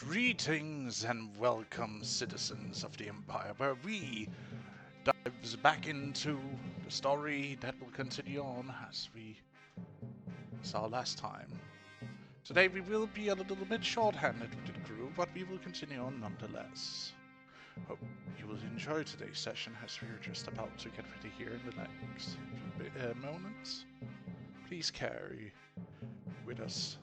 Greetings and welcome, citizens of the Empire, where we dives back into the story that will continue on as we saw last time. Today we will be a little bit short-handed with the crew, but we will continue on nonetheless. Hope you will enjoy today's session as we are just about to get ready here in the next few moments. Please carry with us.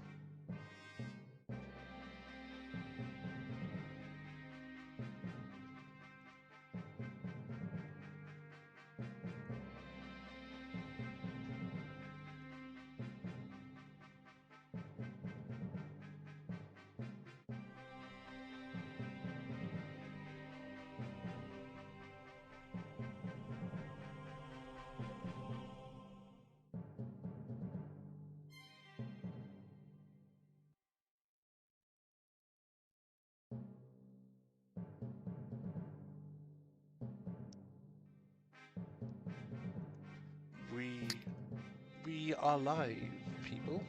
We are live, people.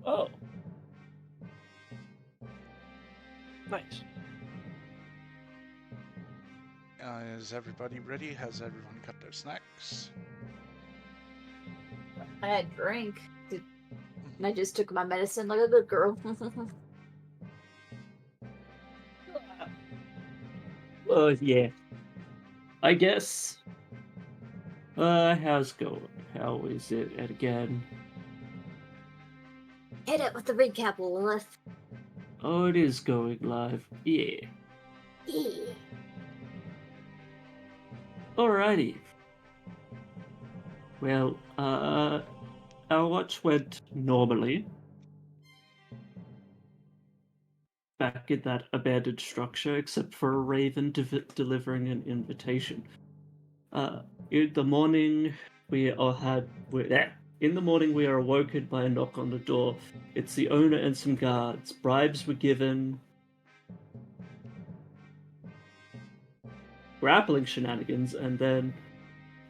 Oh. Nice. Is everybody ready? Has everyone got their snacks? I had a drink. And I just took my medicine like a good girl. Yeah. I guess. How's it going? How is it again? Hit it with the recap, Lilith. Oh, it is going live. Yeah. Yeah. Alrighty. Well, our watch went normally. Back in that abandoned structure, except for a raven delivering an invitation. In the morning, in the morning, we are awoken by a knock on the door. It's the owner and some guards. Bribes were given. Grappling shenanigans, and then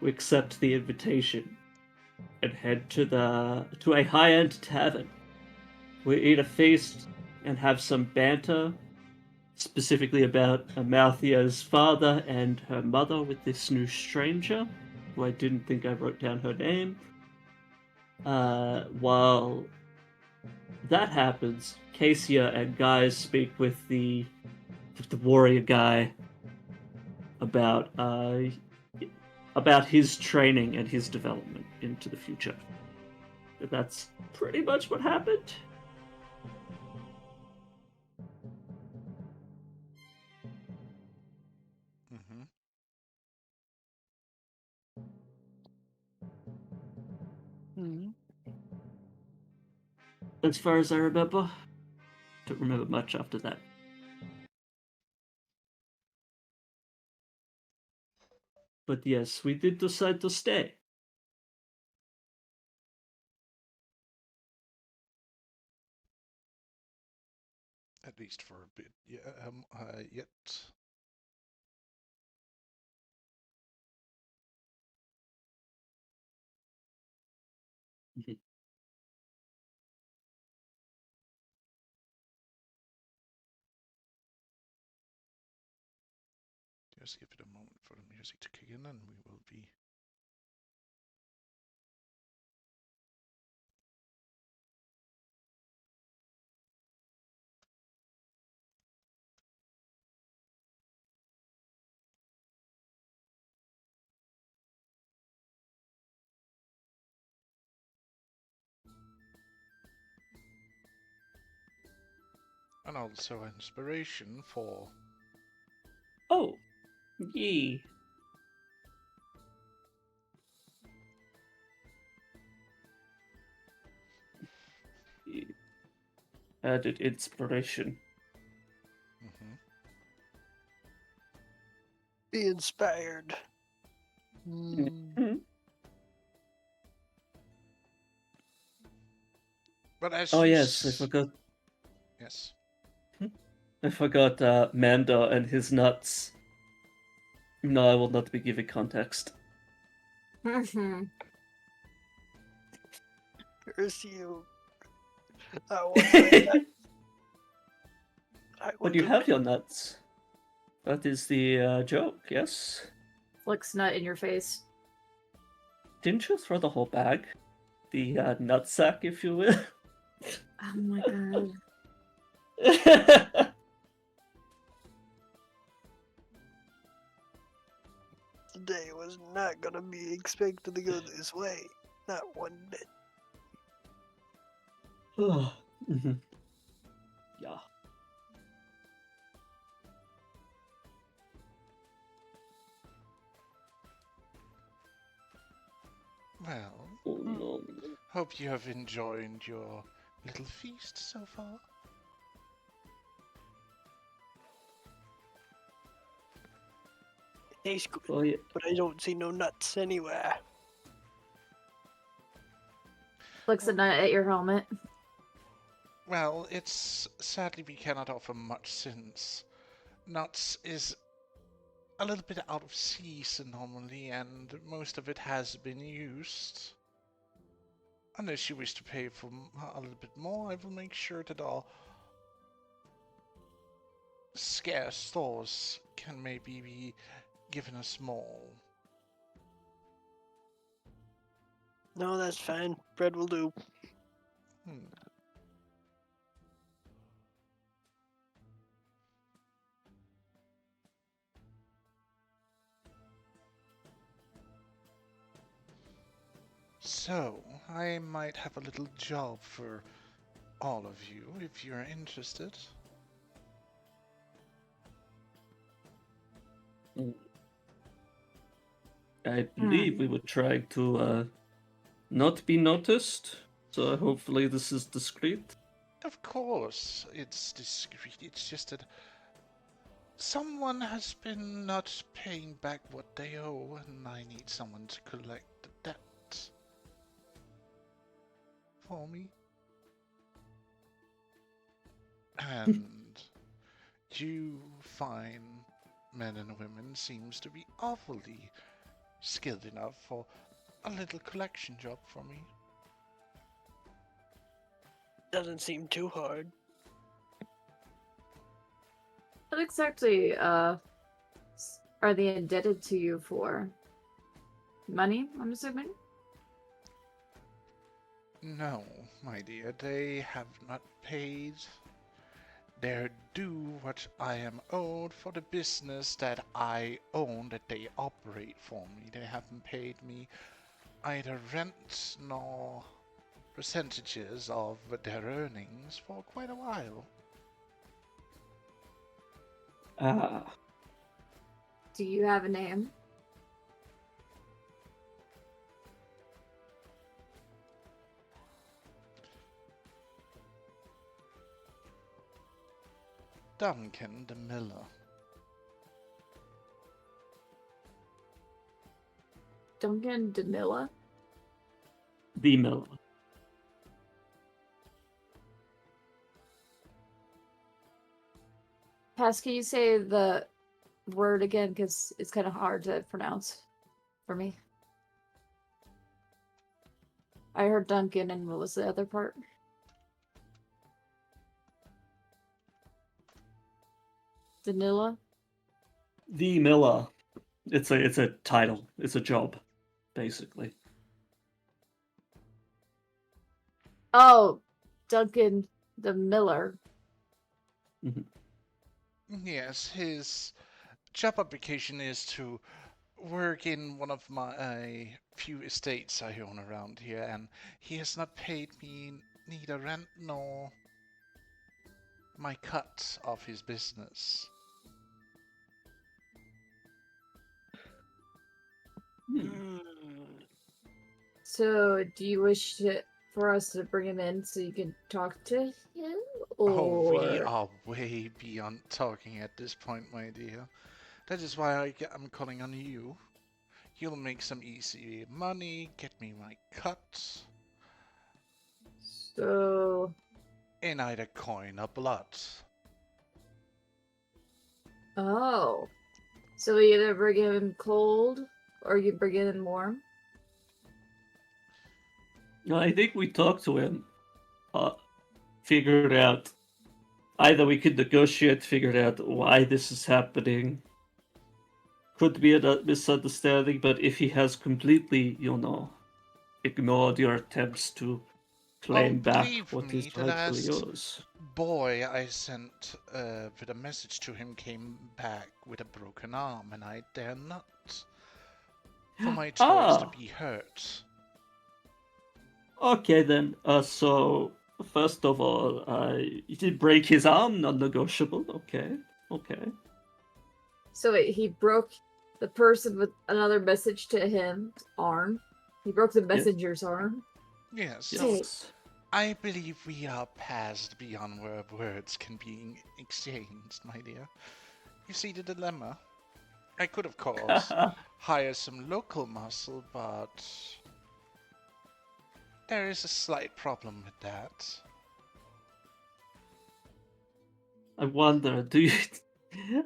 we accept the invitation and head to a high-end tavern. We eat a feast and have some banter, specifically about Amalthea's father and her mother with this new stranger, who I didn't think I wrote down her name. While that happens, Cassia and Guys speak with the warrior guy about his training and his development into the future. That's pretty much what happened. Mm-hmm. As far as I remember, don't remember much after that. But yes, we did decide to stay. At least for a bit. Yeah. Yet. Just give it a moment for the music to kick in, and we will be. And also inspiration for. Oh, yee. Added inspiration. Mm-hmm. Be inspired. But as Oh you yes, I forgot. Yes. I forgot Mando and his nuts. No, I will not be giving context. Curse you. I want my nuts. I But want you them. have your nuts. That is the joke, yes? Flicks nut in your face. Didn't you throw the whole bag? The nut sack, if you will? Oh my god. Today was not gonna be expected to go this way. Not one bit. Mhm. Yeah. Well, Oh no. hope you have enjoyed your little feast so far. It tastes good, Oh yeah. but I don't see no nuts anywhere. Flicks a nut at your helmet. Well, it's sadly we cannot offer much since nuts is a little bit out of season normally, and most of it has been used. Unless you wish to pay for a little bit more, I will make sure that our scarce stores can maybe be given us more. No, that's fine. Bread will do. Hmm. So, I might have a little job for all of you if you're interested. I believe we were trying to not be noticed, so hopefully this is discreet. Of course, it's discreet. It's just that someone has been not paying back what they owe, and I need someone to collect the debt for me. And you fine men and women seems to be awfully skilled enough for a little collection job for me. Doesn't seem too hard. What exactly are they indebted to you for? Money, I'm assuming? No, my dear, they have not paid their due what I am owed for the business that I own that they operate for me. They haven't paid me either rent nor percentages of their earnings for quite a while. Ah, Do you have a name? Duncan the Miller. Duncan Danila? the Miller. Pass, can you say the word again? Because it's kind of hard to pronounce for me. I heard Duncan, and what was the other part? Danila? The Miller. It's a title. It's a job, basically. Oh, Duncan the Miller. Yes, his job application is to work in one of my few estates I own around here, and he has not paid me neither rent nor my cut of his business. Hmm. So, do you wish for us to bring him in so you can talk to him? Oh, we Or are way beyond talking at this point, my dear. That is why I'm calling on you. You'll make some easy money, get me my cut, so in either coin or blood. oh. So we either bring him cold or you bring him warm? I think we talked to him. figure out. Either we could negotiate, figure out why this is happening. Could be a misunderstanding, but if he has completely, ignored your attempts to claim back believe what me, is the rightfully last yours. boy I sent with a message to him came back with a broken arm, and I dare not for my toys to be hurt. Okay then. So first of all, you did break his arm, non-negotiable. Okay. So wait, he broke the person with another message to him arm. He broke the messenger's arm. Yes, Yes. I believe we are past beyond where words can be exchanged, my dear. You see the dilemma? I could, of course, hire some local muscle, but there is a slight problem with that. I wonder, do you?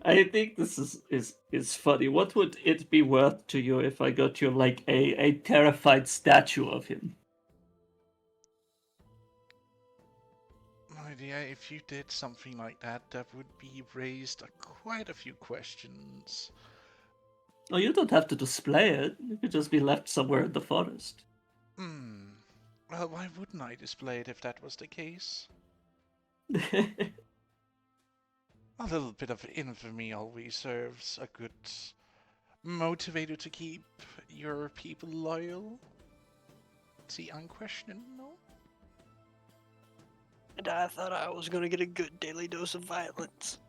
I think this is funny. What would it be worth to you if I got you like a terrified statue of him? My dear, if you did something like that, that would be raised quite a few questions. Oh, you don't have to display it. It could just be left somewhere in the forest. Well, why wouldn't I display it if that was the case? A little bit of infamy always serves a good motivator to keep your people loyal. See, unquestionable. And I thought I was gonna get a good daily dose of violence.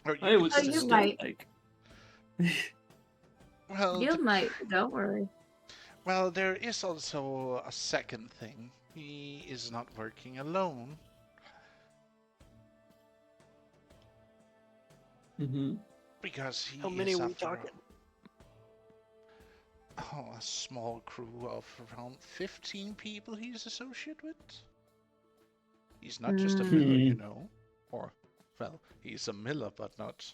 Or I would Oh, you just might. like. well, You might. Don't worry. well, there is also a second thing. He is not working alone. Mm-hmm. Because he How many is are we after talking? a small crew of around 15 people he's associated with. He's not just a miller, you know. Or, well, he's a miller, but not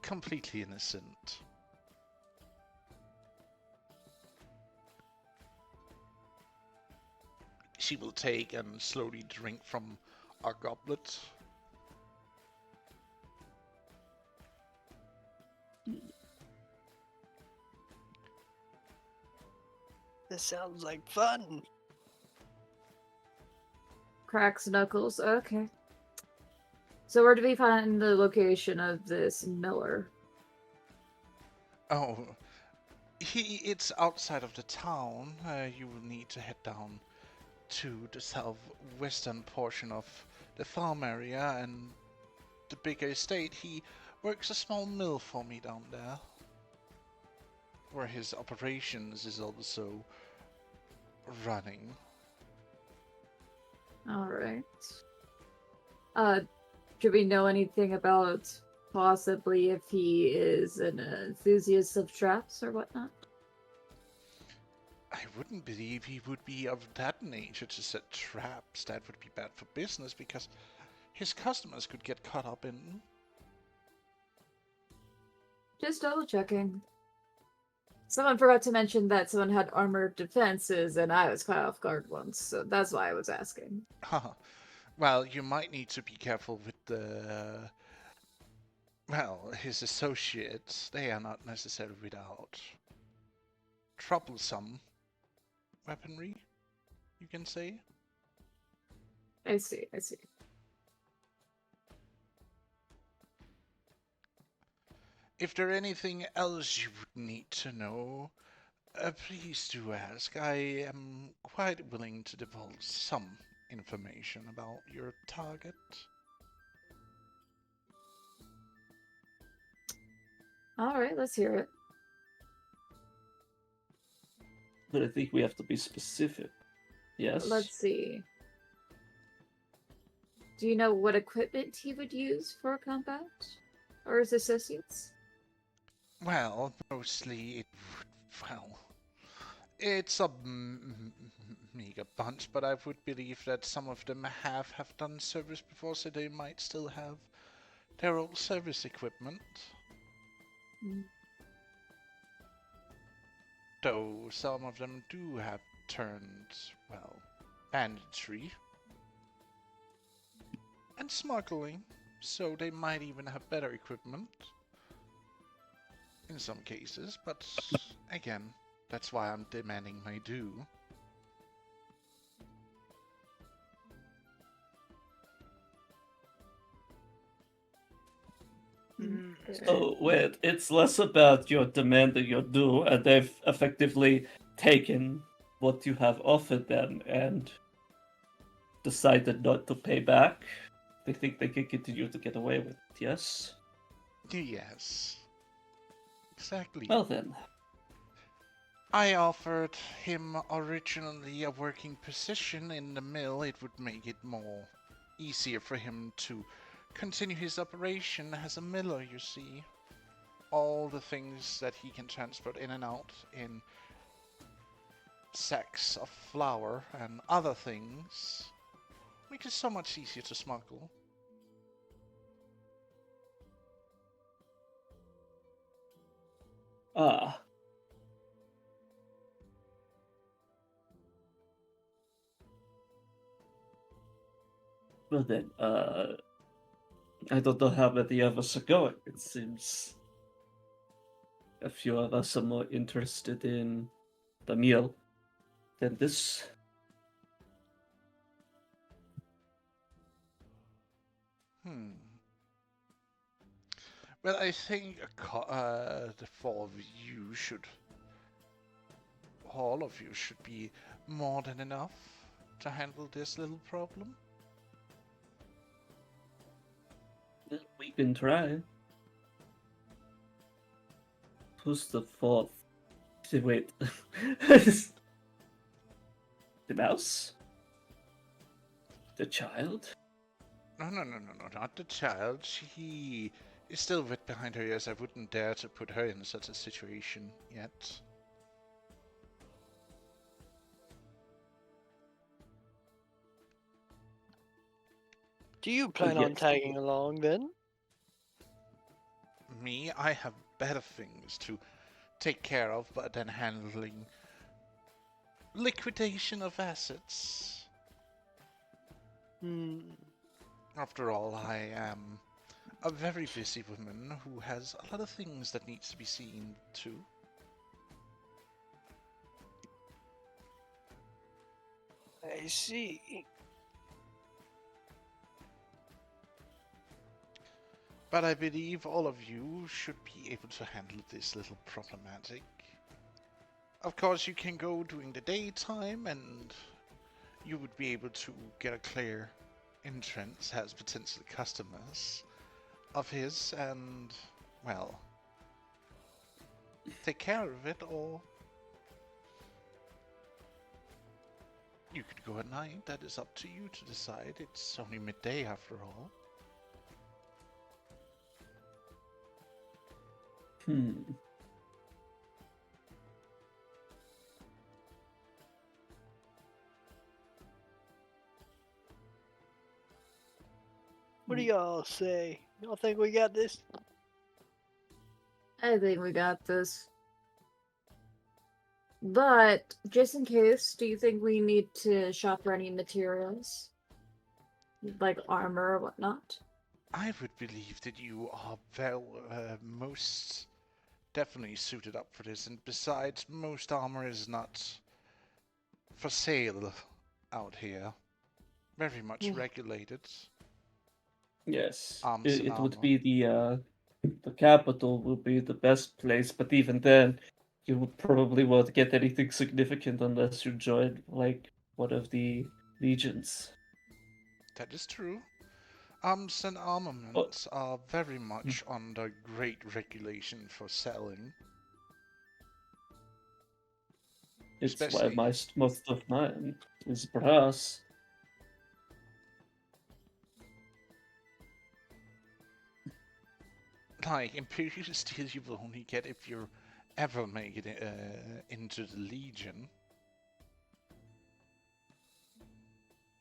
completely innocent. She will take and slowly drink from our goblet. This sounds like fun. Cracks knuckles. Okay. So where do we find the location of this miller? Oh, it's outside of the town. You will need to head down to the southwestern portion of the farm area and the bigger estate. He works a small mill for me down there, where his operations is also running. All right. Do we know anything about possibly if he is an enthusiast of traps or whatnot? I wouldn't believe he would be of that nature to set traps. That would be bad for business because his customers could get caught up in. Just double checking. Someone forgot to mention that someone had armored defenses, and I was caught off guard once, so that's why I was asking. Well, you might need to be careful with the... Well, his associates, they are not necessarily without troublesome weaponry, you can say. I see. If there anything else you would need to know, please do ask. I am quite willing to divulge some information about your target. All right, let's hear it. But I think we have to be specific. Yes. Let's see. Do you know what equipment he would use for combat? Or his associates? Well, mostly it's a meager bunch, but I would believe that some of them have done service before, so they might still have their old service equipment. Though some of them do have turned, well, banditry. and smuggling, so they might even have better equipment in some cases, but again, that's why I'm demanding my due. Mm. So wait, it's less about your demand than your due, and they've effectively taken what you have offered them and decided not to pay back. They think they can continue to get away with it, yes? Yes, exactly. Well then. I offered him originally a working position in the mill. It would make it more easier for him to continue his operation as a miller, you see. All the things that he can transport in and out in sacks of flour and other things make it so much easier to smuggle. Ah. Well then, I don't know how many of us are going. It seems a few of us are more interested in the meal than this. Well, I think the four of you should, all of you should be more than enough to handle this little problem. Well, we can try. Who's the fourth? Wait. The mouse? The child? No, not the child. She is still wet behind her ears. I wouldn't dare to put her in such a situation yet. Do you plan on yes. tagging along then? Me, I have better things to take care of than handling liquidation of assets. Hmm. After all, I am a very busy woman who has a lot of things that needs to be seen to. I see. But I believe all of you should be able to handle this little problematic. Of course, you can go during the daytime and you would be able to get a clear entrance as potential customers of his and, well, take care of it, or you could go at night. That is up to you to decide. It's only midday after all. What do y'all say? Y'all think we got this? I think we got this. But just in case, do you think we need to shop for any materials? Like armor or whatnot? I would believe that you are most definitely suited up for this, and besides, most armor is not for sale out here. Very much regulated. Yes. Arms and It would armor. be the capital would be the best place, but even then, you would probably won't get anything significant unless you join like one of the legions. That is true. Arms and armaments are very much under great regulation for selling. It's why Especially, most of mine is brass. like, Imperial Steel you will only get if you ever make it into the Legion.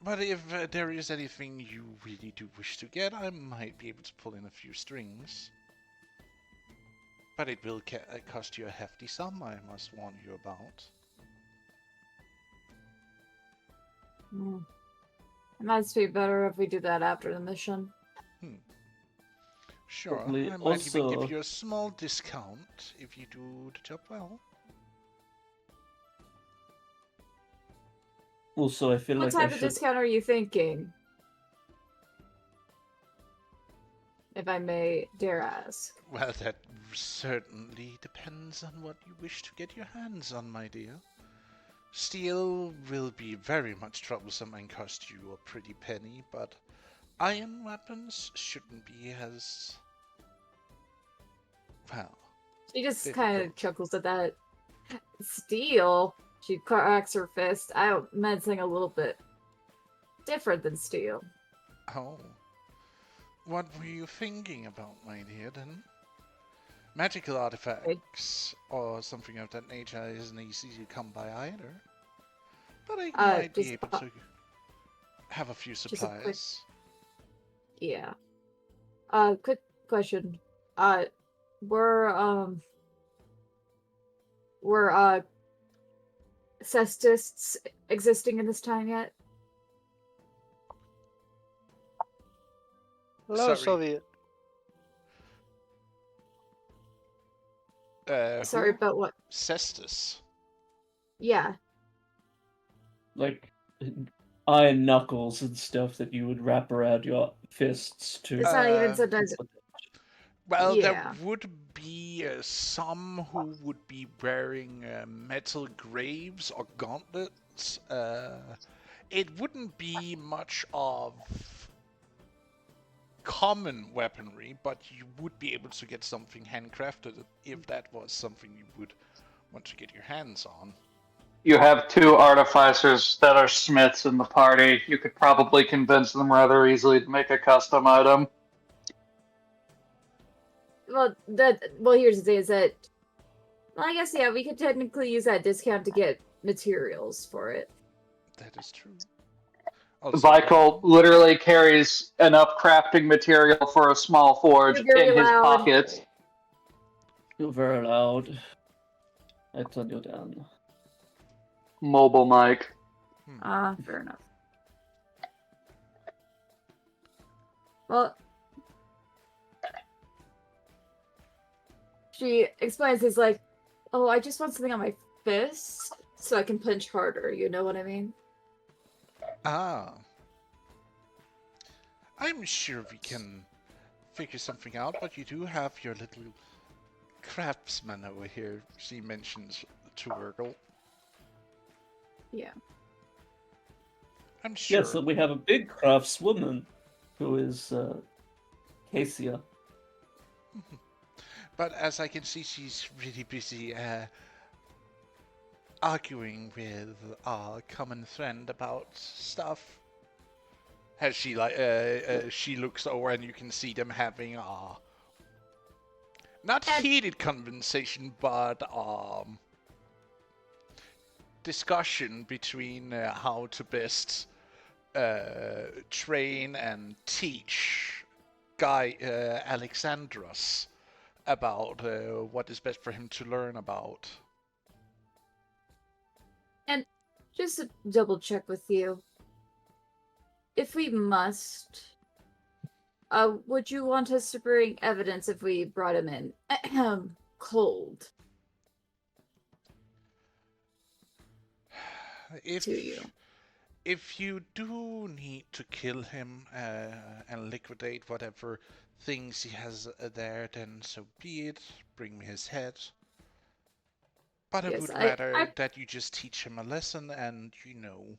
But if there is anything you really do wish to get, I might be able to pull in a few strings. But it will cost you a hefty sum, I must warn you about. It might be better if we do that after the mission. Sure, Probably I might even also- give you a small discount if you do the job well. Also, I feel What like I type of should. discount are you thinking? If I may dare ask. Well, that certainly depends on what you wish to get your hands on, my dear. Steel will be very much troublesome and cost you a pretty penny, but iron weapons shouldn't be as... well... She just kind of difficult. chuckles at that. Steel? She cracks her fist. I meant something a little bit different than steel. Oh. What were you thinking about, my dear, then? Magical artifacts or something of that nature isn't easy to come by either. But I might be just able to have a few a quick- supplies. Yeah. Quick question. Were cestists existing in this time yet? Hello, Sorry. Soviet. Sorry Who? about what? Cestus. Yeah. Like iron knuckles and stuff that you would wrap around your fists to. It's not even Uh, sometimes. Well, Yeah. there would be some who would be wearing metal graves or gauntlets. It wouldn't be much of common weaponry, but you would be able to get something handcrafted if that was something you would want to get your hands on. You have 2 artificers that are smiths in the party. You could probably convince them rather easily to make a custom item. Well, here's the thing: is that, well, I guess yeah, we could technically use that discount to get materials for it. That is true. Michael literally carries enough crafting material for a small forge You're very in his loud. pockets. You're very loud. I turn you down. Mobile mic. Fair enough. Well, she explains, it's like, oh, I just want something on my fist so I can punch harder, you know what I mean? Ah. I'm sure we can figure something out, but you do have your little craftsman over here, she mentions to Virgil. Yeah. I'm sure. Yes, and we have a big craftswoman who is Cassia. But as I can see, she's really busy arguing with our common friend about stuff. As she she looks over and you can see them having a not heated conversation, but discussion between how to best train and teach Guy Alexandros about what is best for him to learn about. And just to double check with you, if we must, would you want us to bring evidence if we brought him in cold to you? If you do need to kill him and liquidate whatever things he has there, then so be it. Bring me his head. But I Yes, would I- rather that you just teach him a lesson and, you know,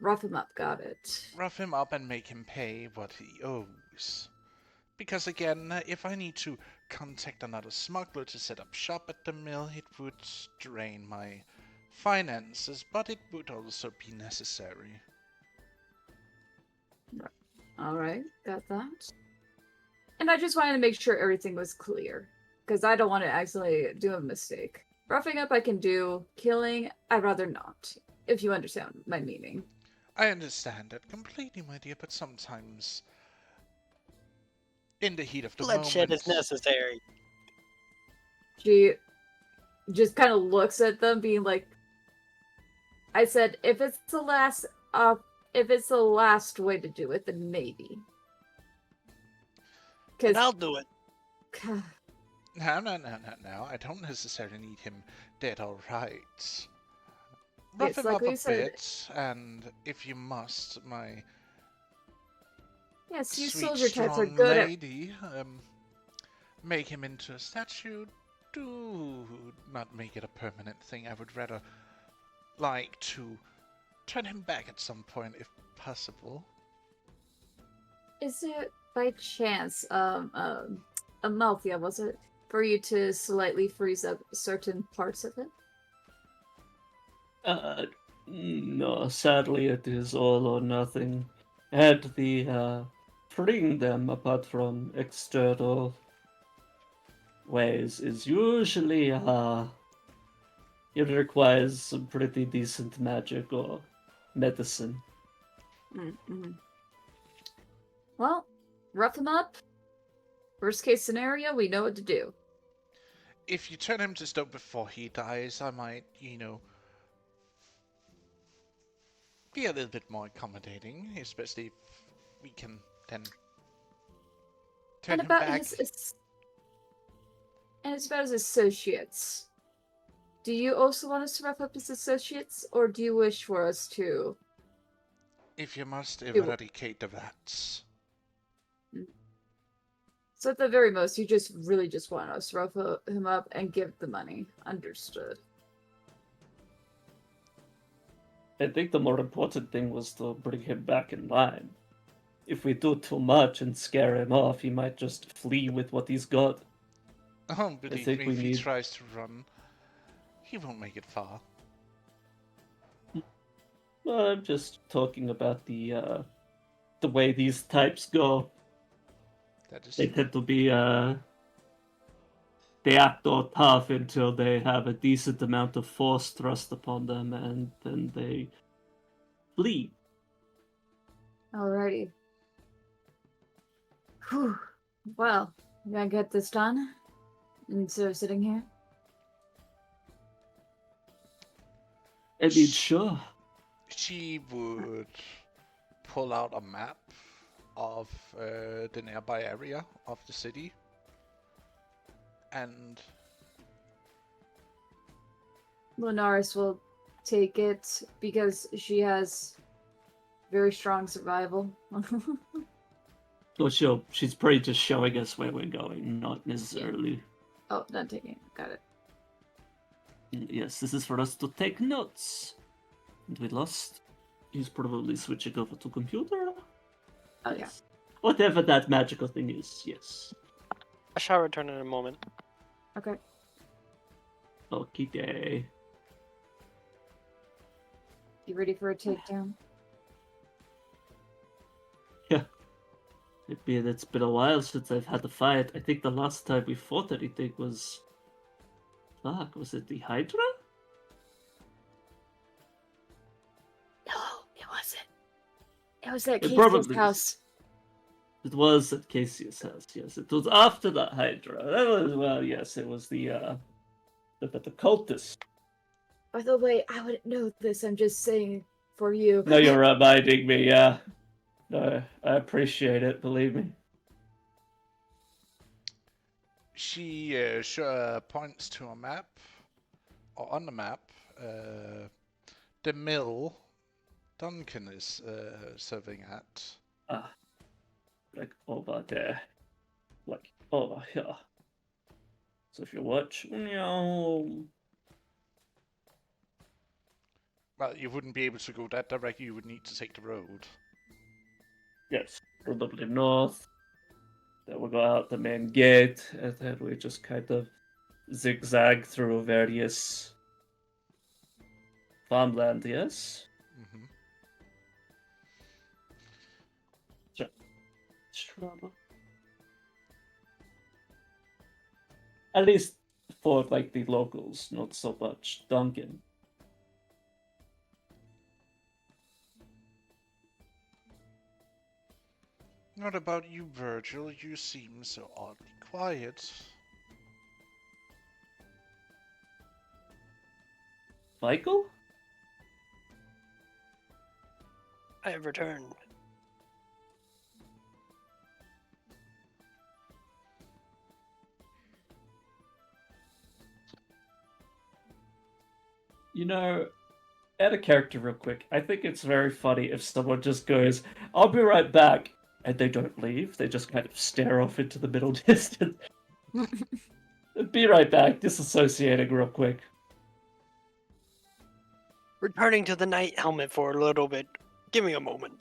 Rough him up, got it. rough him up and make him pay what he owes. Because again, if I need to contact another smuggler to set up shop at the mill, it would drain my finances, but it would also be necessary. Alright, got that. And I just wanted to make sure everything was clear, because I don't want to accidentally do a mistake. Roughing up I can do, killing I'd rather not, if you understand my meaning. I understand that completely, my dear, but sometimes in the heat of the Bloodshed moment... is necessary. She just kind of looks at them, being like, I said, if it's the last if it's the last way to do it, then maybe. And Because I'll do it. No. I don't necessarily need him dead, alright. Rough Yes, him like up we a said- bit, and if you must, my yes, you sweet, soldier types are strong good at. lady, make him into a statue. Do not make it a permanent thing. I would rather like to turn him back at some point, if possible. Is it by chance, Amalthea, was it, for you to slightly freeze up certain parts of it? No, sadly it is all or nothing. And the freeing them apart from external ways is usually it requires some pretty decent magic or medicine. Mm-hmm. Well, rough him up. Worst case scenario, we know what to do. If you turn him to stone before he dies, I might, be a little bit more accommodating, especially if we can then turn And him about back. And it's about his associates. Do you also want us to rough up his associates, or do you wish for us to? If you must will- eradicate the rats. So at the very most, you just really just want us to rough him up and give the money. Understood. I think the more important thing was to bring him back in line. If we do too much and scare him off, he might just flee with what he's got. Oh, believe think me, we if he need- tries to run, he won't make it far. Well, I'm just talking about the way these types go. That is They true. tend to be they act all tough until they have a decent amount of force thrust upon them, and then they flee. Alrighty. Whew. Well, we gotta get this done. Instead of sitting here. I mean, sure. She would pull out a map of the nearby area of the city, and Lunaris will take it because she has very strong survival. Well, she's probably just showing us where we're going, not necessarily. Oh, not taking it. Got it. Yes, this is for us to take notes. And we lost. He's probably switching over to computer. Oh, yeah. Yes. Whatever that magical thing is, yes. I shall return in a moment. Okay. Okay. You ready for a takedown? Yeah. It's been a while since I've had a fight. I think the last time we fought anything was... Fuck, was it the Hydra? No, it wasn't. It was at It Casey's probably house. It was at Casey's house, yes. It was after the Hydra. That was, well, yes, it was the cultist. By the way, I wouldn't know this. I'm just saying for you. No, you're reminding me, yeah. No, I appreciate it, believe me. she points to a map, or on the map, the mill Duncan is serving at. Ah, like over there. Like over here. So if you watch, Well, you wouldn't be able to go that directly, you would need to take the road. yes, probably north. Then we'll go out the main gate, and then we just kind of zigzag through various farmland, yes? Mm-hmm. Trauma. At least for like the locals, not so much Duncan. What about you, Virgil? You seem so oddly quiet. Michael? I have returned. You know, add a character real quick. I think it's very funny if someone just goes, "I'll be right back," and they don't leave. They just kind of stare off into the middle distance. Be right back. Disassociating real quick. Returning to the night helmet for a little bit. Give me a moment.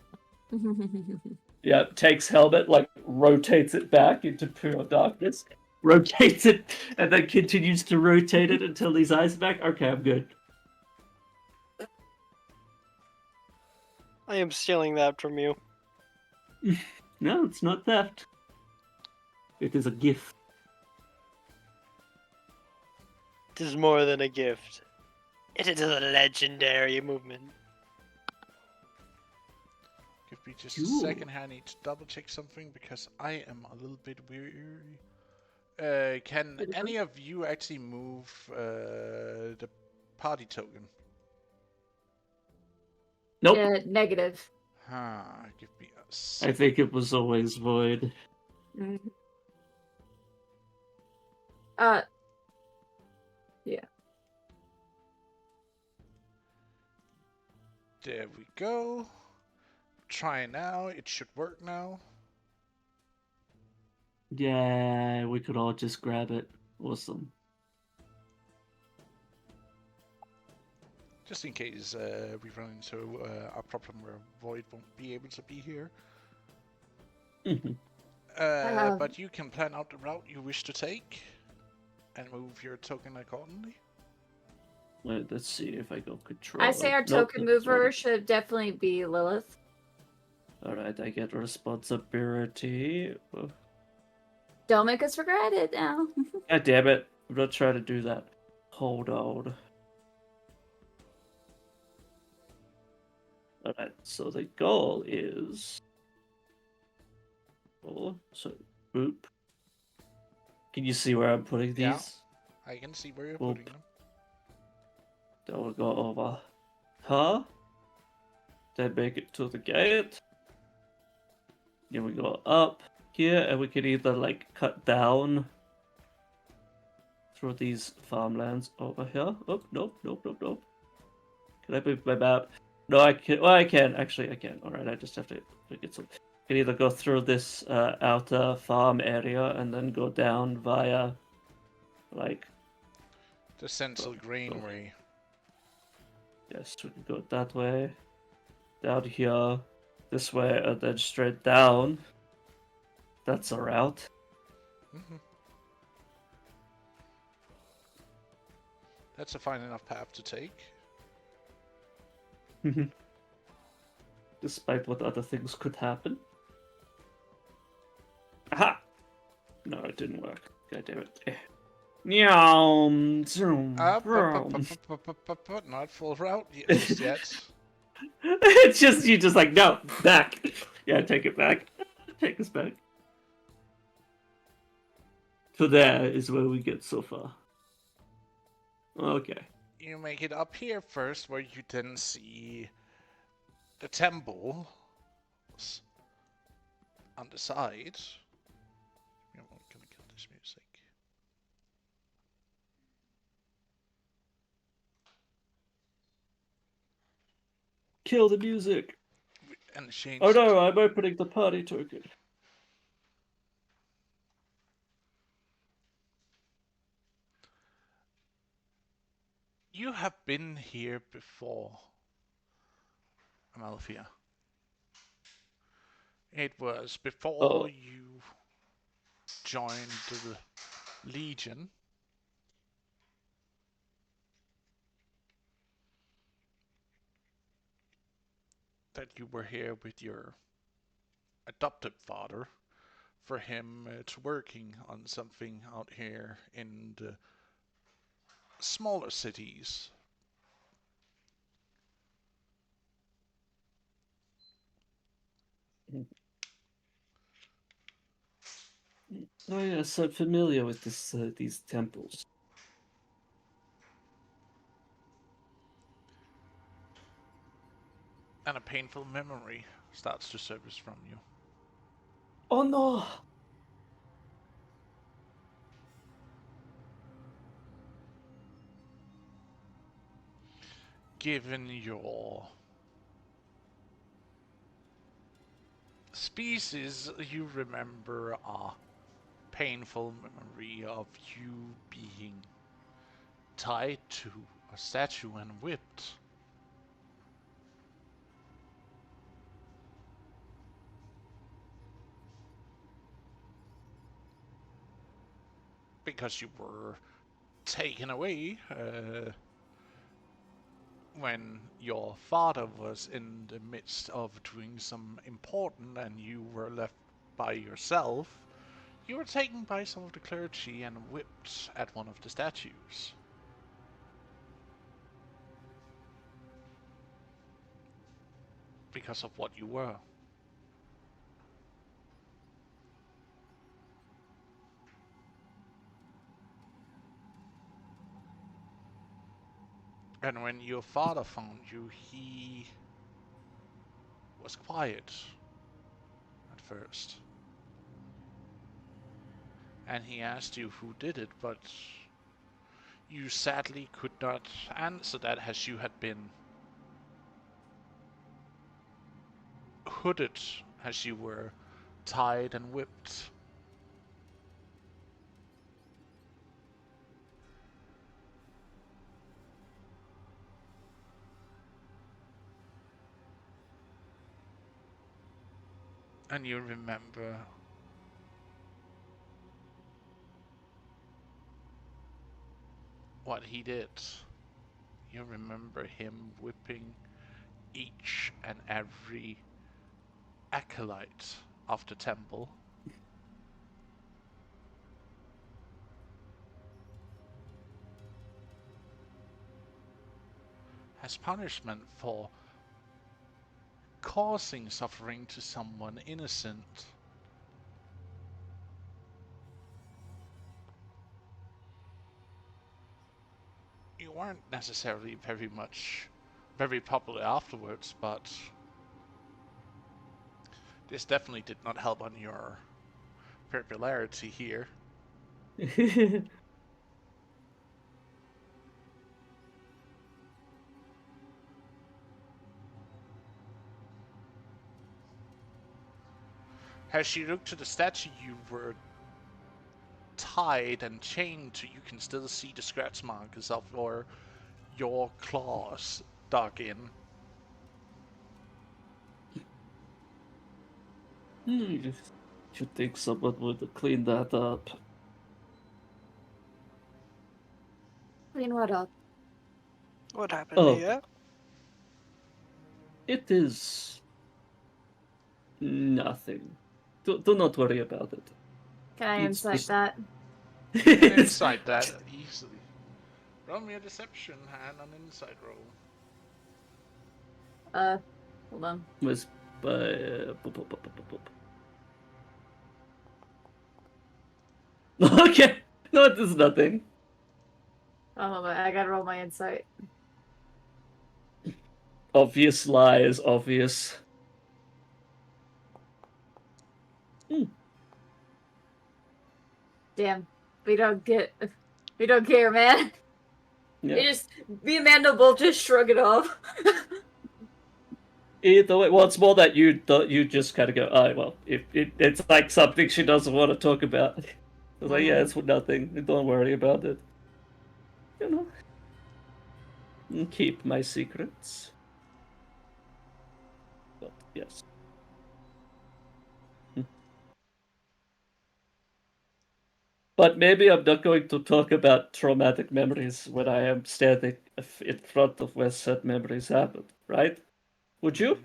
Yeah, takes helmet, like rotates it back into pure darkness, rotates it, and then continues to rotate it until his eyes are back. Okay, I'm good. I am stealing that from you. No, it's not theft. It is a gift. It is more than a gift. It is a legendary movement. Give me just Cool. a second here. I need to double check something because I am a little bit weary. Can any of you actually move the party token? Nope. Negative. Give me a I second. think it was always void. Mhm. There we go. Try now. It should work now. Yeah, we could all just grab it. Awesome. Just in case we run into a problem where Void won't be able to be here. But you can plan out the route you wish to take and move your token accordingly. Wait, let's see if I go control. I say our Nope, token that's mover right. should definitely be Lilith. Alright, I get responsibility. Oh, Don't make us regret it now. God damn it. I'm not trying to do that. Hold on. Alright, so the goal is... Oh, so, boop. Can you see where I'm putting these? Yeah. I can see where you're Boop. putting them. Then we'll go over her. Then make it to the gate. Then we go up here, and we can either like cut down through these farmlands over here. Oh, nope. Can I move my map? No, I can. Well, I can. Actually, I can. Alright, I just have to get some. I can either go through this outer farm area and then go down via, like, The central granary. yes, we can go that way, down here, this way, and then straight down. That's a route. Mhm. That's a fine enough path to take. Despite what other things could happen. Aha! No, it didn't work. God damn it. Meow, zoom, vroom. Not full route just yet. It's just you just like no back. Yeah, take it back. Take us back. So there is where we get so far. Okay. You make it up here first, where you then see the temple on the side. I'm gonna kill this music. Kill the music. And change. Oh no, I'm opening the party token. You have been here before, Amalthea. It was before you joined the Legion. That you were here with your adopted father for him to working on something out here in the smaller cities. Oh yes, I'm familiar with this these temples. And a painful memory starts to surface from you. Oh no! Given your species, you remember a painful memory of you being tied to a statue and whipped. Because you were taken away when your father was in the midst of doing some important and you were left by yourself. You were taken by some of the clergy and whipped at one of the statues. Because of what you were. And when your father found you, he was quiet at first. And he asked you who did it, but you sadly could not answer that, as you had been hooded as you were tied and whipped. And you remember what he did. You remember him whipping each and every acolyte of the temple. As punishment for causing suffering to someone innocent. You weren't necessarily very popular afterwards, but this definitely did not help on your popularity here. As you look to the statue you were tied and chained to, you can still see the scratch marks of your claws dug in. You'd think someone would clean that up. Clean what up? What happened Oh. here? It is nothing. Do not worry about it. Can I It's insight just- that? Inside that easily. Roll me a deception and an insight roll. Hold on. Was okay. No, it is nothing. Oh, hold on. I gotta roll my insight. Obvious lie is obvious. Damn. We don't care, man. Yeah. You just, me and Mando both just shrug it off. Either way, well, it's more that you just kind of go, oh, well, if it's like something she doesn't want to talk about. I was like, yeah, it's nothing. Don't worry about it. You know. And keep my secrets. But, yes. But maybe I'm not going to talk about traumatic memories when I am standing in front of where said memories happened, right? Would you?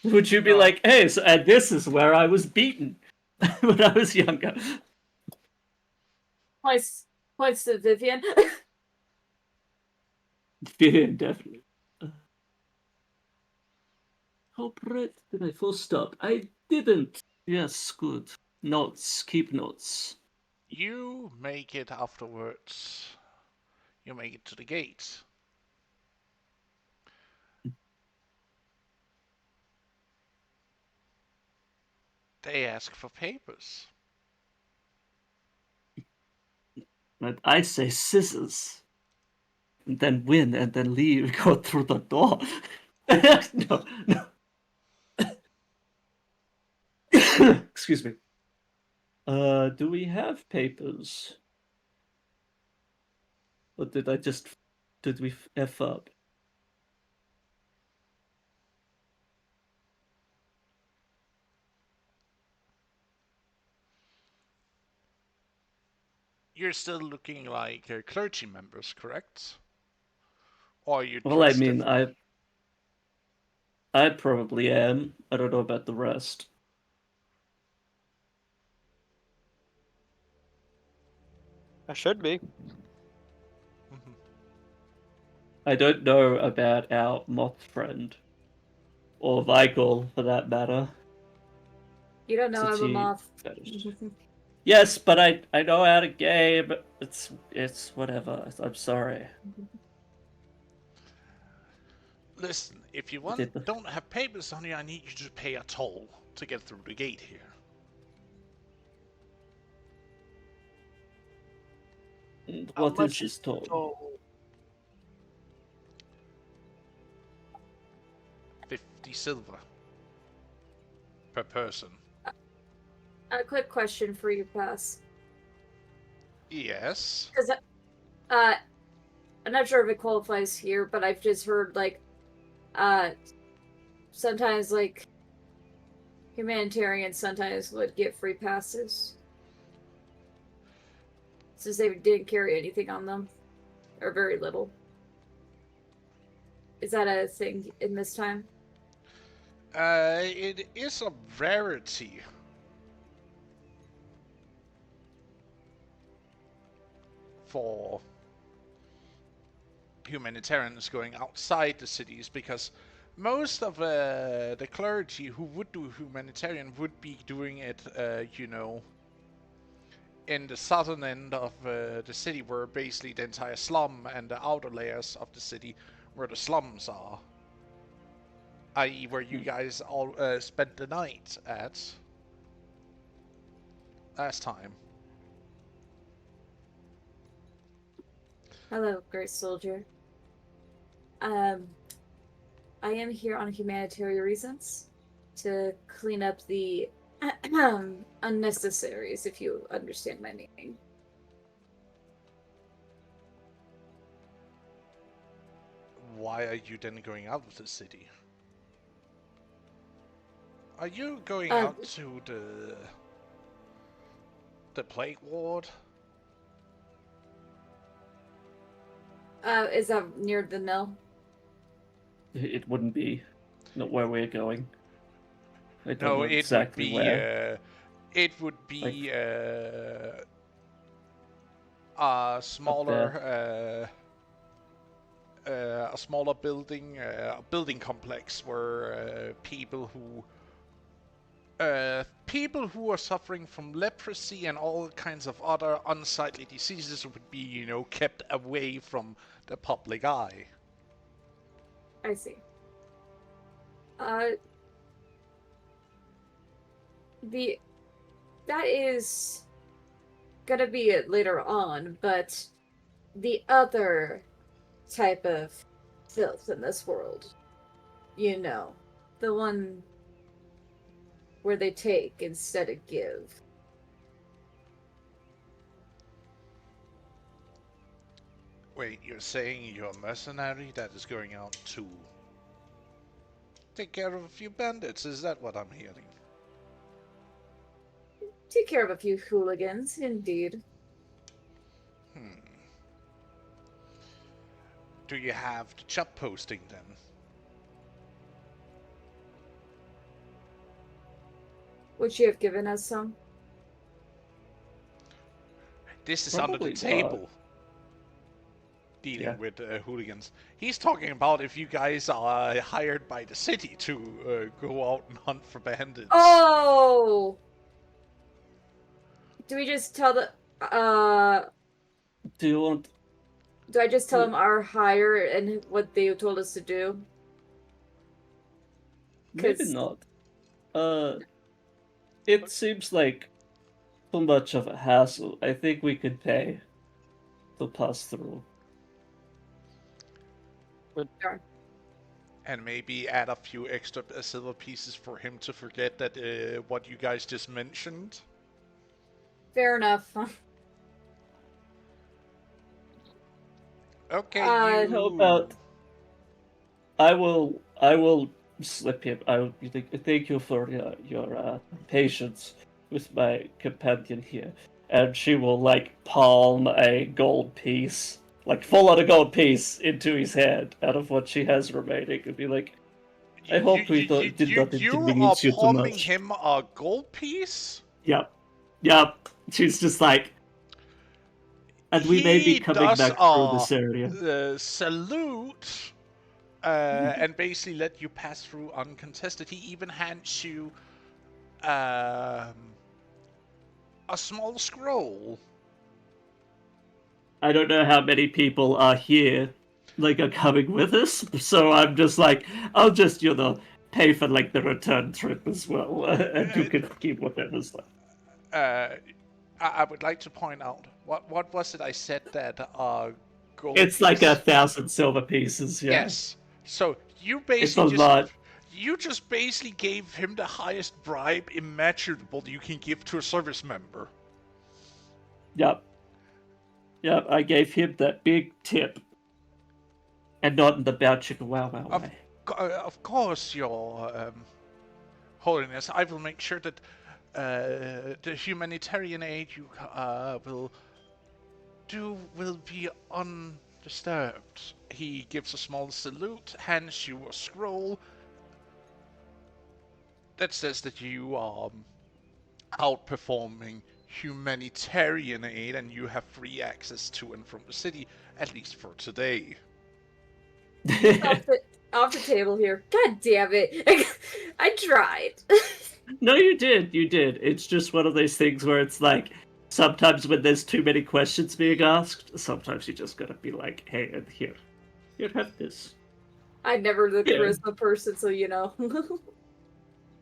Would you be No. like, hey, so, and this is where I was beaten when I was younger? Points to Vivian. Vivian, definitely. Oh, Brett, did I full stop? I didn't. Yes, good. Notes. Keep notes. You make it afterwards. You make it to the gate. They ask for papers. And I say scissors. And then win, and then leave, go through the door. No, no. Excuse me. Do we have papers? Or did we F up? You're still looking like clergy members, correct? Or you Well, I dressed mean, differently? I probably am. I don't know about the rest. I should be. Mhm. I don't know about our moth friend. Or Vigel, for that matter. You don't know Since I'm a he moth. vanished. Yes, but I know how to game. It's whatever. I'm sorry. Listen, if you Did the- don't have papers on you, I need you to pay a toll to get through the gate here. How What much is this toll? toll? 50 silver per person. A quick question for you, Pass. Yes. Because I'm not sure if it qualifies here, but I've just heard like sometimes like humanitarians sometimes would get free passes since they didn't carry anything on them or very little. Is that a thing in this time? It is a rarity. For humanitarians going outside the cities, because most of the clergy who would do humanitarian would be doing it, in the southern end of the city, where basically the entire slum and the outer layers of the city, where the slums are, i.e., where you guys all spent the night at last time. Hello, great soldier. I am here on humanitarian reasons to clean up the unnecessaries, if you understand my meaning. Why are you then going out of the city? Are you going out to the plague ward? Is that near the mill? It wouldn't be. Not where we're going. I don't No, know it would exactly be. where. It would be a smaller, a smaller building, a building complex where people who are suffering from leprosy and all kinds of other unsightly diseases would be, kept away from the public eye. I see. That is gonna be it later on, but the other type of filth in this world, the one where they take instead of give. Wait, you're saying you're a mercenary that is going out to take care of a few bandits? Is that what I'm hearing? Take care of a few hooligans, indeed. Do you have the job posting then? Would you have given us some? This is under the Probably table. not. Dealing with hooligans. He's talking about if you guys are hired by the city to go out and hunt for bandits. Oh! Do we just tell the Do you want? do I just tell them our hire and what they told us to do? Maybe 'Cause- not. It seems like too much of a hassle. I think we could pay to pass through. Sure. And maybe add a few extra silver pieces for him to forget that what you guys just mentioned. Fair enough. Okay, How about I will slip him. Thank you for your patience with my companion here, and she will like palm a gold piece, like full on a gold piece, into his hand out of what she has remaining, and be like, I hope we did not you are inconvenience you too palming much. him a gold piece? Yep. She's just like, and we may be He coming does back through this area. salute and basically let you pass through uncontested. He even hands you a small scroll. I don't know how many people are here, like, are coming with us, so I'm just like, I'll just, pay for, like, the return trip as well, and you can keep whatever's left. I would like to point out, what was it I said that gold It's like piece? 1,000 silver pieces, yeah. Yes. So you It's a basically lot. you just basically gave him the highest bribe imaginable you can give to a service member. Yep, I gave him that big tip. And not in the bad chicken wow way. Of course, Your Holiness. I will make sure that the humanitarian aid you will be undisturbed. He gives a small salute, hands you a scroll that says that you are outperforming humanitarian aid and you have free access to and from the city, at least for today. Off the table here. God damn it. I tried. No, you did. It's just one of those things where it's like, sometimes when there's too many questions being asked, sometimes you just gotta be like, hey, and here, have this. I'm never the Yeah. charisma person, so you know.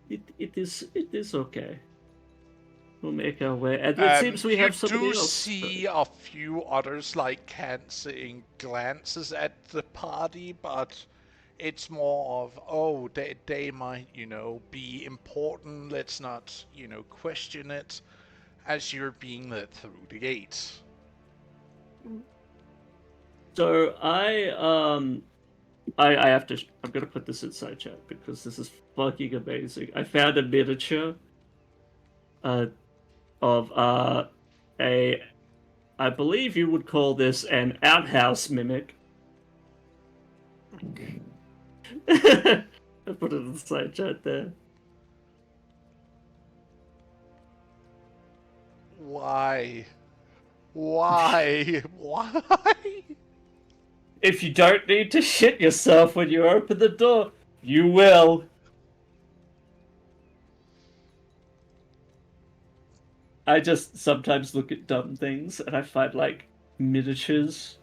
It is okay. We'll make our way. And it seems we have somebody You do else. see a few others like canceling glances at the party, but it's more of, oh, they might, be important. Let's not, question it as you're being led through the gates. So I have to. I'm gonna put this inside chat because this is fucking amazing. I found a miniature of I believe you would call this an outhouse mimic. I put it in the side chat there. Why? Why? Why? If you don't need to shit yourself when you open the door, you will. I just sometimes look at dumb things and I find like miniatures.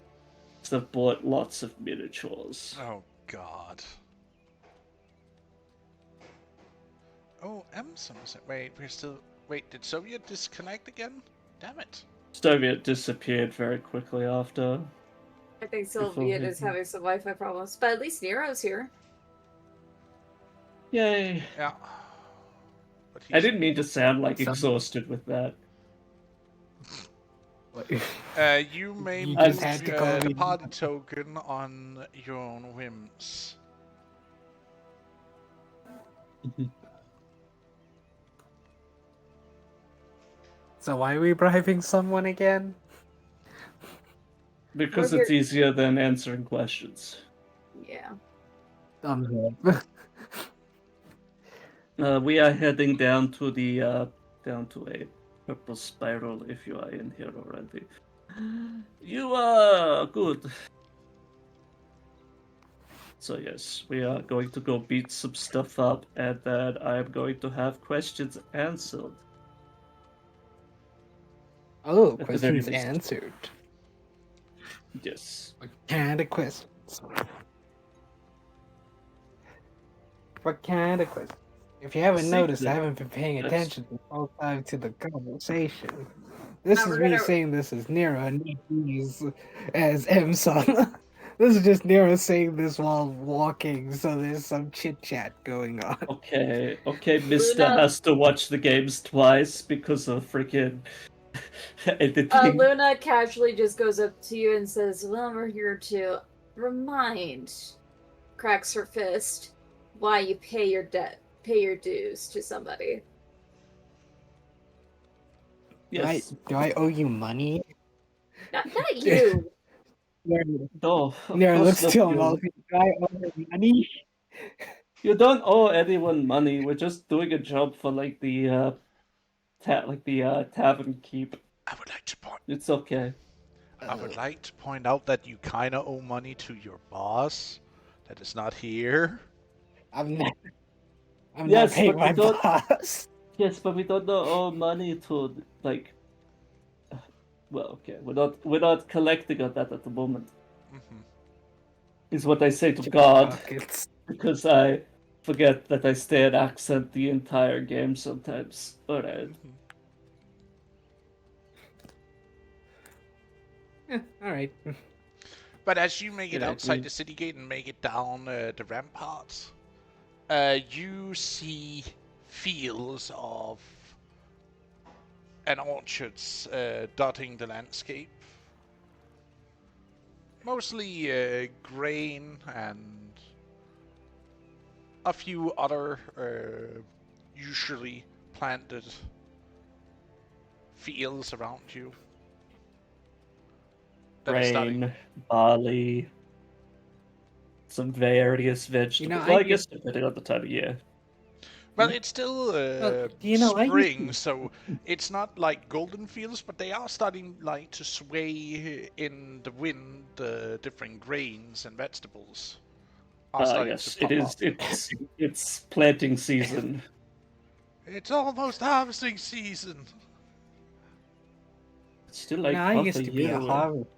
So I've bought lots of miniatures. Oh, God. Oh, Somerset. Wait, did Soviet disconnect again? Damn it. Soviet disappeared very quickly after. I think Soviet is having some Wi-Fi problems, but at least Nero's here. Yay. Yeah. But I didn't mean to sound like Some- exhausted with that. You may You move just had to call the me. party token on your own whims. So why are we bribing someone again? Because We're it's easier than answering questions. Yeah. We are heading down to a purple spiral if you are in here already. You are good. So yes, we are going to go beat some stuff up, and then I am going to have questions answered. Oh, At the very questions least. answered. Yes. What kind of questions? What kind of questions? If you haven't See, noticed, I that- haven't been paying that's- attention the whole time to the conversation. This Now is we're me gonna- saying this as Nero and not these as M-Son. This is just Nero saying this while walking, so there's some chit chat going on. Okay, Mister Luna- has to watch the games twice because of freaking editing. Luna casually just goes up to you and says, "Well, we're here to remind," cracks her fist, "why you pay your debt, pay your dues to somebody." Yes. Do I owe you money? Not you. No, of Nero course looks not to him. you. all, Do I owe you money? You don't owe anyone money. We're just doing a job for like the tavern keep. I would like to point. It's okay. I would like to point out that you kind of owe money to your boss, that is not here. I'm not Yes, paying but my we don't- boss. Yes, but we don't owe money to like. Well, okay, we're not collecting on that at the moment. Mhm. Is what I say to God Pockets. because I forget that I stay in accent the entire game sometimes. Alright. All right. But as you make it Yeah, outside we- the city gate and make it down the ramparts, you see fields of and orchards dotting the landscape. Mostly grain and a few other usually planted fields around you. that are starting- Grain, barley, some various vegetables. You know, well, I I guess depending on the time of year. Well, it's still you know, I used spring, to- so it's not like golden fields, but they are starting like to sway in the wind. The different grains and vegetables are starting Yes, to pop it is. up. It's planting season. It's almost harvesting season. It's still like No, I half used a to be year a away. harvester.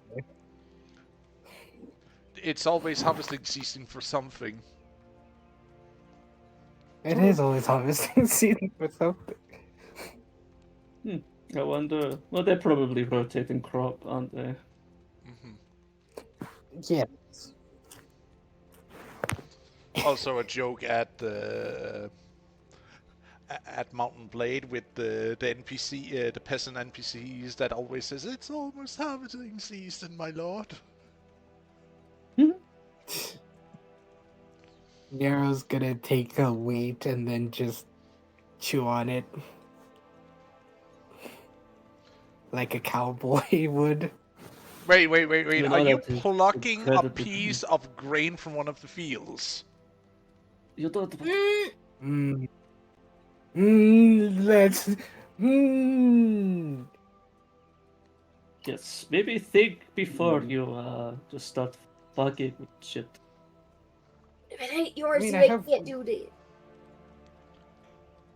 It's always harvesting season for something. It is always harvesting season for something. I wonder. Well, they're probably rotating crop, aren't they? Mhm. Yeah. Also, a joke at the at Mountain Blade with the NPC, the peasant NPCs that always says, "It's almost harvesting season, my lord." Nero's gonna take a wheat and then just chew on it. Like a cowboy would. Wait. You know Are you that is plucking a incredibly- piece of grain from one of the fields? You don't. Mm, Let's. Yes, maybe think before you just start fucking with shit. if it ain't yours, mean, you I ain't have- can't do that.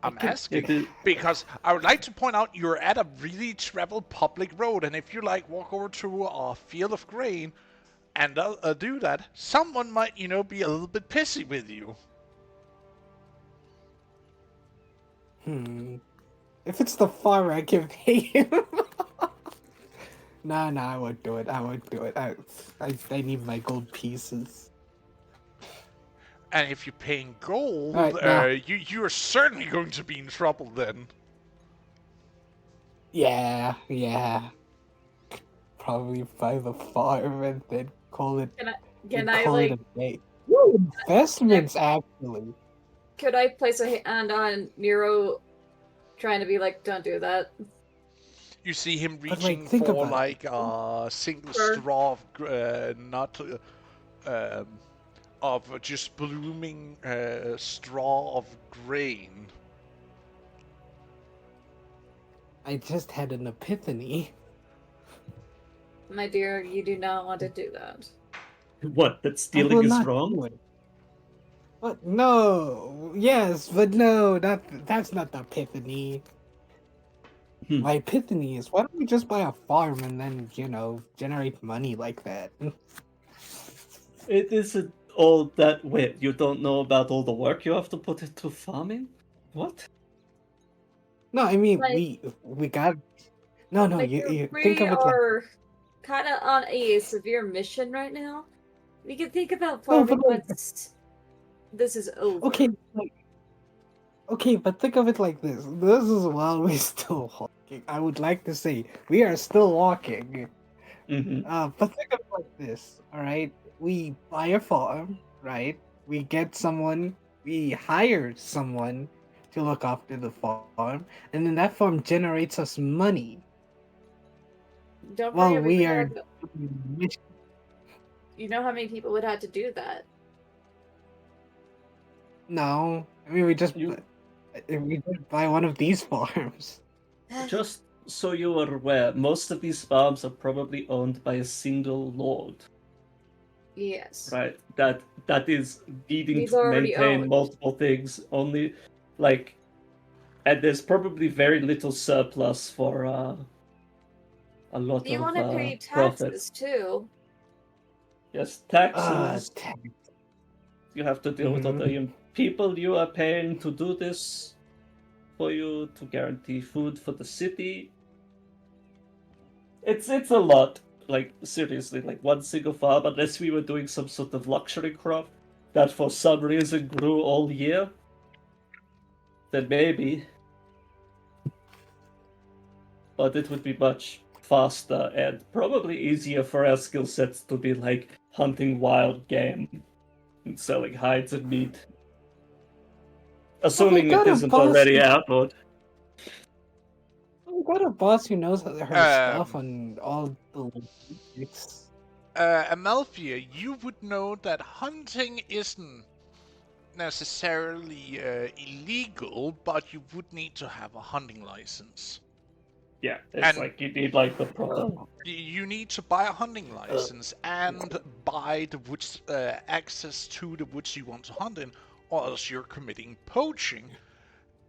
I'm It asking is, because I would like to point out you're at a really traveled public road, and if you like walk over to a field of grain and do that, someone might, be a little bit pissy with you. If it's the farmer, I can pay him. No, I won't do it. I need my gold pieces. And if you're paying gold, Alright, now- you are certainly going to be in trouble then. Yeah. Probably buy the farm and then call it. Can and I call like? it a day. Woo, investments actually. Could I place a hand on Nero, trying to be like, don't do that? You see him But, like, reaching think for about it. like a single Sure. straw of not of just blooming straw of grain. I just had an epiphany. My dear, you do not want to do that. what? That I will stealing is not do wrong? it. What? No. Yes, but no. That's not the epiphany. My epiphany is, why don't we just buy a farm and then, generate money like that? It isn't all that. Wait, you don't know about all the work you have to put into farming? What? No, I mean Like- we got. No, Like, you we think of it like. are kind of on a severe mission right now. We can think about No, but farming like- once this is over. Okay, like. Okay, but think of it like this. This is while we're still walking. I would like to say we are still walking. But think of it like this, alright? We buy a farm, right? We get someone, we hire someone to look after the farm, and then that farm generates us money Don't while forget, we would are. have- You know how many people would have to do that? No, I mean we just You- we just buy one of these farms. Just so you are aware, most of these farms are probably owned by a single lord, Yes. right? That is needing He's to already maintain owned. multiple things. Only, like, and there's probably very little surplus for a lot You of want to pay profit. taxes too. Yes, Ah, taxes. You have to deal with other people you are paying to do this for you, to guarantee food for the city. It's a lot. Like, seriously, like one single farm, unless we were doing some sort of luxury crop that for some reason grew all year, then maybe. But it would be much faster and probably easier for our skill sets to be like hunting wild game and selling hides and meat. Assuming got it a isn't boss already who- outlawed. We got a boss who knows her stuff on all the logistics. Amalthea, you would know that hunting isn't necessarily illegal, but you would need to have a hunting license. Yeah, it's And- like you need like the proper. You need to buy a hunting license and buy the woods, access to the woods you want to hunt in, or else you're committing poaching.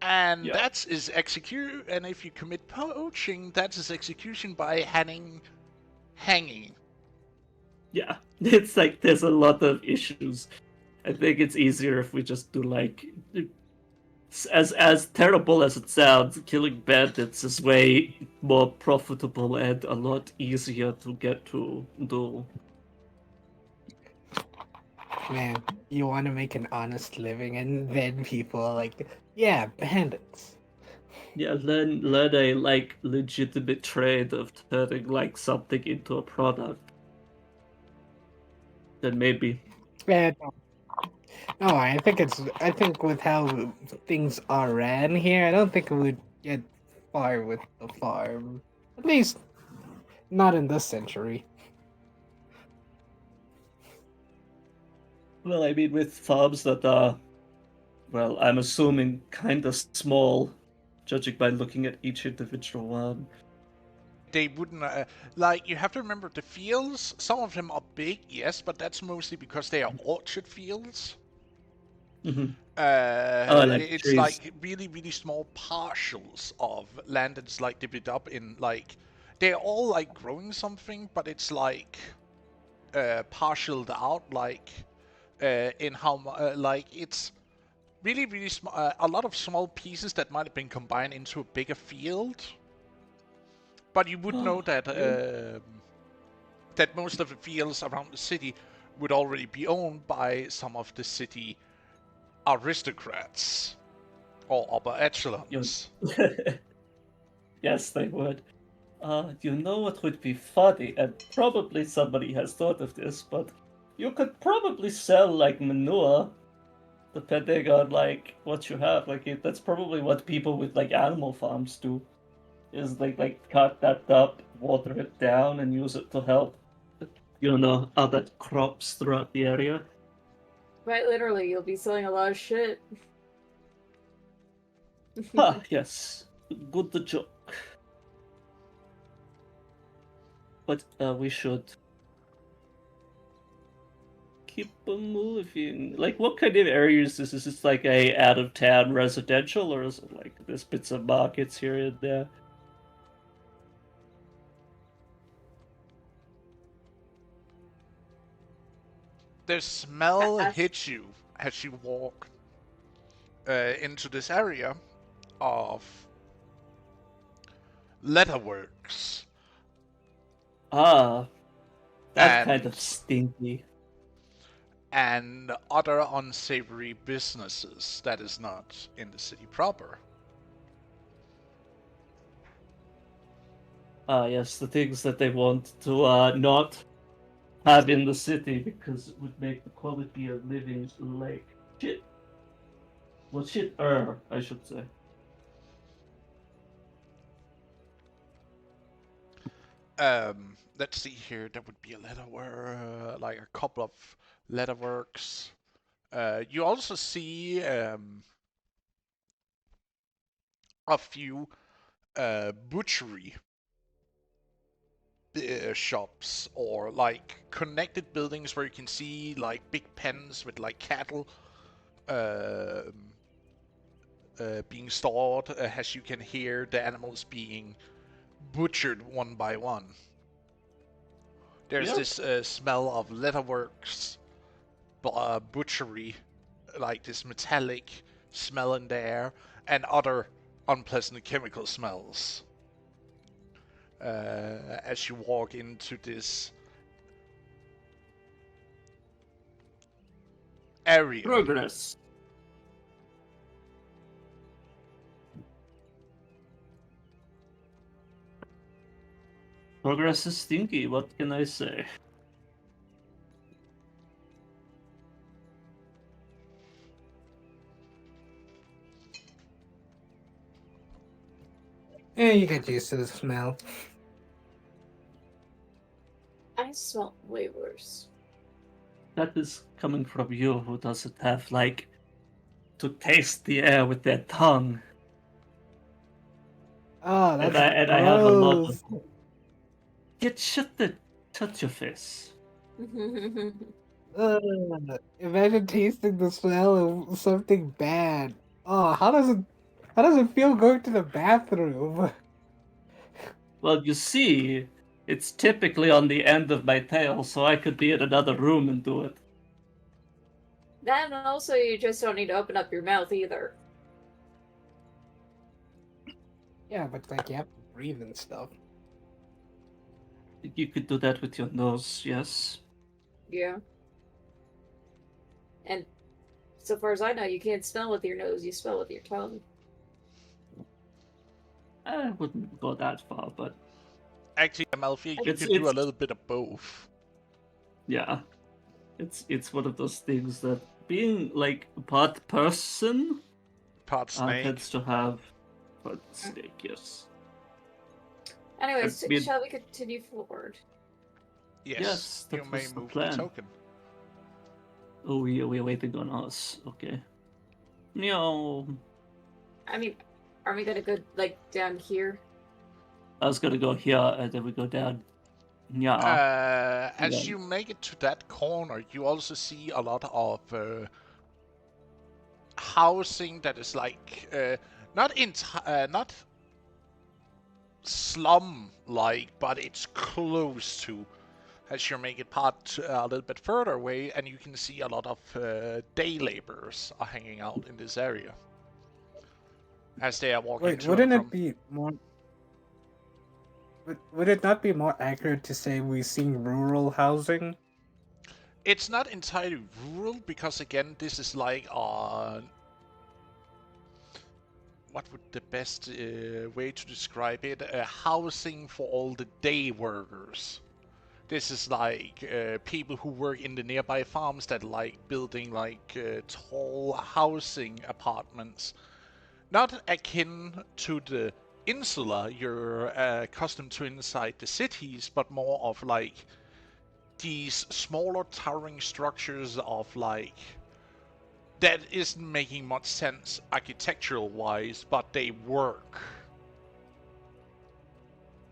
And Yeah. that is execute. And if you commit poaching, that is execution by hanging. Yeah, it's like there's a lot of issues. I think it's easier if we just do like, as terrible as it sounds, killing bandits is way more profitable and a lot easier to get to do. Man, you want to make an honest living, and then people are like, yeah, bandits. Yeah, learn a like legitimate trade of turning like something into a product. Then maybe. Yeah, no, I think with how things are ran here, I don't think we would get far with the farm. At least, not in this century. Well, I mean, with farms that are, well, I'm assuming kind of small, judging by looking at each individual one. They wouldn't like. You have to remember the fields. Some of them are big, yes, but that's mostly because they are orchard fields. Mhm. Like It's trees. like really, really small partials of land that's like divided up in like they're all like growing something, but it's like partialed out like in how like it's really, really small. A lot of small pieces that might have been combined into a bigger field. But you would know that that most of the fields around the city would already be owned by some of the city aristocrats or upper echelons. Yes, they would. You know what would be funny, and probably somebody has thought of this, but you could probably sell like manure, depending on like what you have. Like that's probably what people with like animal farms do, is like cut that up, water it down, and use it to help, other crops throughout the area. Quite literally, you'll be selling a lot of shit. Ah, yes, good joke. But we should keep moving. Like, what kind of areas is this? Is this like a out of town residential, or is it like there's bits of markets here and there? The smell hits you as you walk into this area of leatherworks Ah, that's kind and of stinky. and other unsavory businesses that is not in the city proper. Ah, yes, the things that they want to not have in the city because it would make the quality of living like shit. Well, shit, I should say. Let's see here. There would be a leatherwork, like a couple of leatherworks. You also see a few butchery shops or like connected buildings where you can see like big pens with like cattle being stored as you can hear the animals being butchered one by one. There's Yep. this smell of leatherworks, butchery, like this metallic smell in the air, and other unpleasant chemical smells as you walk into this area. Progress. Progress is stinky, what can I say? Yeah, you get used to the smell. I smell way worse. That is coming from you who doesn't have, like, to taste the air with their tongue. Oh, that's And I have a lot gross. of. Shut your face. Imagine tasting the smell of something bad. Oh, how does it feel going to the bathroom? Well, you see, it's typically on the end of my tail, so I could be in another room and do it. Then also, you just don't need to open up your mouth either. Yeah, but like you have to breathe and stuff. You could do that with your nose, yes. Yeah. And so far as I know, you can't smell with your nose, you smell with your tongue. I wouldn't go that far, but Actually, Amalfi, you It's- could do a it's- little bit of both. yeah. It's one of those things that being like part person Part snake. tends to have part snake, yes. Anyways, I mean- shall we continue forward? Yes, that you may was the move plan. the token. Oh, we're waiting on us. Okay. No, I mean, are we gonna go, like, down here? I was gonna go here and then we go down. Yeah. As Yeah. you make it to that corner, you also see a lot of housing that is like not slum-like, but it's close to. As you make it part a little bit further away, and you can see a lot of day laborers are hanging out in this area as they are walking Wait, to wouldn't and it from. be more? Would it not be more accurate to say we've seen rural housing? It's not entirely rural because again, this is like what would the best way to describe it? Housing for all the day workers. This is like people who work in the nearby farms that like building like tall housing apartments. Not akin to the insula you're accustomed to inside the cities, but more of like these smaller towering structures of like that isn't making much sense architectural wise, but they work.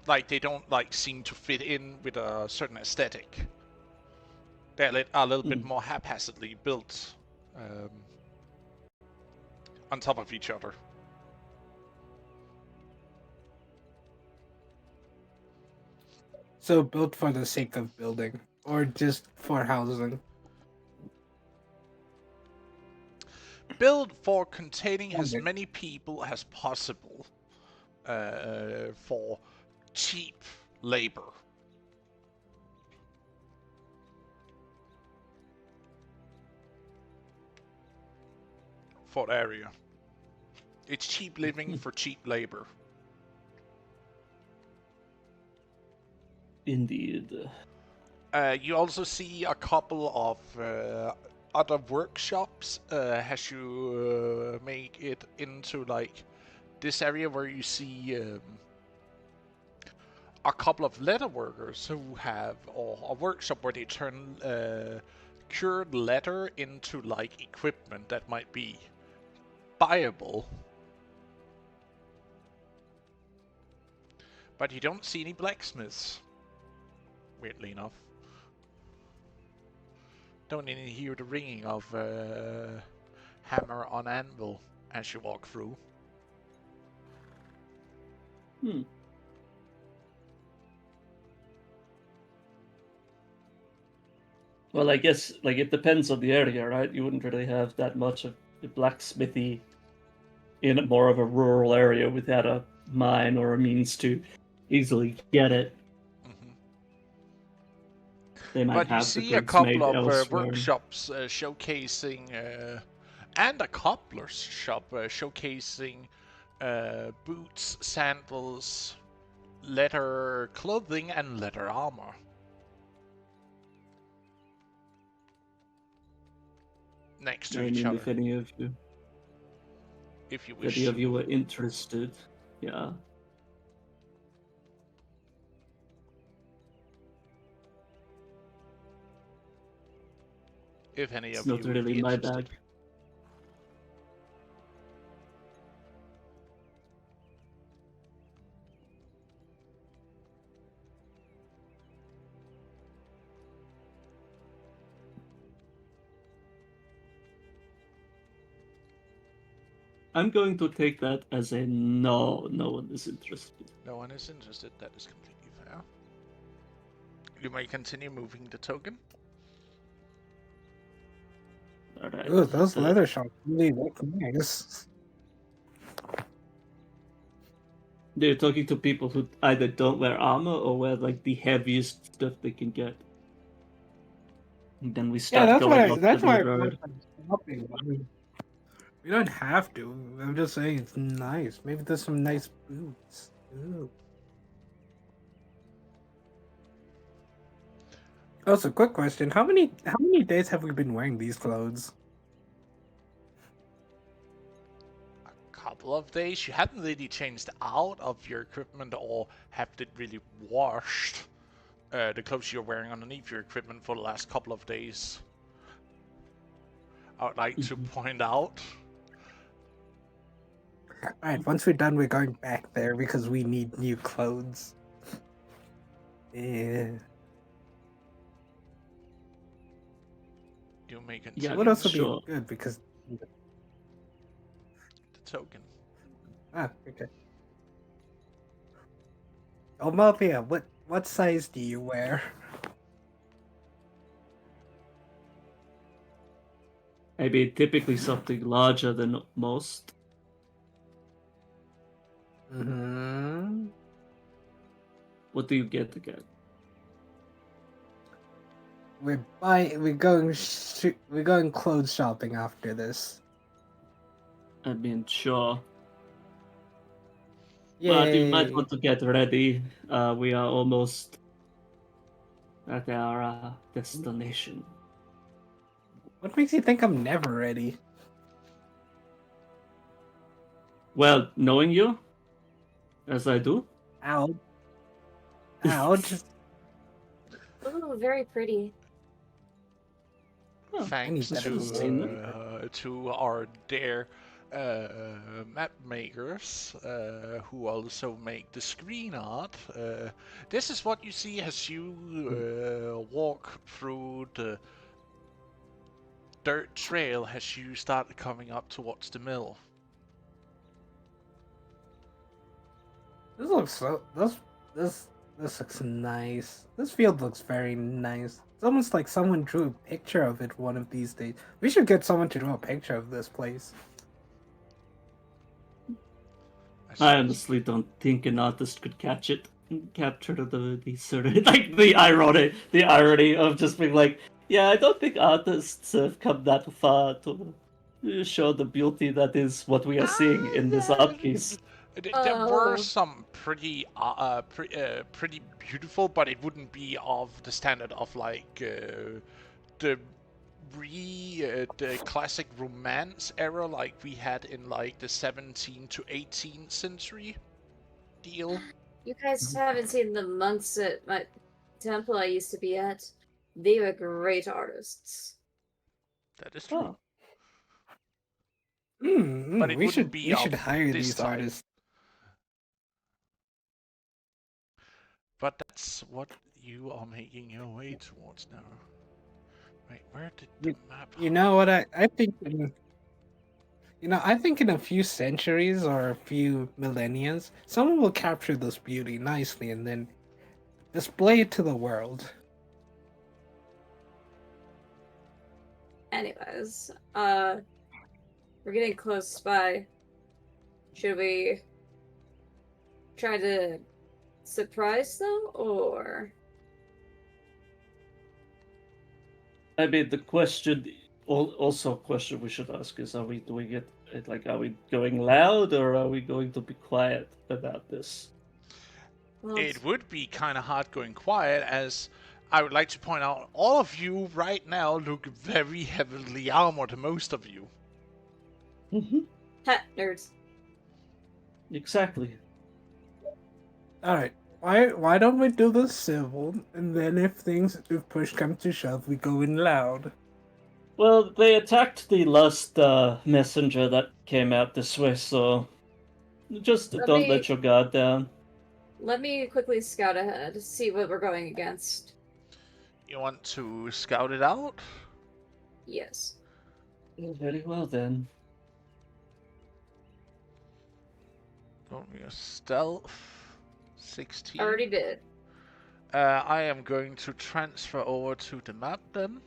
Like they don't like seem to fit in with a certain aesthetic. They're a little bit more haphazardly built on top of each other. So built for the sake of building, or just for housing? built for containing as Okay. many people as possible for cheap labor. For the area. It's cheap living for cheap labor. Indeed. You also see a couple of other workshops as you make it into like this area where you see a couple of leather workers who have, or a workshop where they turn cured leather into like equipment that might be buyable. But you don't see any blacksmiths, weirdly enough. Don't even hear the ringing of hammer on anvil as you walk through. Well, I guess like it depends on the area, right? You wouldn't really have that much of the blacksmithy in a more of a rural area without a mine or a means to easily get it. Mm-hmm. They might But you have the see a goods couple made of elsewhere. workshops showcasing, and a cobbler's shop showcasing boots, sandals, leather clothing, and leather armor. Next to I each mean, other, if any of you, if you if wish any of to. you were interested, yeah. If any It's of not you would really be my interested. bag. I'm going to take that as a no. No one is interested. No one is interested. That is completely fair. You may continue moving the token. All right. Ooh, those So leather shops really look nice. they're talking to people who either don't wear armor or wear like the heaviest stuff they can get. And then we Yeah, start that's going up that's the why I road. bought some shopping. I mean, we don't have to. I'm just saying it's nice. Maybe there's some nice boots. Ooh. Also, quick question: how many days have we been wearing these clothes? A couple of days. You haven't really changed out of your equipment or have it really washed. The clothes you're wearing underneath your equipment for the last couple of days. I would like to point out. Alright, once we're done, we're going back there because we need new clothes. Yeah. You may Yeah, continue What else would sure. be good because the token. okay. Oh, Mafia, what size do you wear? Maybe typically something larger than most. Mm-hmm. What do you get again? We're going clothes shopping after this. I mean, sure. But you might Yay! want to get ready. We are almost at our destination. What makes you think I'm never ready? Well, knowing you, as I do, Ow. Ouch. Ooh, very pretty. oh, Thanks that is seen that. to our dear map makers who also make the screen art. This is what you see as you walk through the dirt trail as you start coming up towards the mill. This looks so. This looks nice. This field looks very nice. It's almost like someone drew a picture of it one of these days. We should get someone to draw a picture of this place. I honestly don't think an artist could catch it and capture the sort of like the irony of just being like, yeah, I don't think artists have come that far to show the beauty that is what we are seeing in this art piece. There were Oh. some pretty beautiful, but it wouldn't be of the standard of like the the classic Romance era, like we had in like the 17th to 18th century deal. You guys haven't seen the monks at my temple I used to be at. They were great artists. That is true. Oh. But it we wouldn't should be we of should hire this these type. artists. But that's what you are making your way towards now. Wait, where did the map? You know what I think? I think in a few centuries or a few millennia, someone will capture this beauty nicely and then display it to the world. Anyways, we're getting close by. Should we try to surprise them, or I mean, the question, also a question we should ask is: are we doing it? Like, are we going loud or are we going to be quiet about this? well, It would be kind of hard going quiet, as I would like to point out, all of you right now look very heavily armored, most of you. Mm-hmm. nerds? Exactly. All right. Why don't we do the civil, and then if push comes to shove, we go in loud. Well, they attacked the last messenger that came out this way, so just don't let your guard down. Let me quickly scout ahead, see what we're going against. You want to scout it out? Yes. Very well then. Don't be a stealth. 16. Already did. I am going to transfer over to the map then.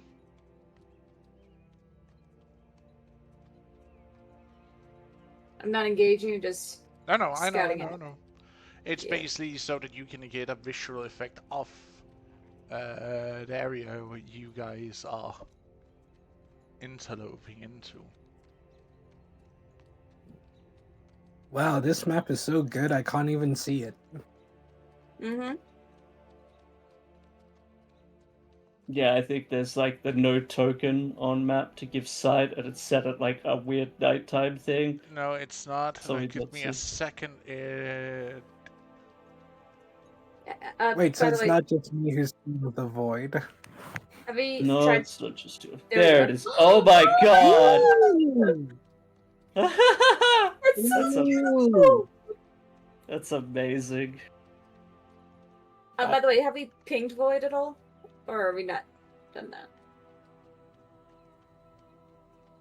I'm not engaging, just No, I know, Scouting it. It's Yeah. basically so that you can get a visual effect of the area where you guys are interloping into. Wow, this map is so good I can't even see it. mm-hmm. Yeah, I think there's like the no token on map to give sight, and it's set at like a weird nighttime thing. No, it's not. So we Give don't me a see. second. Wait, so by the it's way, not just me who's seeing the void. have we No, tried? it's not just you. There we There go. it is. Oh my god! It's so Ooh. beautiful. That's amazing. By the way, have we pinged Void at all, or are we not done that?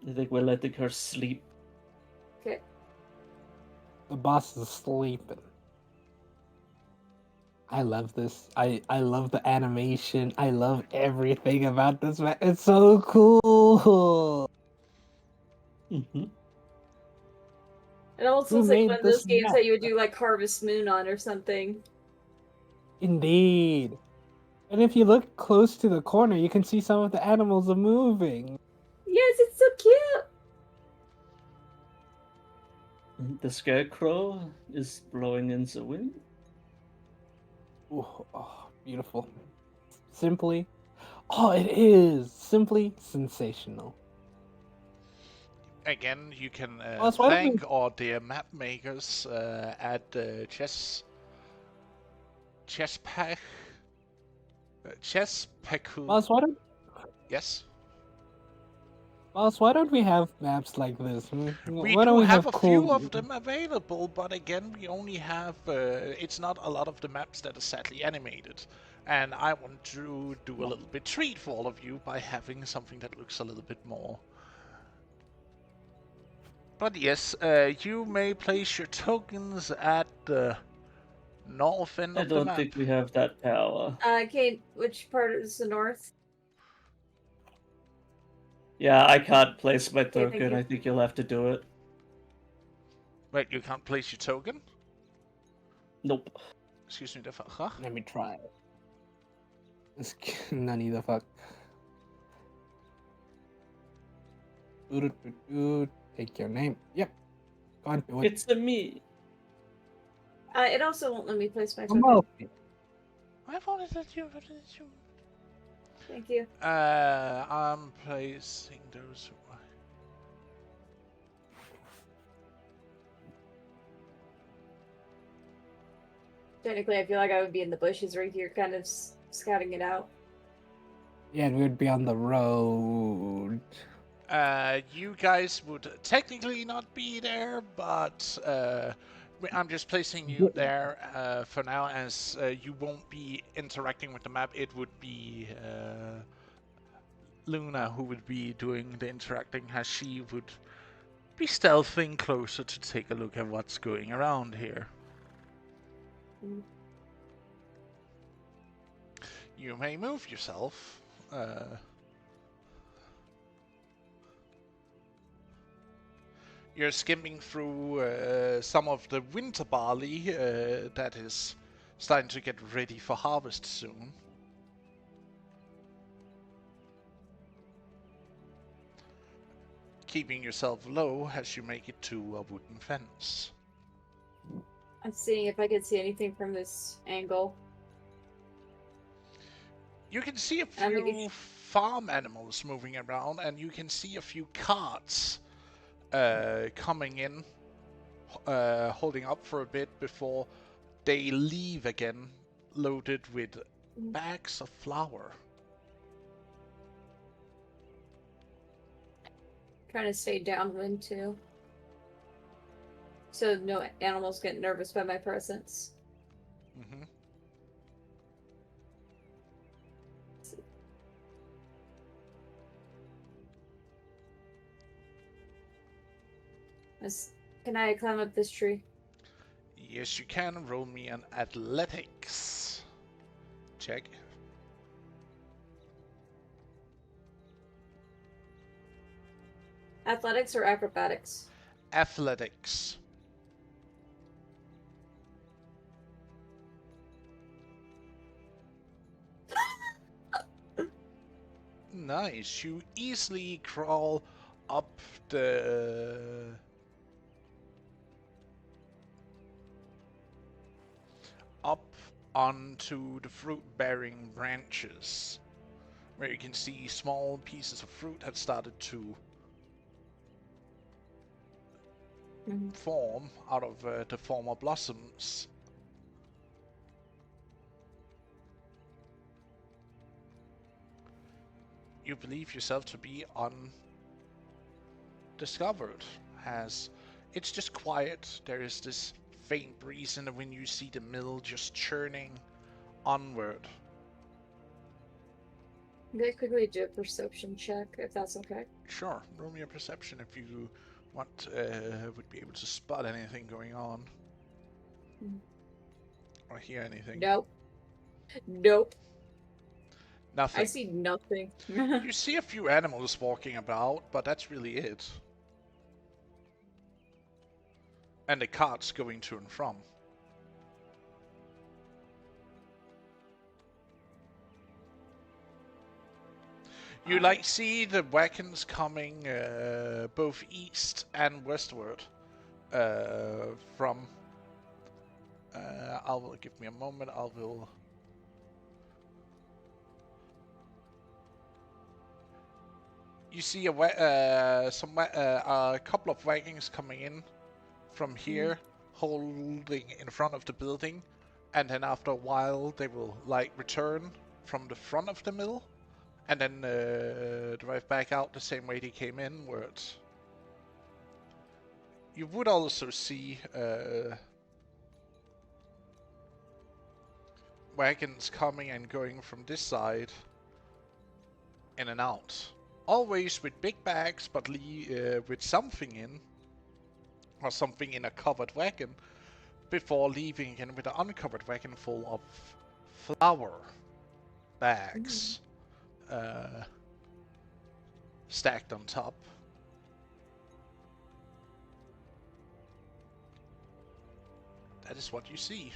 I think we're letting her sleep. Okay. The boss is sleeping. I love this. I love the animation. I love everything about this map. It's so cool. Mm-hmm. It almost Who looks like made one of those this games map? that you would do like Harvest Moon on or something. Indeed. And if you look close to the corner, you can see some of the animals are moving. Yes, it's so cute. The scarecrow is blowing in the wind. Ooh, oh, beautiful. Simply. Oh, it is simply sensational. Again, you can Boss, why don't we- thank our dear map makers at Chesspack. Boss, why Yes. don't we have maps like this? We Why don't do we have a cool... few of them available, but again, we only have. It's not a lot of the maps that are sadly animated. And I want to do a little bit treat for all of you by having something that looks a little bit more. But yes, you may place your tokens at the north end I of the don't map. think we have that power. Kate, which part is the north? Yeah, I can't place my Okay, thank token. you. I think you'll have to do it. Wait, you can't place your token? Nope. Excuse me, the fuck, huh? Let me try. Nani the fuck. Take your name. Yep. Can't do it. It's a me. It also won't let me place my Come token. on. I wanted that you. Thank you. I'm placing those. Technically, I feel like I would be in the bushes right here, kind of scouting it out. Yeah, and we'd be on the road. You guys would technically not be there, but I'm just placing you there for now, as you won't be interacting with the map. It would be Luna who would be doing the interacting, as she would be stealthing closer to take a look at what's going around here. Mm. You may move yourself. You're skimming through some of the winter barley that is starting to get ready for harvest soon. Keeping yourself low as you make it to a wooden fence. I'm seeing if I can see anything from this angle. You can see a I'm making few farm animals moving around, and you can see a few carts coming in, holding up for a bit before they leave again, loaded with bags of flour. Trying to stay downwind too. So no animals get nervous by my presence. Mm-hmm. Can I climb up this tree? Yes, you can. Roll me an athletics check. Athletics or acrobatics? Athletics. Nice. You easily crawl up onto the fruit-bearing branches, where you can see small pieces of fruit had started to form out of the former blossoms. You believe yourself to be undiscovered, as it's just quiet. There is this faint breeze in the wind. You see the mill just churning onward. I'm gonna quickly do a perception check, if that's okay. Sure, roll me a perception if you want, would be able to spot anything going on. Or hear anything. Nope. Nope. Nothing. I see nothing. You see a few animals walking about, but that's really it. And the carts going to and from. You see the wagons coming both east and westward from. Give me a moment. You see a couple of wagons coming in from here, holding in front of the building, and then after a while they will return from the front of the mill, and then drive back out the same way they came in. You would also see wagons coming and going from this side, in and out. Always with big bags, but with something in, or something in a covered wagon, before leaving again with an uncovered wagon full of flour bags. stacked on top. That is what you see.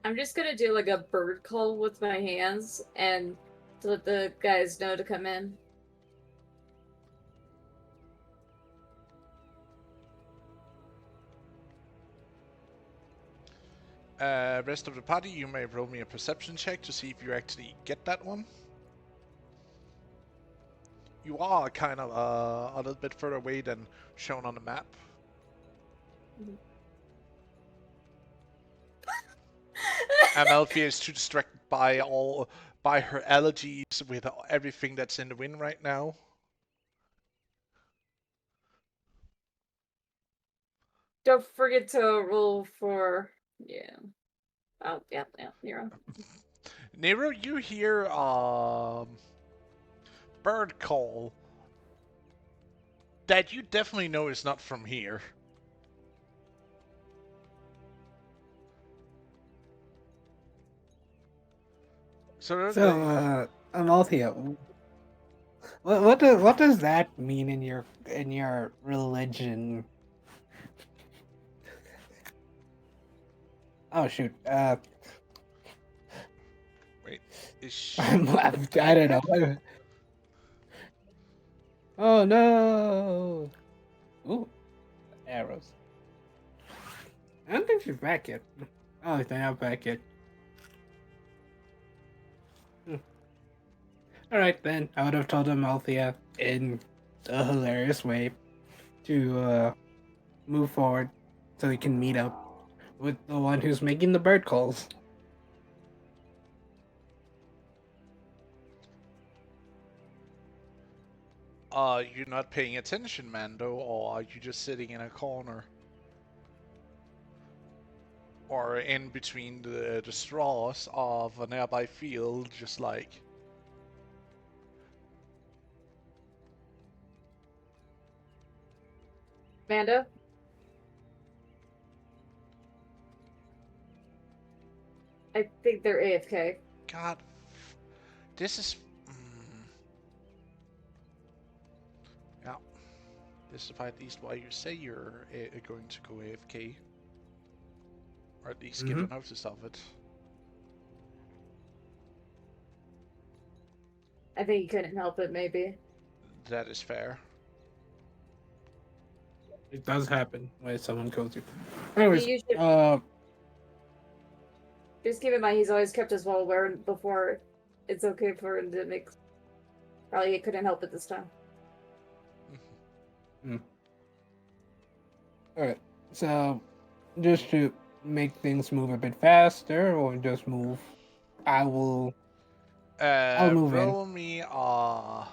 I'm just gonna do like a bird call with my hands and to let the guys know to come in. Rest of the party, you may roll me a perception check to see if you actually get that one. You are kind of a little bit further away than shown on the map. Amalthea is too distracted by her allergies with everything that's in the wind right now. Don't forget to roll for Oh yeah, Nero. Nero, you hear bird call that you definitely know is not from here. So, Amalthea, what does that mean in your religion? Oh shoot. Wait, is she... I don't know. Oh no! Ooh, arrows. I don't think she's back yet. Oh, they're not back yet. Alright then, I would have told Amalthea in a hilarious way to move forward so we can meet up with the one who's making the bird calls. Are you not paying attention, Mando, or are you just sitting in a corner? Or in between the straws of a nearby field, just like... Mando? I think they're AFK. God, this is... Yeah, this is at least why you say you're going to go AFK. Or at least give a notice of it. I think he couldn't help it, maybe. That is fair. It does happen when someone kills you. Anyways, You just keep in mind he's always kept us well aware before it's okay for him to make... Probably he couldn't help it this time. Alright, so just to make things move a bit faster, or just move, I'll move roll me a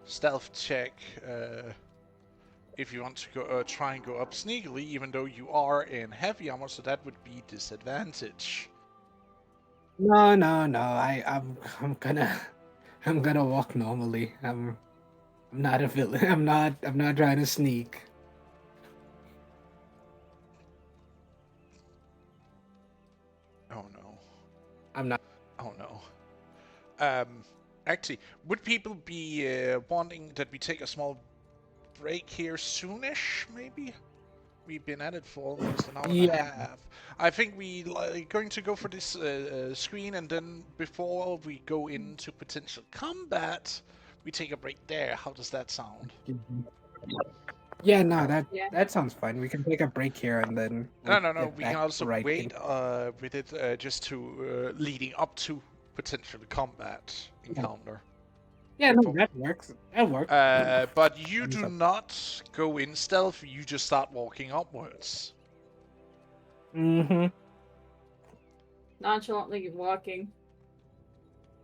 stealth check if you want to go try and go up sneakily, even though you are in heavy armor, so that would be disadvantage. No, I'm gonna walk normally. I'm not a villain. I'm not trying to sneak. Oh no. I'm not. Oh no. Actually, would people be wanting that we take a small break here soonish, maybe? We've been at it for almost an hour and a half. I think we going to go for this screen, and then before we go into potential combat, we take a break there. How does that sound? Yeah, no, that sounds fine. We can take a break here and then. No. We can also wait with it just to leading up to potential combat encounter. Yeah, no, that works. That works. But you do not go in stealth. You just start walking upwards. Nonchalantly walking.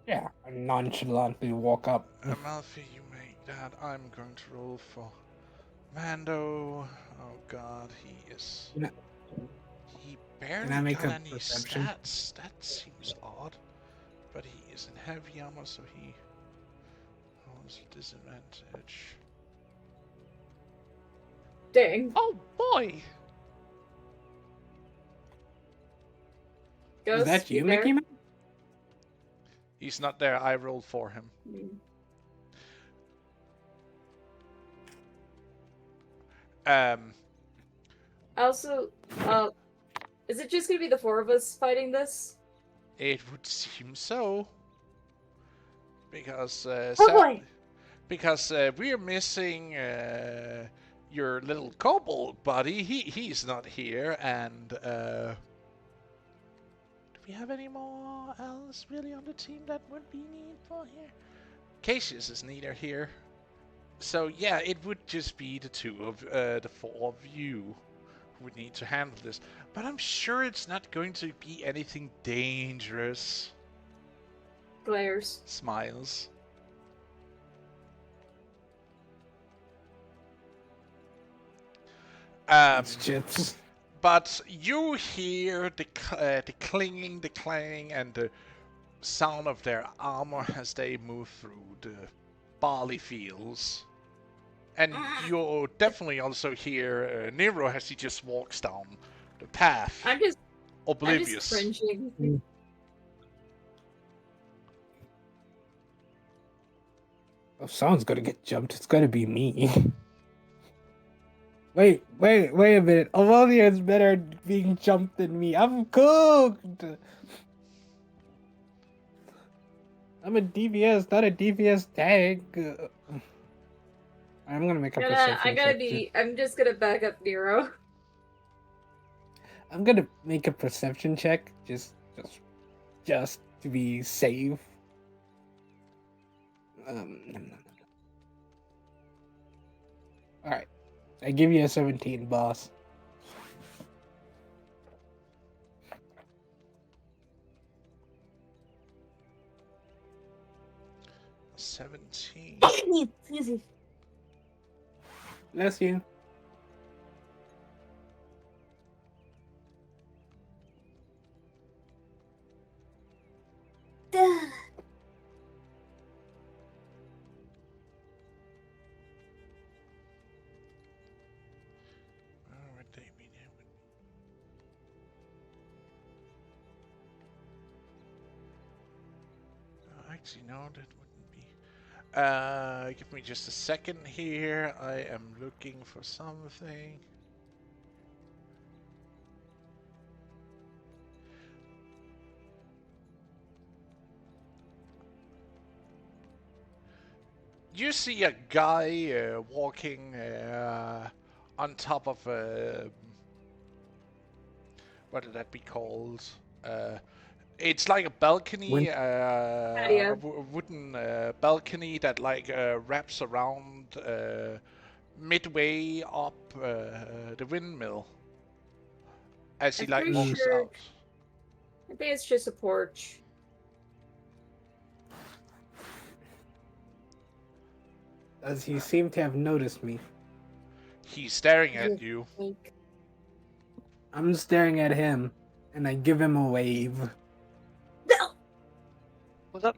Yeah, I nonchalantly walk up. Amalfi, you make that. I'm going to roll for Mando. Oh god, he is... He barely make got a any perception? stats. That seems odd. But he is in heavy armor, so he rolls a disadvantage. Dang. Oh boy! Ghost, Is that you, there? Mickey Mouse? He's not there. I rolled for him. Also, is it just gonna be the four of us fighting this? It would seem so. Because, Oh boy! because we're missing your little kobold buddy. He's not here, and do we have any more else really on the team that would be needful here? Cassius is neither here. So yeah, it would just be the the four of you who would need to handle this. But I'm sure it's not going to be anything dangerous. Glares. Smiles. It's chips. But you hear the clinging, the clanging, and the sound of their armor as they move through the barley fields. And you'll definitely also hear Nero as he just walks down the path, I'm just oblivious. cringing. If someone's gonna get jumped, it's gonna be me. Wait a minute. Avonia is better at being jumped than me. I'm cooked. I'm a DPS, not a DPS tank. I'm gonna make a perception check. I'm just gonna back up Nero. I'm gonna make a perception check just to be safe. Alright. I give you a 17, boss. $17. Bless you. Where would they be now? Actually, no, that wouldn't be. Give me just a second here. I am looking for something. You see a guy walking on top of a... what would that be called? It's like a balcony, a wooden balcony that like wraps around midway up the windmill as he I'm like pretty walks sure- out. I think it's just a porch. Does he seem to have noticed me? He's staring at you. Like, I'm staring at him, and I give him a wave. no! What's up?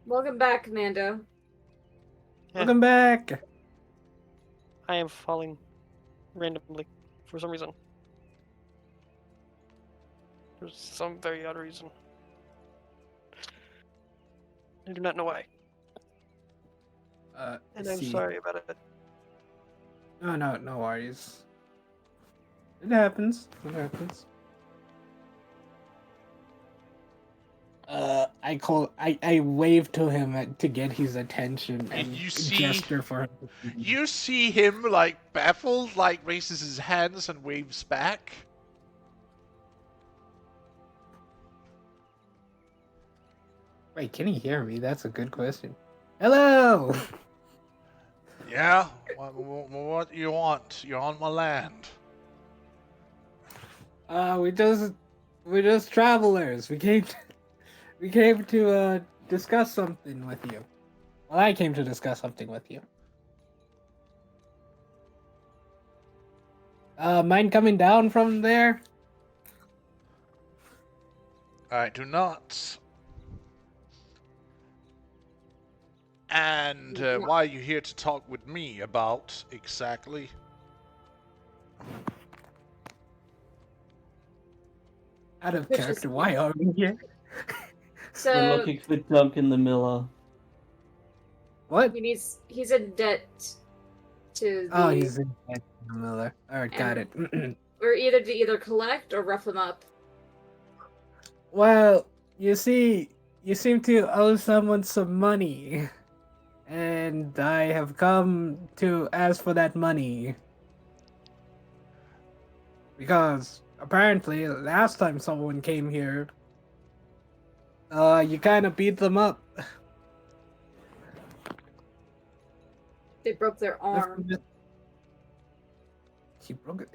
Welcome back, Commando. Yeah. Welcome back! I am falling randomly for some reason. There's some very odd reason. I do not know why. And I'm see. sorry about it. No worries. It happens. I wave to him to get his attention and you see- gesture for him. You see him like baffled, like raises his hands and waves back. Wait, can he hear me? That's a good question. Hello! Yeah, what do you want? You're on my land. We're just travelers. We came to discuss something with you. Well, I came to discuss something with you. Mind coming down from there? I do not. And why are you here to talk with me about exactly? Out of Which is- character, why are we here? We're So, looking for Duncan the Miller. What? He's in debt to the. Oh, he's in debt to the Miller. Alright, got it. We're either to either collect or rough him up. Well, you see, you seem to owe someone some money. And I have come to ask for that money. Because apparently, last time someone came here, you kind of beat them up. They broke their arm. He broke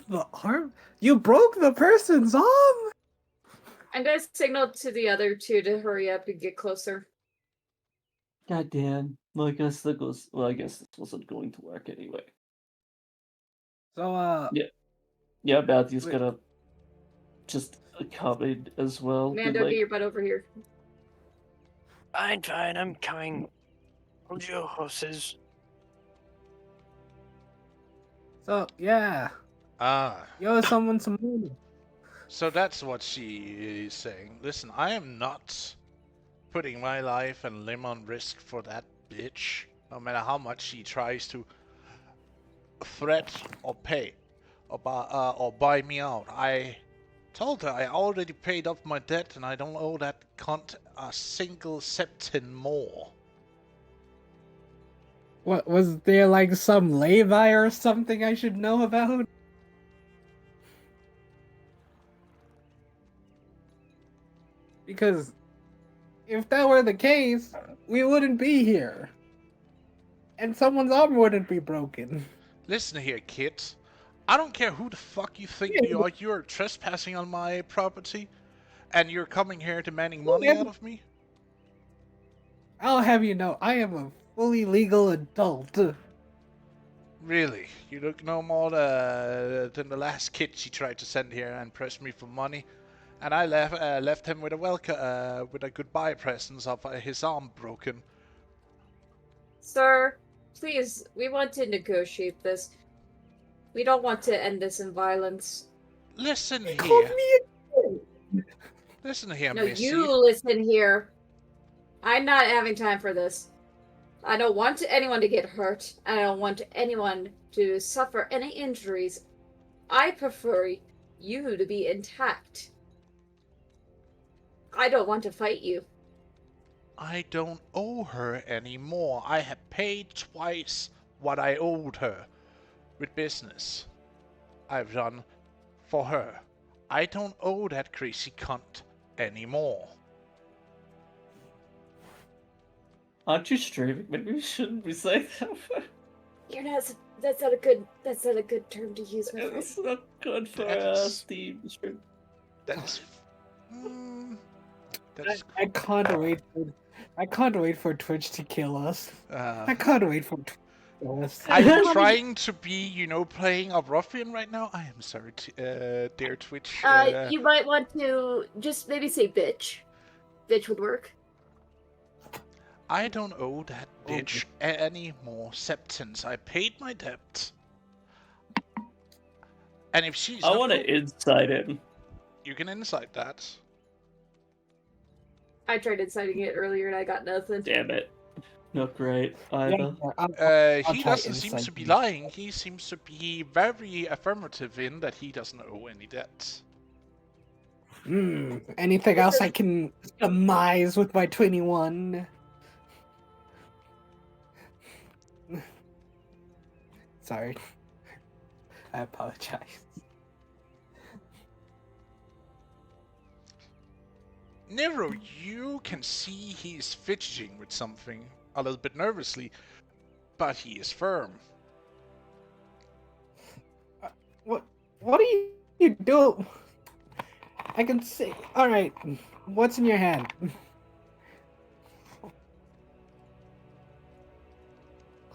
the arm? You broke the person's arm? I'm gonna signal to the other two to hurry up and get closer. God damn. Well, I guess this wasn't going to work anyway. So, Yeah, Matthew's Wait. gonna just come in as well. be Mando, like, get your butt over here. Fine, I'm coming. Hold your horses. so yeah, Ah, you owe someone some money. so that's what she is saying. Listen, I am not putting my life and limb on risk for that bitch, no matter how much she tries to threat or pay or buy me out. I told her I already paid off my debt and I don't owe that cunt a single septon more. What, was there like some lay-by or something I should know about? Because if that were the case, we wouldn't be here. And someone's arm wouldn't be broken. Listen here, kid. I don't care who the fuck you think you are. You're trespassing on my property, and you're coming here demanding money out of me? I'll have you know, I am a fully legal adult. Really? You look no more than the last kid she tried to send here and press me for money, and I left him with a goodbye present of his arm broken. Sir, please, we want to negotiate this. We don't want to end this in violence. Listen He called here. me a... Listen here, No, Missy. you listen here. I'm not having time for this. I don't want anyone to get hurt. I don't want anyone to suffer any injuries. I prefer you to be intact. I don't want to fight you. I don't owe her any more. I have paid twice what I owed her with business I've done for her. I don't owe that crazy cunt anymore. Aren't you streaming? Maybe we shouldn't be saying that. You're not. That's not a good term to use. My friend. It's not good for That's- Steam stream. That's... that's... I can't wait for Twitch to kill us. Uh, I can't wait for Twitch to kill us. I'm trying to be, playing a ruffian right now. I am sorry, dear Twitch. You might want to just maybe say bitch. Bitch would work. I don't owe that bitch any more septons. I paid my debt. And if she's I not want to cool, inside him. you can incite that. I tried inciting it earlier and I got nothing. Damn it. Not great either. I'll He try doesn't seem incite to be you. lying. He seems to be very affirmative in that he doesn't owe any debt. Anything else I can surmise with my 21? Sorry. I apologize. Nero, you can see he's fidgeting with something a little bit nervously, but he is firm. What are you doing? I can see. All right. What's in your hand?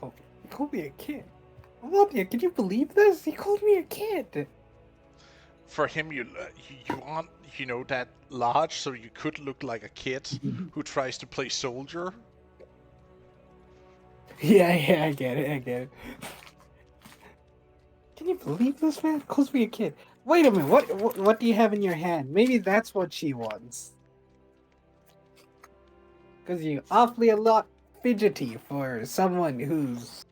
He called me a kid. Olivia, can you believe this? He called me a kid. For him, you aren't, that large, so you could look like a kid who tries to play soldier. Yeah, I get it. Can you believe this, man? Calls me a kid. Wait a minute. What do you have in your hand? Maybe that's what she wants. Because you awfully a lot fidgety for someone who's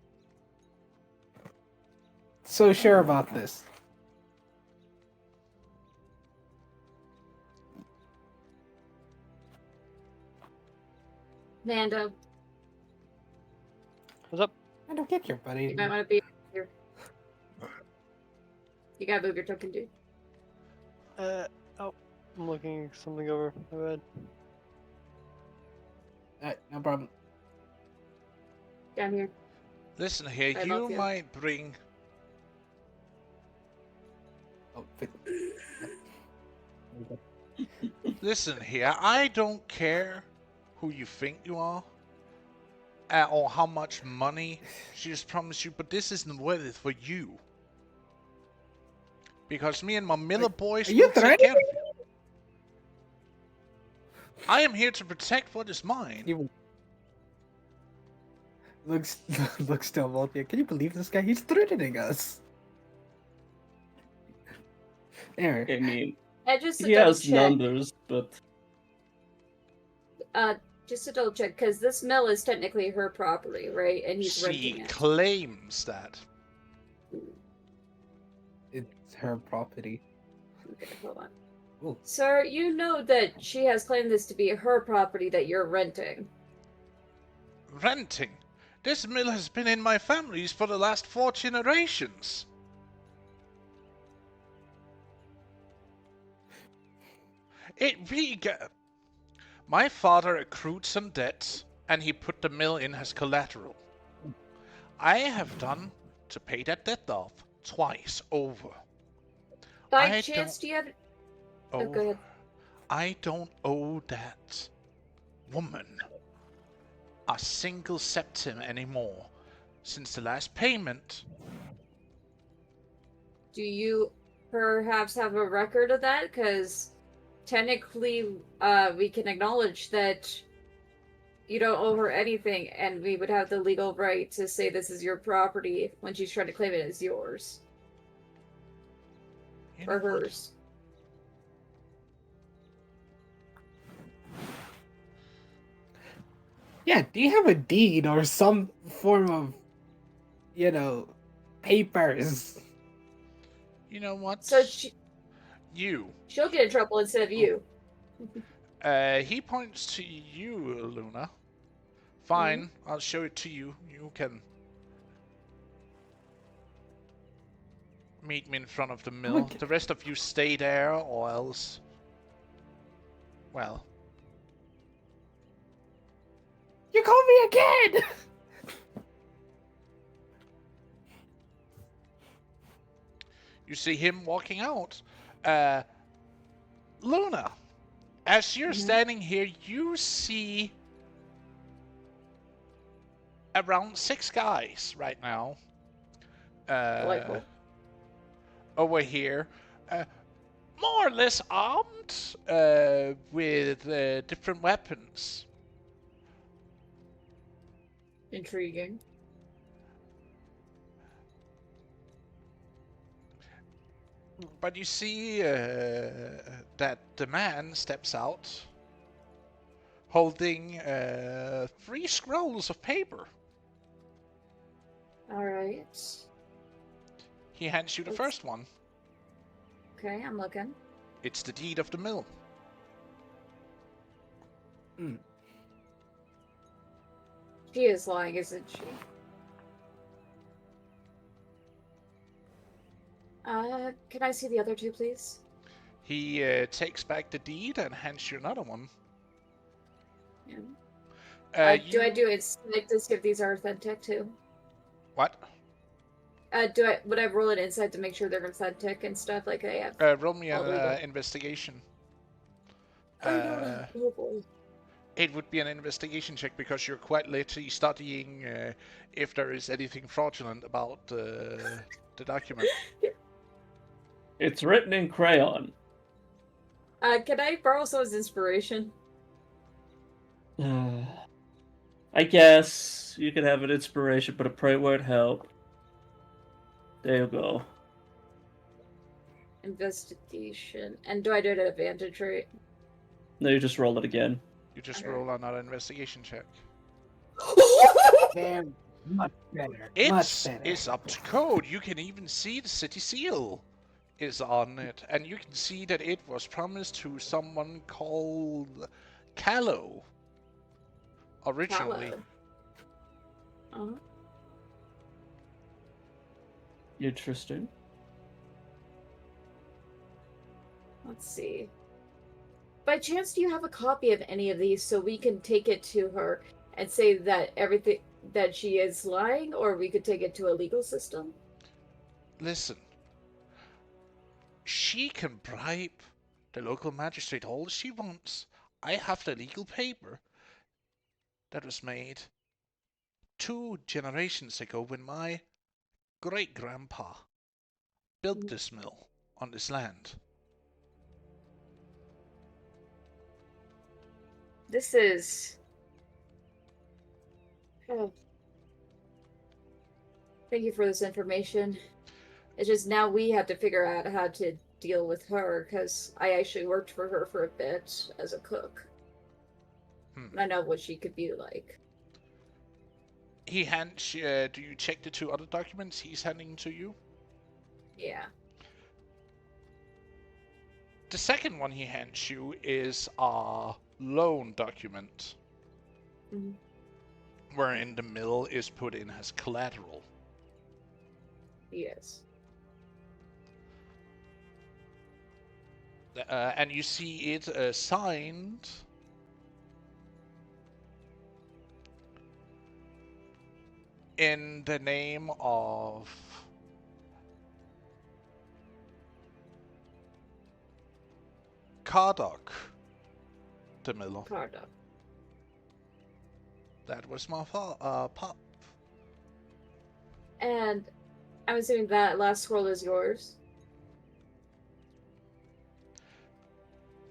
so sure about this. Nando, What's up? I don't get your buddy. you might want to be here. You gotta move your token, dude. Oh, I'm looking something over. My bad. No problem. Down here. Listen here, I you love you. might bring. Oh, Listen here, I don't care who you think you are, or how much money she has promised you, but this isn't worth it for you. Because me and my Miller boys are you will take threatening care of you. I am here to protect what is mine. You looks still Voltia. Can you believe this guy? He's threatening us. There. I mean, And just to he double has check, numbers, but just to double check, because this mill is technically her property, right? And he's She renting it. claims that. It's her property. Okay, hold on. Ooh. Sir, you know that she has claimed this to be her property that you're renting. Renting? This mill has been in my family's for the last 4 generations. My father accrued some debts, and he put the mill in as collateral. I have done to pay that debt off twice over. By I chance, don't- do you have... Oh, Oh, go ahead. I don't owe that woman a single septim anymore since the last payment. Do you perhaps have a record of that? Because technically, we can acknowledge that you don't owe her anything, and we would have the legal right to say this is your property when she's trying to claim it as yours You or know what? hers. Yeah, do you have a deed or some form of, papers? You know what? So she'll get in trouble instead of you. He points to you, Luna. Fine, I'll show it to you. You can meet me in front of the mill. Okay. The rest of you stay there, or else... Well, You called me again! you see him walking out. Luna, as you're standing here, you see around 6 guys right now. Delightful. Over here, more or less armed, with different weapons. Intriguing. But you see that the man steps out, holding 3 scrolls of paper. Alright. He hands you the first one. Okay, I'm looking. It's the deed of the mill. She is lying, isn't she? Can I see the other two, please? He takes back the deed and hands you another one. Yeah. Do I do insight to see if these are authentic too? What? Would I roll an insight to make sure they're authentic and stuff like I have? Roll me Oh, there you an go. investigation. Oh boy. It would be an investigation check because you're quite literally studying if there is anything fraudulent about the document. it's written in crayon. Can I borrow someone's inspiration? I guess you could have an inspiration, but a pray won't help. There you go. Investigation. And do I do it at advantage, right? No, you just roll it again. You just Okay. roll another investigation check. There, much better. It's Much better. is up to code. You can even see the city seal is on it, and you can see that it was promised to someone called Callow originally. Callow. Uh-huh. Interesting. Let's see. By chance, do you have a copy of any of these so we can take it to her and say that everything that she is lying, or we could take it to a legal system? Listen, she can bribe the local magistrate all she wants. I have the legal paper that was made 2 generations ago when my great-grandpa built this mill on this land. This is... Oh. Thank you for this information. It's just now we have to figure out how to deal with her, because I actually worked for her for a bit as a cook. And I know what she could be like. He hands. Do you check the 2 other documents he's handing to you? Yeah. The second one he hands you is a loan document, Mhm. wherein the mill is put in as collateral. Yes. And you see it signed in the name of Kardok, the miller. Cardo. That was my pop. And I'm assuming that last scroll is yours.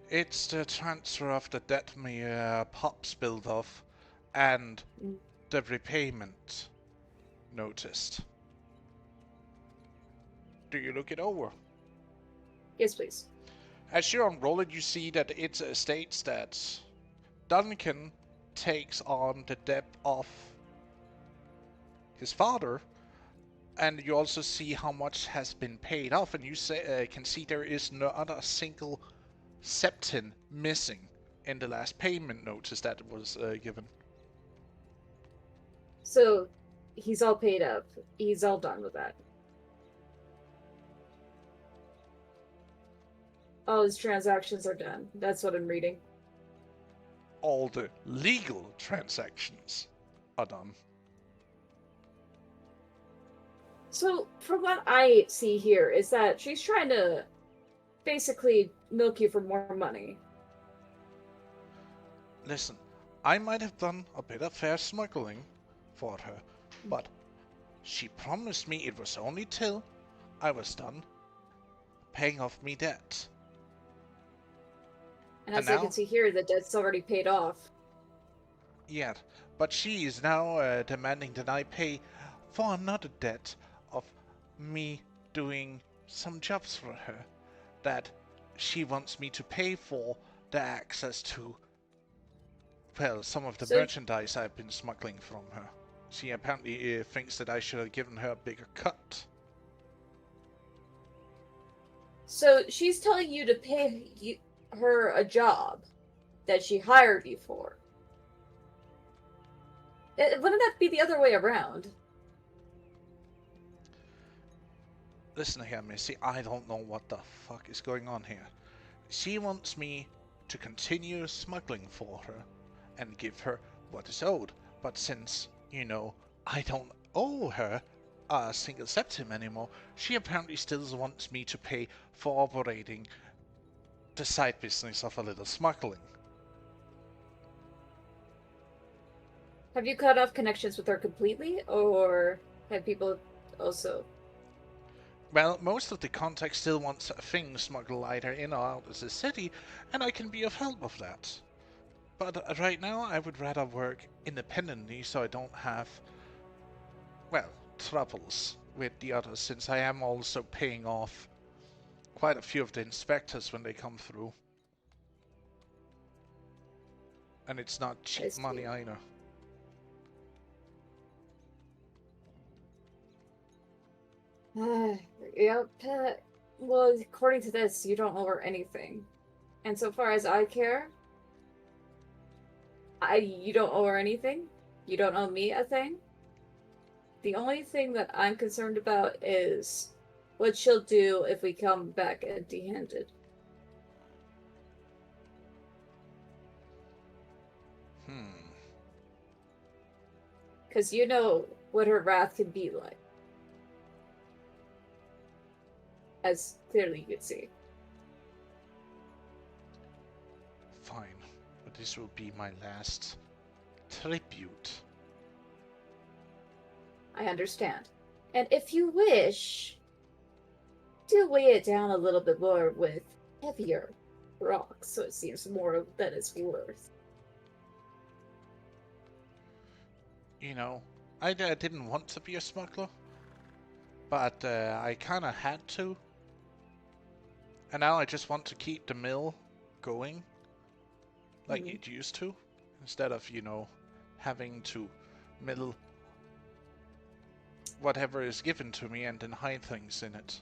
It's the transfer of the debt my pops built off, and Mm. the repayment noticed. Do you look it over? Yes, please. As you unroll it, you see that it states that Duncan takes on the debt of his father, and you also see how much has been paid off, and you can see there is not a single septim missing in the last payment notice that was given. So he's all paid up. He's all done with that. All his transactions are done. That's what I'm reading. All the legal transactions are done. So, from what I see here, is that she's trying to basically milk you for more money. Listen, I might have done a bit of fair smuggling for her, but she promised me it was only till I was done paying off me debt. And as And I now- can see here, the debt's already paid off. Yet, but she is now demanding that I pay for another debt of me doing some jobs for her, that she wants me to pay for the access to, well, some of the So- merchandise I've been smuggling from her. She apparently thinks that I should have given her a bigger cut. So she's telling you to pay her a job that she hired you for. Wouldn't that be the other way around? Listen here, Missy, I don't know what the fuck is going on here. She wants me to continue smuggling for her and give her what is owed, but since, you know, I don't owe her a single septim anymore, she apparently still wants me to pay for operating the side business of a little smuggling. Have you cut off connections with her completely, or have people also? Well, most of the contacts still want things smuggled either in or out of the city, and I can be of help with that. But right now, I would rather work independently so I don't have, well, troubles with the others, since I am also paying off quite a few of the inspectors when they come through. And it's not cheap see. money either. Yep. Well, according to this, you don't owe her anything. And so far as I care, you don't owe her anything. You don't owe me a thing. The only thing that I'm concerned about is what she'll do if we come back empty-handed. Because you know what her wrath can be like. As clearly you could see. Fine, but this will be my last tribute. I understand. And if you wish, do weigh it down a little bit more with heavier rocks so it seems more than it's worth. You know, I didn't want to be a smuggler, but I kind of had to. And now I just want to keep the mill going like it used to, instead of, having to mill whatever is given to me and then hide things in it.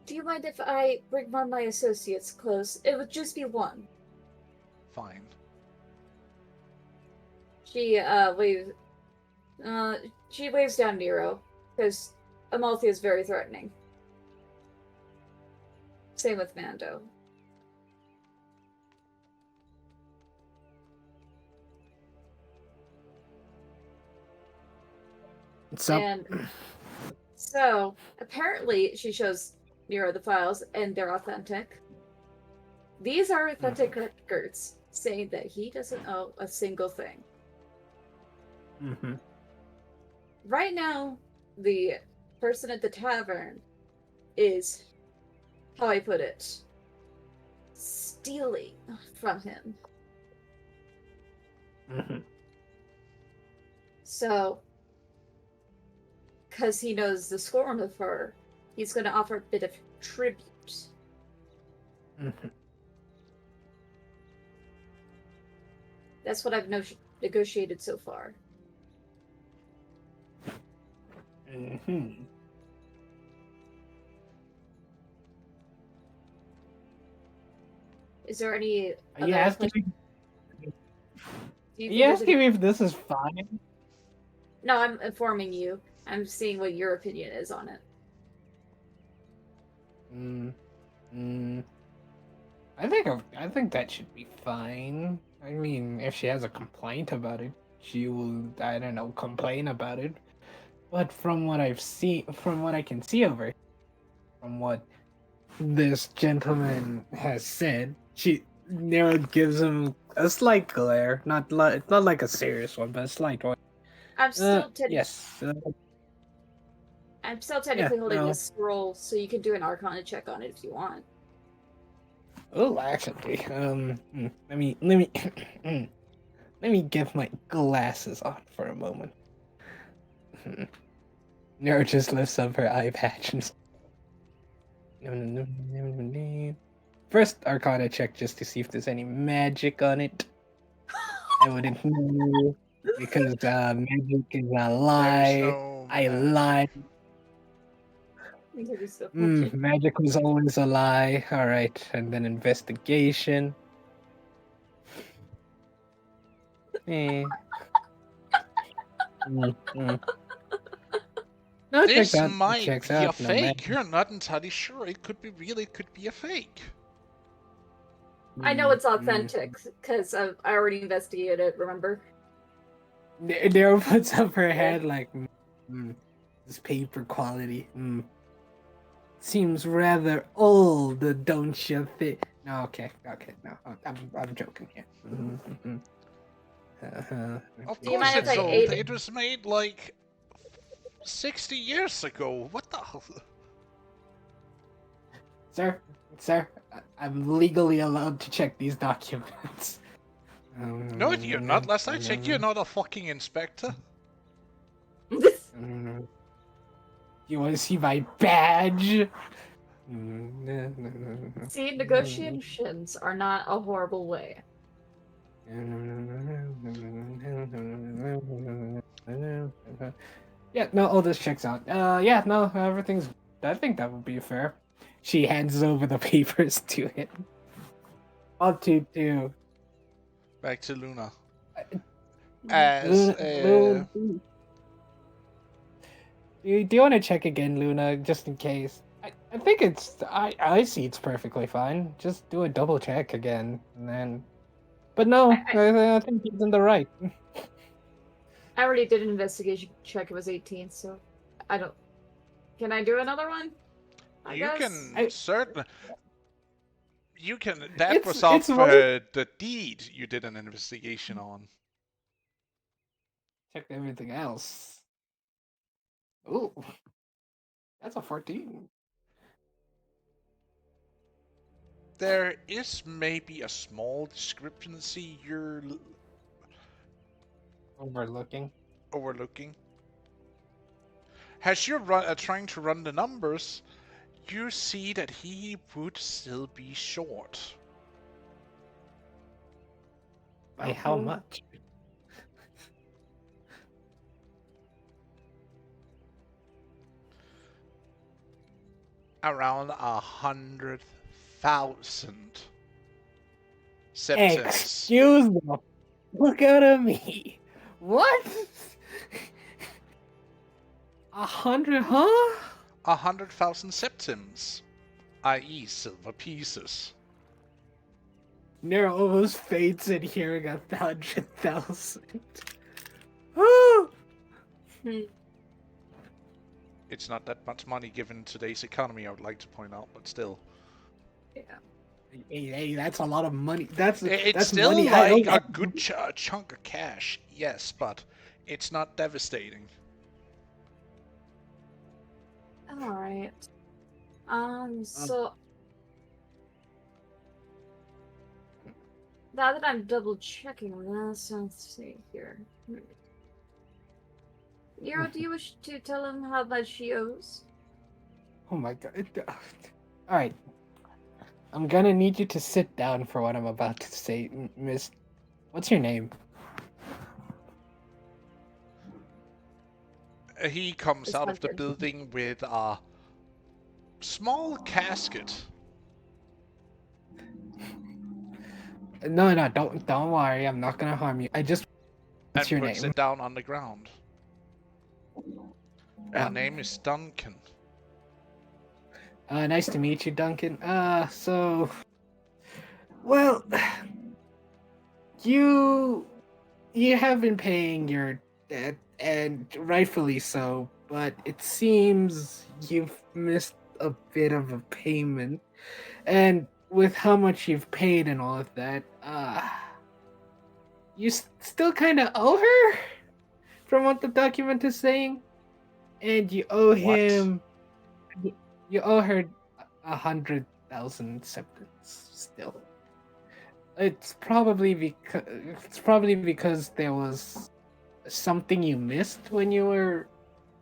Do you mind if I bring one of my associates close? It would just be one. Fine. She waves down Nero, because Amalthea is very threatening. Same with Mando. So, And so, apparently, she shows Nero the files, and they're authentic. These are authentic records, saying that he doesn't owe a single thing. Right now, the person at the tavern is, how I put it, stealing from him. So, because he knows the scorn of her, he's going to offer a bit of tribute. That's what I've negotiated so far. Is there any Are you asking me? Do you Are think you there's asking any- me if this is fine? No, I'm informing you. I'm seeing what your opinion is on it. I think that should be fine. I mean, if she has a complaint about it, she will, I don't know, complain about it. But from what I've seen, from what I can see over, from what this gentleman has said, Nero gives him a slight glare, not like a serious one, but a slight one. I'm still Yes. I'm still technically holding no. this scroll, so you can do an Arcana check on it if you want. Oh, actually, let me let me get my glasses on for a moment. Nero just lifts up her eye patch and first Arcana check just to see if there's any magic on it. I wouldn't know because magic is a lie. No I magic. lied. Give yourself magic. Magic was always a lie. All right, and then investigation. No, it This checks out. It might checks be a out. No fake. magic. You're not entirely sure. It could be a fake. I know it's authentic, because I already investigated it, remember? Nero puts up her head like, this paper quality. Seems rather old, don't you think? No, okay, no, I'm joking here. Of Do you course mind if it's I old. aid- It was made like 60 years ago. What the hell? Sir, I'm legally allowed to check these documents. No, you're not. Last I checked, you're not a fucking inspector. You want to see my badge? See, negotiations are not a horrible way. Yeah, no, all this checks out. Yeah, no, everything's. I think that would be fair. She hands over the papers to him. Up to Back to Luna. Mm. As Luna. Do you want to check again, Luna, just in case? I think it's. I see it's perfectly fine. Just do a double check again, and then. But no, I think he's in the right. I already did an investigation check. It was 18, so I don't. Can I do another one? I you guess. can certainly. You can. That It's- was off it's one- the deed you did an investigation on. Check everything else. Ooh, that's a 14. There is maybe a small discrepancy you're Overlooking. overlooking. As you're trying to run the numbers, you see that he would still be short. By how much? Around 100,000 septons. Excuse me. Look at me. What? 100, huh? 100,000 septons, i.e., silver pieces. Nero almost faints at hearing 100,000. Oh! It's not that much money given today's economy, I would like to point out, but still. Yeah. Hey, that's a lot of money. That's It's still money I like don't a have. good chunk of cash, yes, but it's not devastating. All right. So now that I'm double checking this, let's see here. Nero, do you wish to tell him how much he owes? Oh my god. Alright. I'm gonna need you to sit down for what I'm about to say, Miss. What's your name? He comes It's out of the Hunter. building with a small casket. No, don't worry. I'm not gonna harm you. I just. What's And your puts name? it down on the ground. My Um, name is Duncan. Nice to meet you, Duncan. Well, you have been paying your debt, and rightfully so, but it seems you've missed a bit of a payment. And with how much you've paid and all of that, you still kind of owe her, from what the document is saying. And you owe What? him. You owe her 100,000 septons still. It's probably because there was something you missed when you were.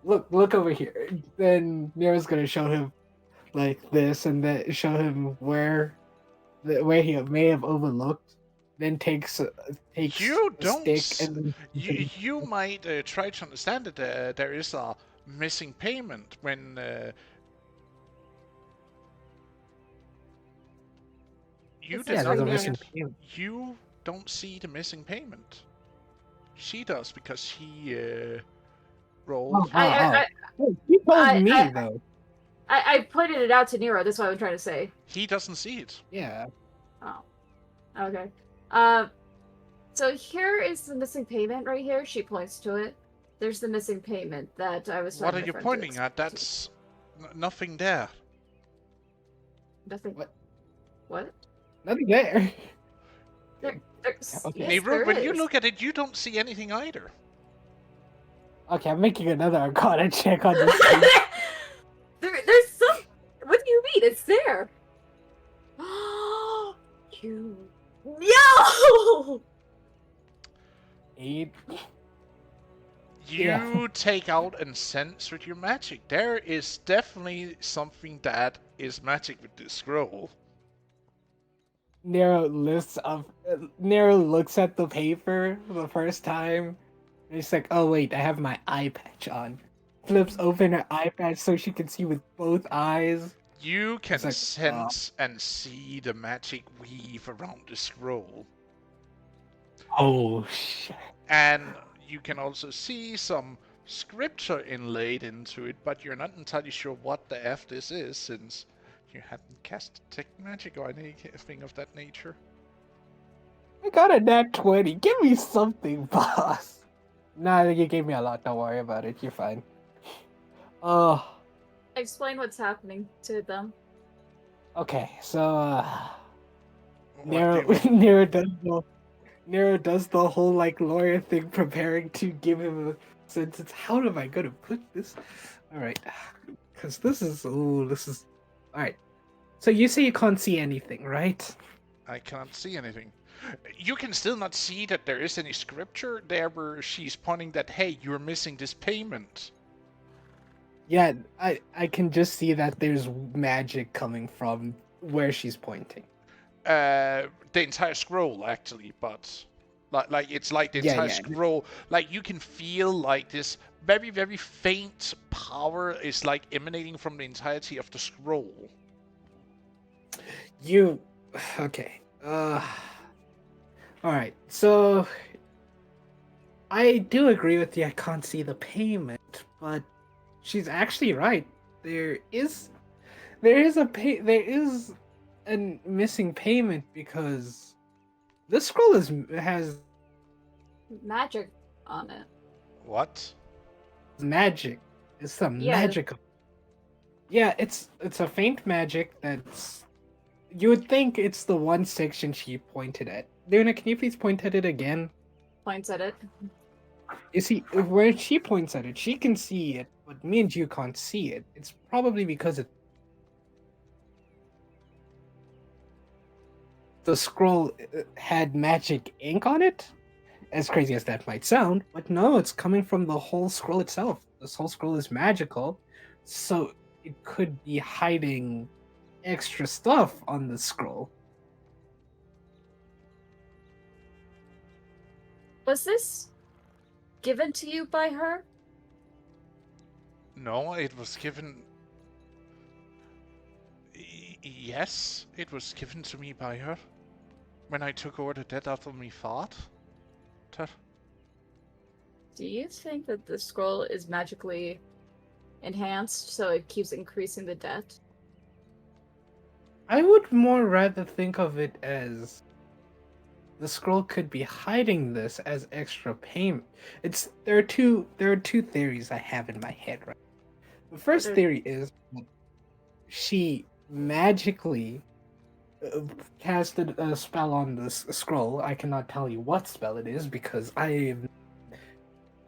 Look over here. Then Nero's gonna show him like this, and then show him where he may have overlooked. Then takes You a don't stick and You might try to understand that there is a missing payment when you It's did yeah, not there's a Mary. missing notice. payment. You don't see the missing payment. She does because she rolled. He told I- me I- though. I pointed it out to Nero. That's what I'm trying to say. He doesn't see it. Yeah. Oh, okay. So here is the missing payment right here. She points to it. There's the missing payment that I was. What telling are my you friend to pointing at? explain to That's nothing there. nothing. What? What? Nothing there. There's, Okay. yes, Nero, there when you is. look at it, you don't see anything either. Okay, I'm making another Arcana check on this thing. There's some. What do you mean? It's there. You. Yo! 8. You Yeah. take out and sense with your magic. There is definitely something that is magic with this scroll. Nero lifts up. Nero looks at the paper for the first time. And he's like, "Oh wait, I have my eye patch on." flips open her eye patch so she can see with both eyes. You can It's like, sense and see the magic weave around the scroll. oh shit. And you can also see some scripture inlaid into it, but you're not entirely sure what the F this is, since you hadn't cast detect magic or anything of that nature. I got a nat 20. Give me something, boss. Nah, you gave me a lot. Don't worry about it. You're fine. Oh, Explain what's happening to them. okay. So, What Nero, do you- Nero does the whole like lawyer thing, preparing to give him a sentence. How am I gonna put this? All right, because this is all right. So you say you can't see anything, right? I cannot see anything. You can still not see that there is any scripture there where she's pointing that, hey, you're missing this payment. Yeah, I can just see that there's magic coming from where she's pointing. The entire scroll, actually, but like it's like the Yeah, entire yeah. scroll. Like you can feel like this very, very faint power is like emanating from the entirety of the scroll. You okay? All right. So I do agree with you. I can't see the payment, but she's actually right. There is a missing payment because this scroll has Magic on it. What? magic. It's some Yeah. magical. Yeah, it's a faint magic that's. You would think it's the one section she pointed at. Luna, can you please point at it again? Points at it. You see, where she points at it, she can see it, but me and you can't see it. It's probably because the scroll had magic ink on it. As crazy as that might sound, but no, it's coming from the whole scroll itself. This whole scroll is magical, so it could be hiding extra stuff on the scroll. Was this given to you by her? No, it was given. Yes, it was given to me by her when I took over the debt out of me fought. Do you think that the scroll is magically enhanced so it keeps increasing the debt? I would more rather think of it as the scroll could be hiding this as extra payment. There are two theories I have in my head, right? The first Okay. theory is that she magically casted a spell on this scroll. I cannot tell you what spell it is because I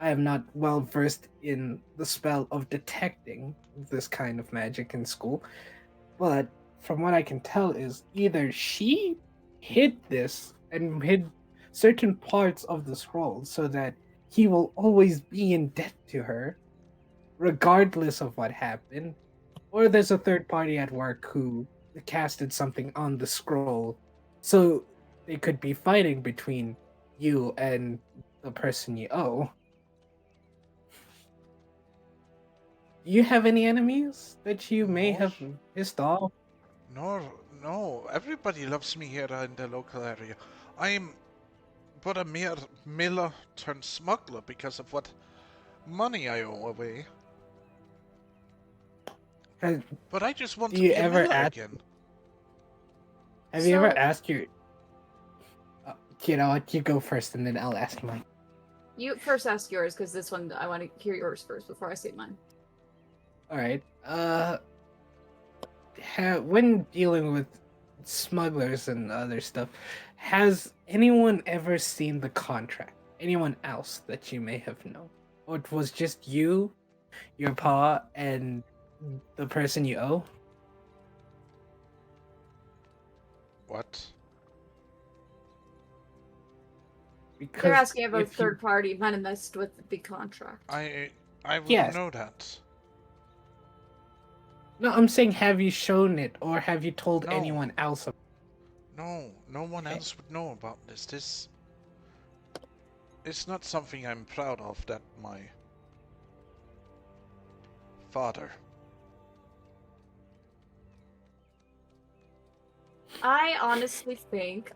am not well versed in the spell of detecting this kind of magic in school. But from what I can tell is either she hid this and hid certain parts of the scroll so that he will always be in debt to her, regardless of what happened, or there's a third party at work who casted something on the scroll so they could be fighting between you and the person you owe. Do you have any enemies that you may No. have pissed off? No, everybody loves me here in the local area. I'm but a mere miller turned smuggler because of what money I owe away. Has- But I just want Do to you be a ever miller ask- again. Have you ever So- asked your... you know what, you go first and then I'll ask mine. You first ask yours, because this one, I want to hear yours first before I say mine. Alright, when dealing with smugglers and other stuff, has anyone ever seen the contract? Anyone else that you may have known? Or it was just you, your pa, and the person you owe? What? Because They're asking if a if you- third party might have messed with the contract. I wouldn't Yes. know that. No, I'm saying, have you shown it, or have you told No. anyone else? No one Okay. else would know about this. It's not something I'm proud of that my father. I honestly think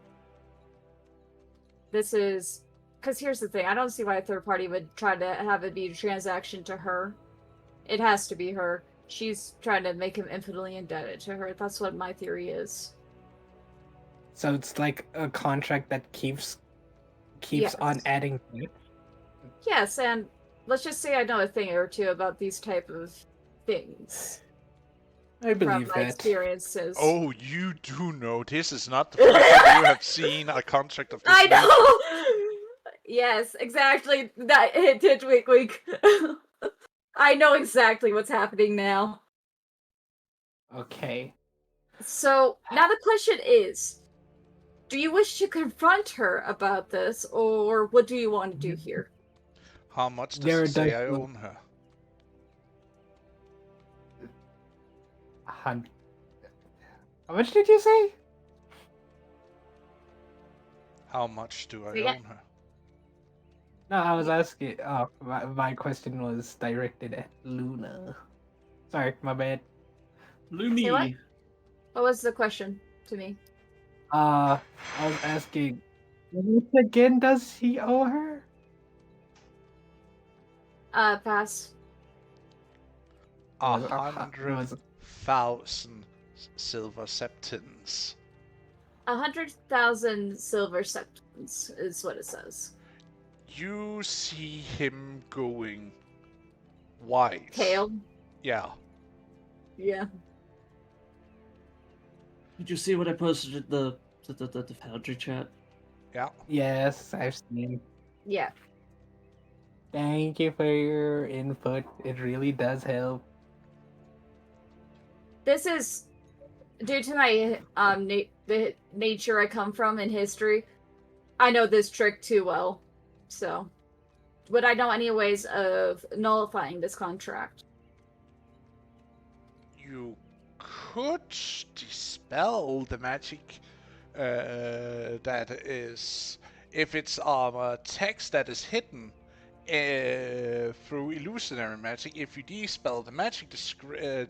this is because here's the thing. I don't see why a third party would try to have it be a transaction to her. It has to be her. She's trying to make him infinitely indebted to her. That's what my theory is. So it's like a contract that keeps Yes. on adding to it. Yes, and let's just say I know a thing or two about these type of things I from believe my that. experiences. Oh, you do know this is not the first time you have seen a contract of this I nature. know. Yes, exactly. That it did wink wink. I know exactly what's happening now. Okay. So now the question is, do you wish to confront her about this, or what do you want to do here? How much does There it say does I look- own her? How much did you say? How much do I Yeah. own her? No, I was asking. Oh, my question was directed at Luna. Sorry, my bad. Say what? Lumi. What was the question to me? I was asking, how much again does he owe her? Pass. A Was- was- 100,000 silver septins. 100,000 silver septons is what it says. You see him going white. Pale. Yeah. Yeah. Did you see what I posted in the Foundry chat? Yeah. Yes, I've seen. Yeah. Thank you for your input. It really does help. This is due to my the nature I come from in history. I know this trick too well. So, would I know any ways of nullifying this contract? You could dispel the magic that is, if it's a text that is hidden through illusionary magic. If you dispel the magic, the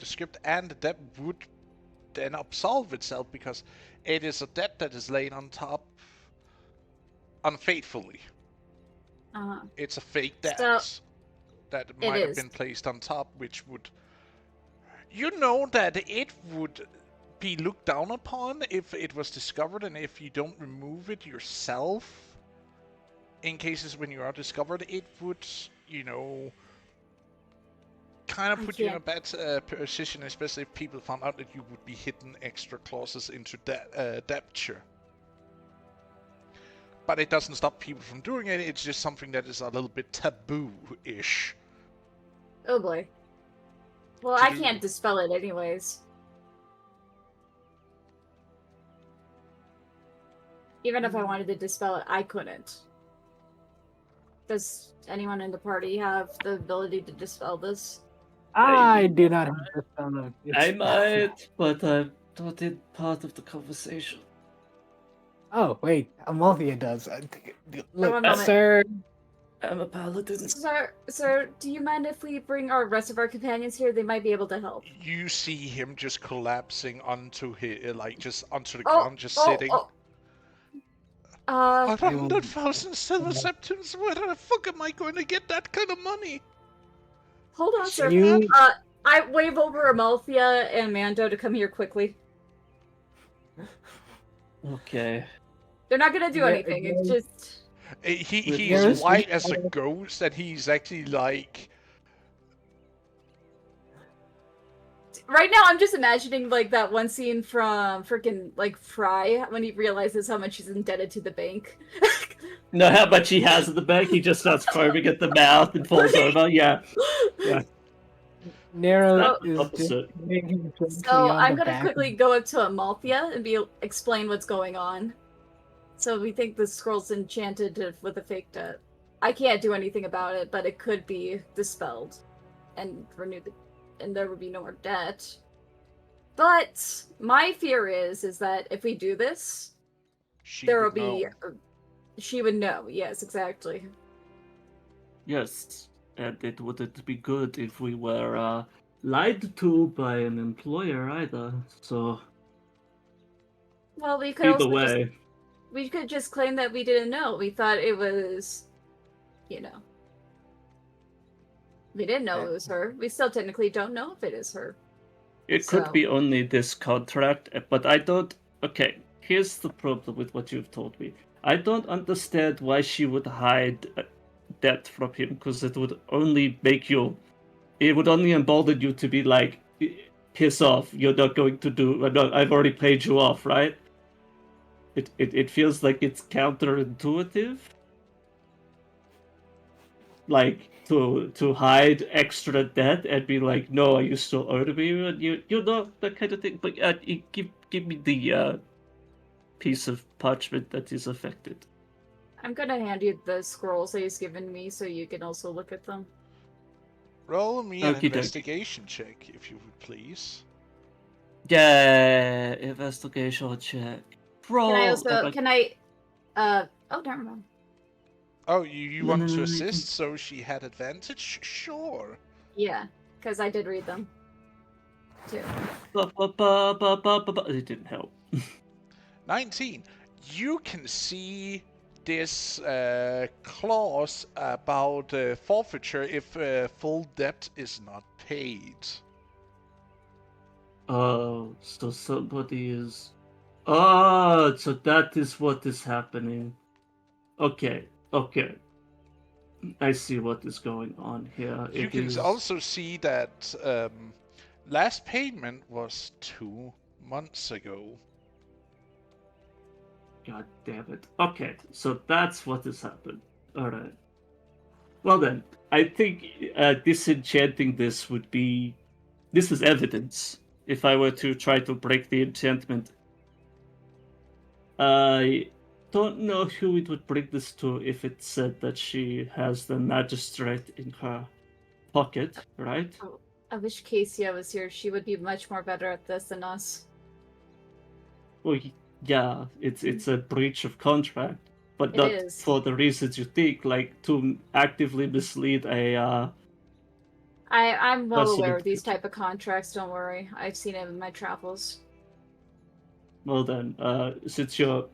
script and the debt would then absolve itself because it is a debt that is laid on top unfaithfully. It's a fake debt So, that it might have is. been placed on top, which would, you know, that it would be looked down upon if it was discovered, and if you don't remove it yourself, in cases when you are discovered, it would, you know, kind of I put you in a can't- bad position, especially if people found out that you would be hidden extra clauses into debture. But it doesn't stop people from doing it, it's just something that is a little bit taboo-ish. Oh boy. Well, To I do. can't dispel it anyways. Even if I wanted to dispel it, I couldn't. Does anyone in the party have the ability to dispel this? I do not have the spell of I might, but I'm not in part of the conversation. Oh wait, Amalthea does. Look, one moment. sir. I'm a paladin. Sir, do you mind if we bring our rest of our companions here? They might be able to help. You see him just collapsing onto his, like, just onto the Oh, ground, just oh, sitting. oh. 100,000 silver septons? Where the fuck am I going to get that kind of money? Hold on, sir. You- I wave over Amalthea and Mando to come here quickly. Okay. They're not gonna do Yeah, anything. It's yeah. just He's Yes. white as a ghost, and he's actually like, right now. I'm just imagining like that one scene from freaking like Fry when he realizes how much he's indebted to the bank. No, how much he has in the bank? He just starts foaming at the mouth and falls over. Yeah. Nero Not is opposite. just hanging gently So on I'm the gonna back. quickly go up to Amalthea and explain what's going on. So we think the scroll's enchanted with a fake debt. I can't do anything about it, but it could be dispelled and renewed, and there would be no more debt. But my fear is that if we do this, she there will would be. know. She would know. Yes, exactly. Yes. And it wouldn't be good if we were lied to by an employer either. So Well, we could either also just way, we could just claim that we didn't know. We thought it was, you know, we didn't know it was her. We still technically don't know if it is her. it could So- be only this contract, but I don't. Okay, here's the problem with what you've told me. I don't understand why she would hide that from him, because it would only make you. It would only embolden you to be like, piss off. You're not going to do. I've already paid you off, right? It feels like it's counterintuitive. Like to hide extra debt and be like, no, you still owe me, and you know that kind of thing. But give me the piece of parchment that is affected. I'm gonna hand you the scrolls that he's given me so you can also look at them. Roll me an Okie dokie. investigation check, if you would please. Yeah, investigation check. Bro, Can I also oh, never mind. Oh, you No, want no, to no, no, assist so she had advantage? Sure. Yeah, because I did read them too. It didn't help. 19. You can see this clause about forfeiture if full debt is not paid. Oh, so somebody is. Oh, so that is what is happening. Okay, okay. I see what is going on here. You It can is. also see that last payment was 2 months ago. God damn it. Okay, so that's what has happened. Alright. Well then, I think disenchanting this would be. This is evidence. If I were to try to break the enchantment, I don't know who it would bring this to if it said that she has the magistrate in her pocket, right? I wish Casey was here. She would be much more better at this than us. Well, yeah, it's a breach of contract, but It not is. for the reasons you think, like to actively mislead a. I'm well That's aware an of these type of contracts. Don't worry, I've seen it in my travels. Well then, since you're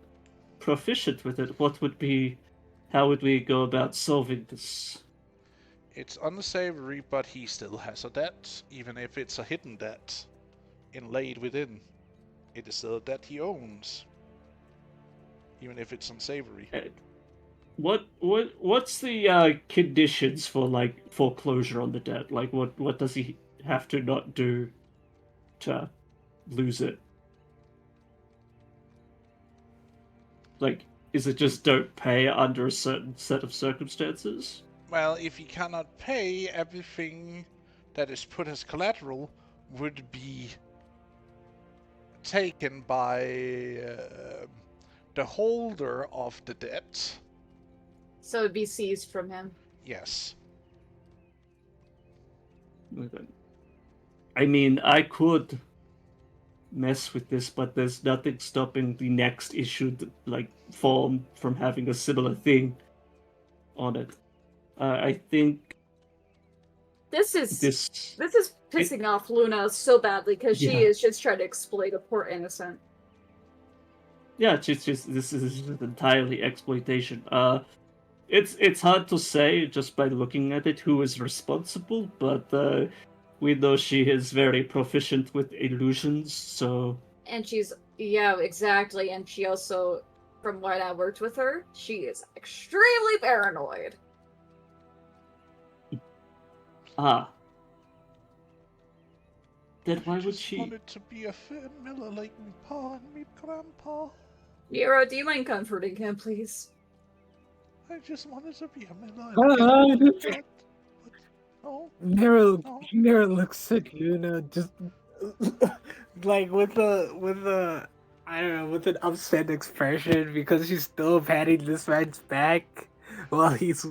proficient with it, how would we go about solving this? It's unsavory, but he still has a debt, even if it's a hidden debt, inlaid within. It is still a debt he owns, even if it's unsavory. What's the conditions for like foreclosure on the debt? Like what does he have to not do to lose it? Like, is it just don't pay under a certain set of circumstances? Well, if he cannot pay, everything that is put as collateral would be taken by the holder of the debt. So it'd be seized from him. Yes. Okay. I mean, I could mess with this, but there's nothing stopping the next issued like form from having a similar thing on it. I think This is this. pissing off Luna so badly because she Yeah. is just trying to exploit a poor innocent. Yeah, it's just this is just entirely exploitation. It's hard to say just by looking at it who is responsible, but we know she is very proficient with illusions, so And yeah, exactly. And she also, from when I worked with her, she is extremely paranoid. Then why I would just she? wanted to be a familiar like me pa and me grandpa. Nero, do you mind comforting him, please? I just wanted to be a miller. No. Nero, No. Nero looks at Luna just like with a I don't know, with an upset expression because she's still patting this man's back while he's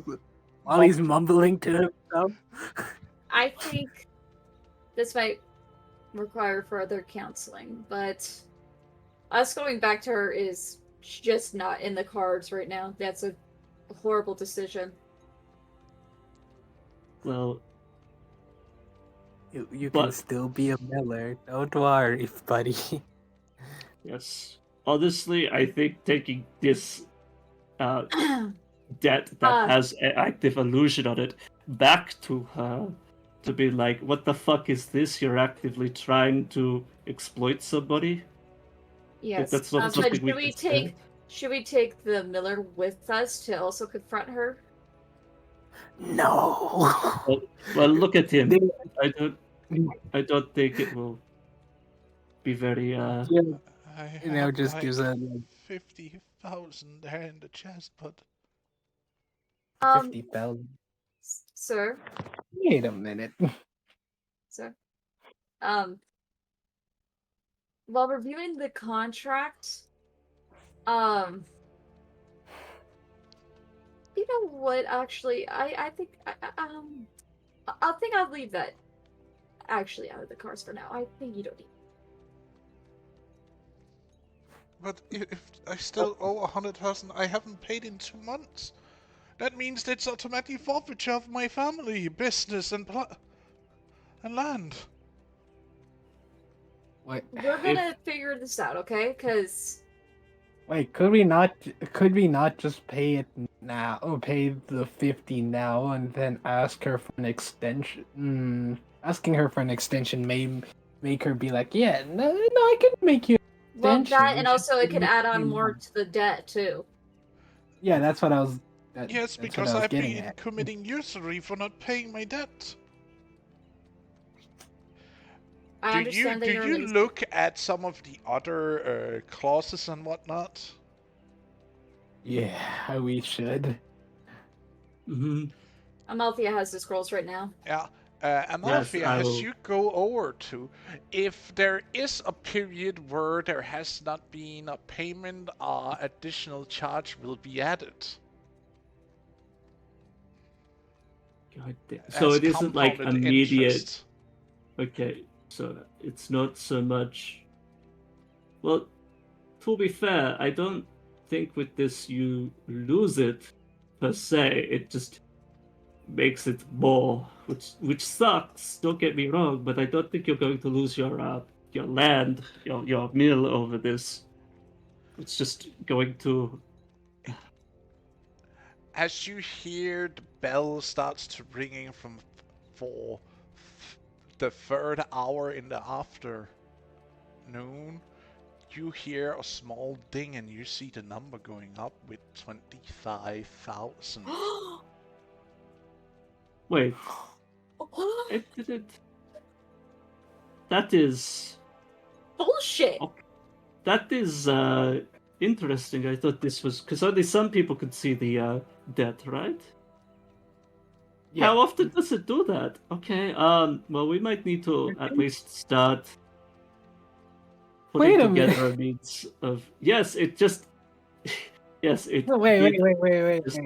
mumbling to himself. I think this might require further counseling, but us going back to her is just not in the cards right now. That's a horrible decision. Well, You can But- still be a miller. Don't worry, buddy. Yes. Honestly, I think taking this debt that has an active illusion on it back to her to be like, what the fuck is this? You're actively trying to exploit somebody? Yes. That's not But something should we we can say. should we take the miller with us to also confront her? No. Well, look at him. They- I don't think it will be very Yeah, I you know, have just like gives a like, 50,000 there in the chest, but 50,000. Sir, Wait a minute. sir. While reviewing the contract, you know what? Actually, I think I think I'll leave that actually out of the cards for now. I think you don't need. but if I still owe 100,000, I haven't paid in 2 months. That means that's automatic forfeiture of my family, business, and land. Wait, We're gonna figure this out, okay? Because wait, could we not just pay it now, or pay the 50 now, and then ask her for an extension? Asking her for an extension may make her be like, yeah, no, I can make you. well, Extension, that and we also should it could make add on it more more. to the debt too. Yeah, that's what I was. Yes, that's what because I was I've getting been at. committing usury for not paying my debt. I understand that do you're you amazing. look at some of the other clauses and whatnot? Yeah, we should. Mhm. Amalthea has the scrolls right now. Yeah. Amalthea, I as will- you go over to, if there is a period where there has not been a payment, additional charge will be added. God damn. So as it isn't like compounded immediate. interest. Okay, so it's not so much. Well, to be fair, I don't think with this you lose it per se. It just makes it more, which sucks. Don't get me wrong, but I don't think you're going to lose your land, your mill over this. It's just going to. As you hear the bell starts to ringing for the third hour in the afternoon, you hear a small ding and you see the number going up with 25,000. Wait, it didn't. That is. Bullshit. Oh. That is interesting. I thought this was because only some people could see the debt, right? Yeah. How often does it do that? Okay. Well, we might need to at least start putting Wait a together a means of. Yes, it just. Yes, it. No, wait. Just-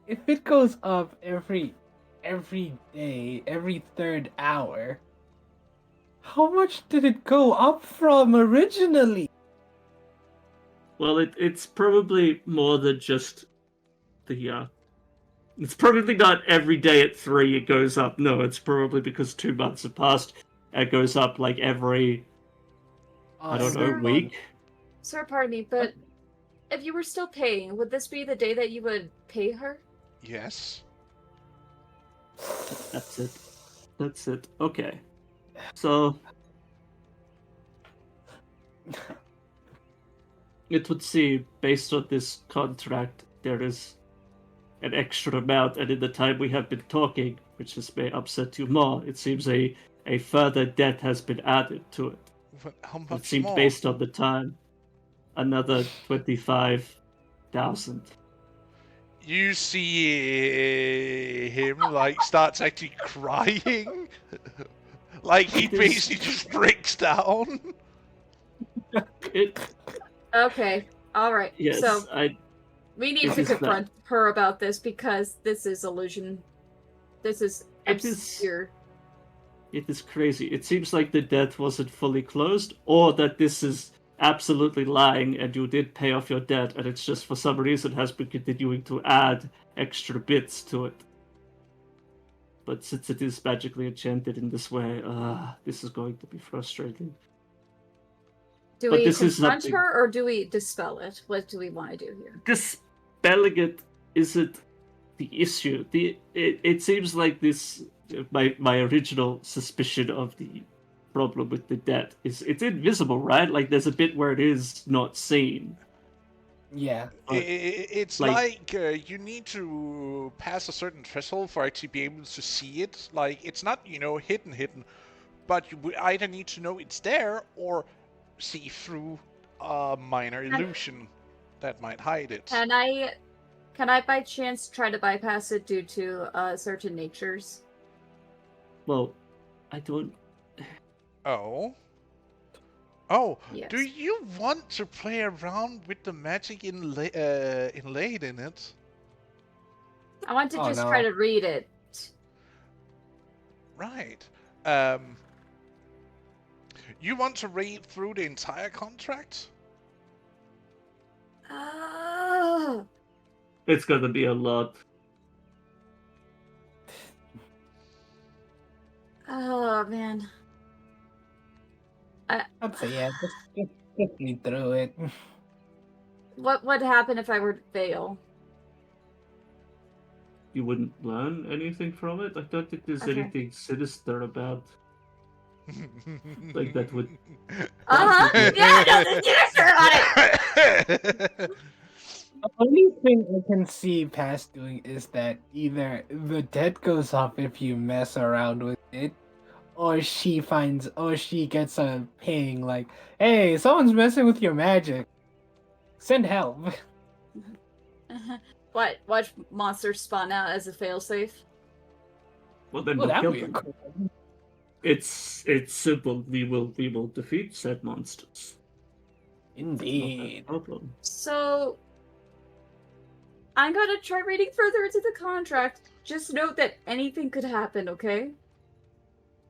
If it goes up every day, every third hour, how much did it go up from originally? Well, it's probably more than just the. It's probably not every day at 3 it goes up. No, it's probably because 2 months have passed. It goes up like every I don't know Sir? week. Sir, pardon me, but if you were still paying, would this be the day that you would pay her? Yes. That's it. That's it. Okay. So it would seem, based on this contract, there is an extra amount, and in the time we have been talking, which has may upset you more, it seems a further debt has been added to it. How It much seemed more? based on the time, another 25,000. You see him like starts actually crying, like he It is- basically just breaks down. It Okay, alright. yes, So I we need It to is that- confront her about this because this is illusion. This is It is- obscure. It is crazy. It seems like the debt wasn't fully closed, or that this is absolutely lying and you did pay off your debt, and it's just for some reason has been continuing to add extra bits to it. but since it is magically enchanted in this way, this is going to be frustrating. Do But we this is confront something- her or do we dispel it? What do we want to do here? Dispelling it isn't the issue. It seems like this. My original suspicion of the problem with the debt is it's invisible, right? Like there's a bit where it is not seen. Yeah. It's like- like you need to pass a certain threshold for actually be able to see it. Like it's not, hidden, but you would either need to know it's there or see through a minor illusion that might hide it. Can I by chance try to bypass it due to certain natures? Well, I don't. Oh, Yes. do you want to play around with the magic inlaid in it? I want to Oh, just no. try to read it. Right. You want to read through the entire contract? Oh, It's gonna be a lot. oh man. I'd say yeah. Just read through it. What would happen if I were to fail? You wouldn't learn anything from it. I don't think there's Okay. anything sinister about. Like that would. Uh-huh. Yeah, no, the sinister on it! The only thing I can see past doing is that either the debt goes up if you mess around with it, or she gets a ping like, "Hey, someone's messing with your magic. Send help." What? Watch monsters spawn out as a failsafe? Well, then Well, we'll that'd kill be them. cool. It's simple. We will defeat said monsters. Not Indeed. a problem. So, I'm gonna try reading further into the contract. Just note that anything could happen, okay?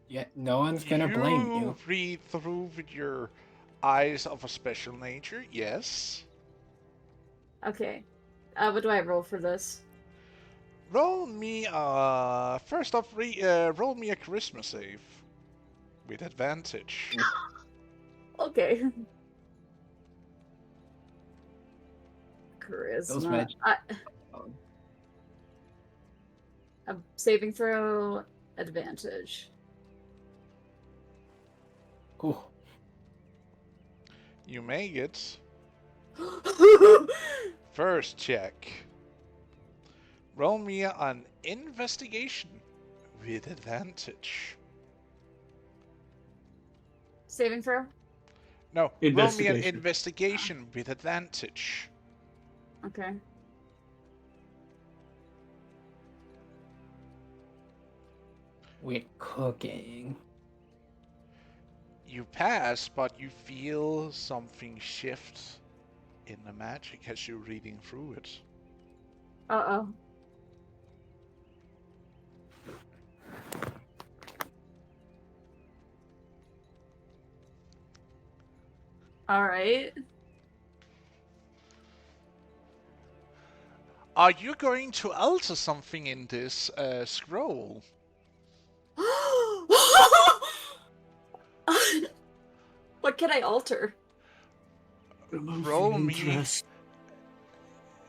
Yeah, no one's gonna blame you. Read through with your eyes of a special nature, yes. Okay. What do I roll for this? Roll me first off roll me a charisma save. With advantage. Okay. Those Charisma. magic- A saving throw advantage. Cool. You make it. First check. Roll me an investigation with advantage. Saving throw? No, roll me an Investigation. investigation with advantage. Okay. We're cooking. You pass, but you feel something shift in the magic as you're reading through it. Uh-oh. Alright. Are you going to alter something in this scroll? What can I alter? Remove Roll the me. interest.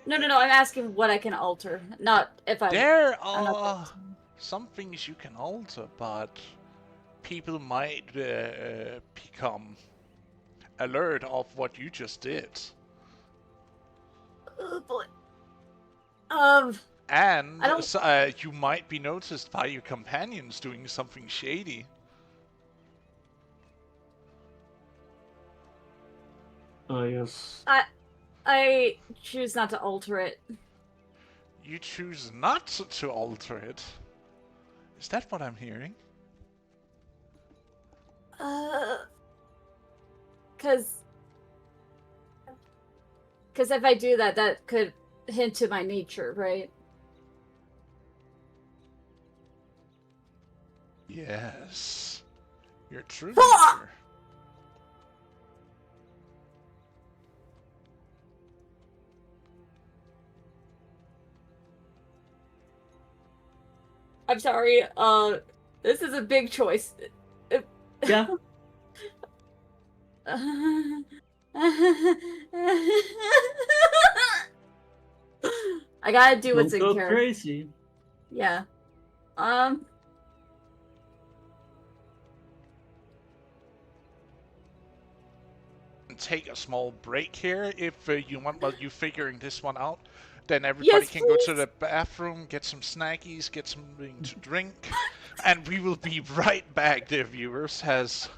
No, I'm asking what I can alter, not if I'm... There I'm not are some things you can alter, but people might become alert of what you just did. Oh, boy. And I don't- you might be noticed by your companions doing something shady. Yes. I choose not to alter it. You choose not to alter it. Is that what I'm hearing? Cause if I do that, that could hint to my nature, right? Yes. Your true Ah! nature. I'm sorry. This is a big choice. Yeah. I gotta do Don't what's in go character. crazy. Yeah. Take a small break here if you want while you're figuring this one out. Then everybody Yes, can go to please. the bathroom, get some snackies, get something to drink, and we will be right back, dear viewers, as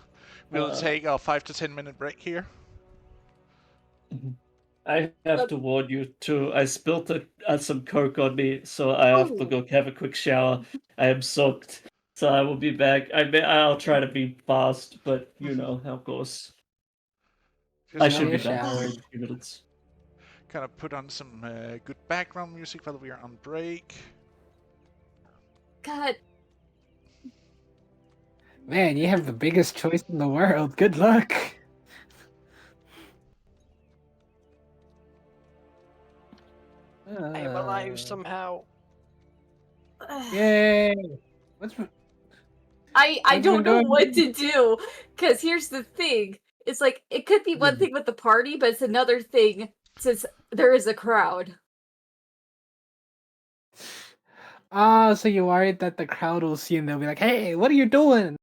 we'll take a 5 to 10 minute break here. I have to warn you too. I spilled some Coke on me, so I have to Oh. go have a quick shower. I am soaked, so I will be back. I'll try to be fast, but you know how it goes. I should be back shower. in a few minutes. Kind of put on some good background music while we are on break. God. Man, you have the biggest choice in the world. Good luck. I am alive somehow. Yay! What's I What's don't been know going what on? to do. Because here's the thing. It's like, it could be one Yeah. thing with the party, but it's another thing since there is a crowd. So you're worried that the crowd will see and they'll be like, "Hey, what are you doing?"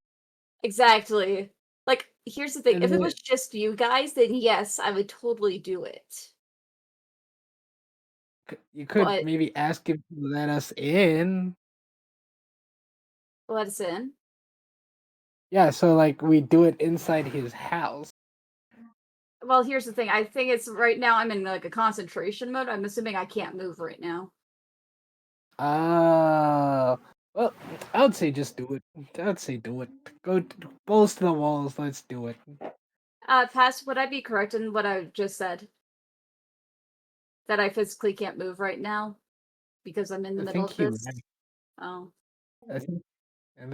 Exactly. Like, here's the thing. And If it then- was just you guys, then yes, I would totally do it. You could But- maybe ask him to let us in. Let us in. Yeah, so like we do it inside his house. Well, here's the thing. I think it's right now I'm in like a concentration mode. I'm assuming I can't move right now. Well, I would say just do it. I would say do it. Go balls to the walls. Let's do it. Pass, would I be correct in what I just said? That I physically can't move right now? Because I'm in the I middle think of you're this? right. Oh. I think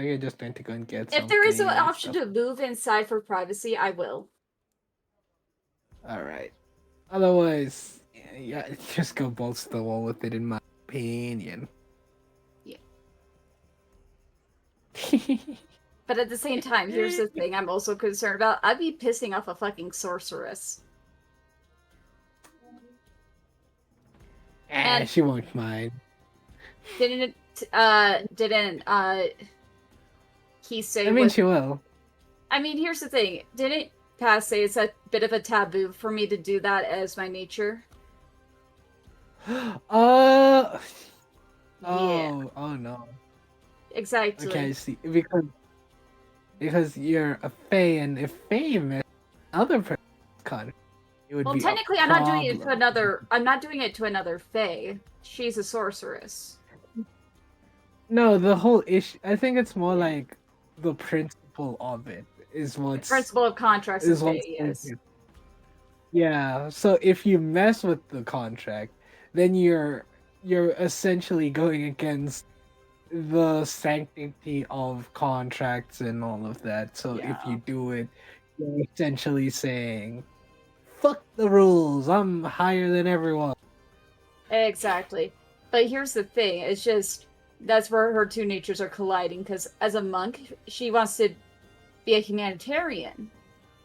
you're just going to go and get If there is an something and option stuff. to move inside for privacy, I will. All right. Otherwise, yeah, just go balls to the wall with it, in my opinion. Yeah. But at the same time, here's the thing I'm also concerned about. I'd be pissing off a fucking sorceress. And- She won't mind. Didn't he say I mean, what- she will. I mean, here's the thing. Didn't Pass say it's a bit of a taboo for me to do that as my nature? Oh Yeah. no. Exactly. Okay, I see. Because you're a fae, and if fae miss other person's con, it would Well, be a technically, I'm not doing it to problem. another. I'm not doing it to another fae. She's a sorceress. No, the whole issue. I think it's more like the principle of it is what's Principle of contracts is is fae, what's yes. Yeah. So if you mess with the contract, then you're essentially going against the sanctity of contracts and all of that. So if Yeah. you do it, you're essentially saying, "Fuck the rules. I'm higher than everyone." Exactly. But here's the thing. It's just that's where her two natures are colliding. Because as a monk, she wants to be a humanitarian.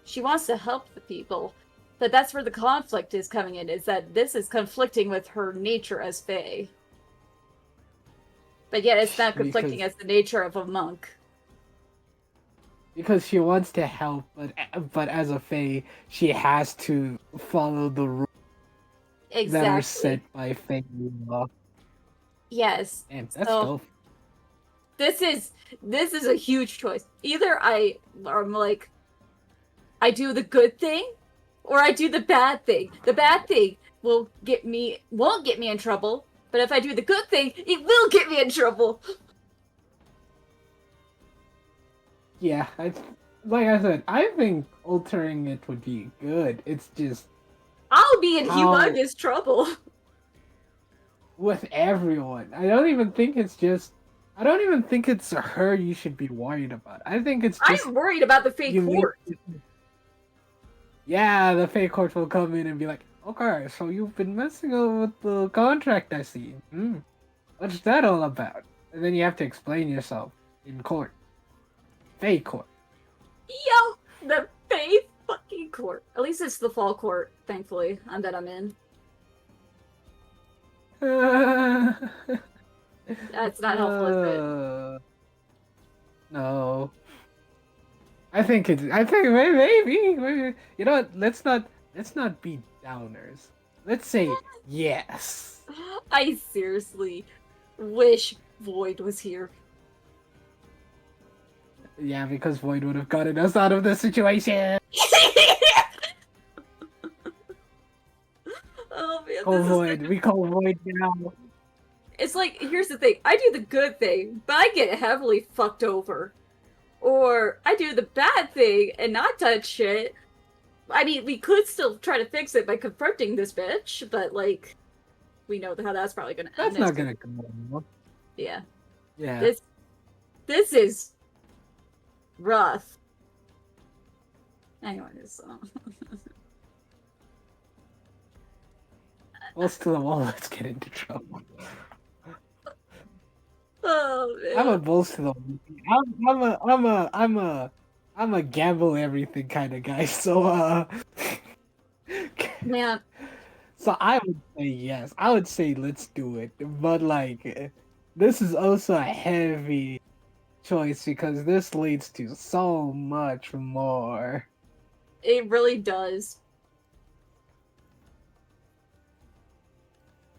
She wants to help the people. But that's where the conflict is coming in. Is that this is conflicting with her nature as fae. But yet it's not conflicting Because- as the nature of a monk. Because she wants to help, but as a fae, she has to follow the rules that are Exactly. set by fae law. Yes. And that's So- dope. This is a huge choice. Either I'm like I do the good thing or I do the bad thing. The bad thing won't get me in trouble, but if I do the good thing, it will get me in trouble. Yeah, like I said, I think altering it would be good. It's just I'll be in How- humongous trouble. with everyone. I don't even think it's her you should be worried about. I think it's just I'm worried about the fake you need- court. Yeah, the fake court will come in and be like, "Okay, so you've been messing up with the contract, I see. What's that all about?" And then you have to explain yourself in court. Fey court. Yo, the Fae fucking court. At least it's the fall court, thankfully, and that I'm in. That's not helpful, is it? No. I think maybe. You know what? Let's not be downers. Let's say yes. I seriously wish Void was here. Yeah, because Void would have gotten us out of the situation. Oh man, Call this is Void. We call Void now. It's like, here's the thing. I do the good thing, but I get heavily fucked over. Or I do the bad thing and not touch shit. I mean, we could still try to fix it by confronting this bitch, but like, we know how that's probably gonna end. That's not gonna come on. Yeah. Yeah. This is rough. Anyways, Close to the wall. Let's get into trouble. oh man. I'm a balls to the wall. I'm a gamble everything kind of guy. So Man, so I would say yes. I would say let's do it. But like, this is also a heavy choice because this leads to so much more. it really does.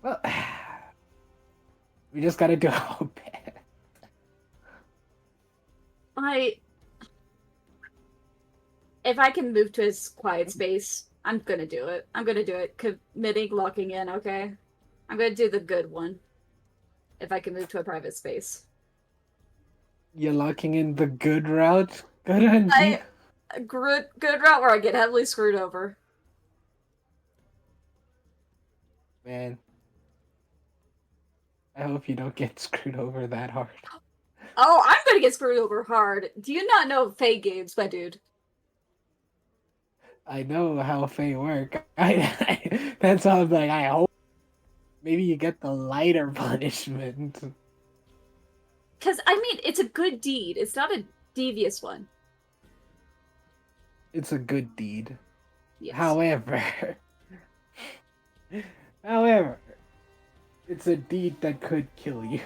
Well, we just gotta do our best. If I can move to his quiet space, I'm gonna do it. I'm gonna do it. Committing, locking in, okay? I'm gonna do the good one. If I can move to a private space. You're locking in the good route. Good on you. Good route where I get heavily screwed over. Man. I hope you don't get screwed over that hard. Oh, I'm gonna get screwed over hard. Do you not know Fae games, my dude? I know how Fae work. That's how I'm like, I hope maybe you get the lighter punishment. Because, I mean, it's a good deed. It's not a devious one. It's a good deed. Yes. However, it's a deed that could kill you.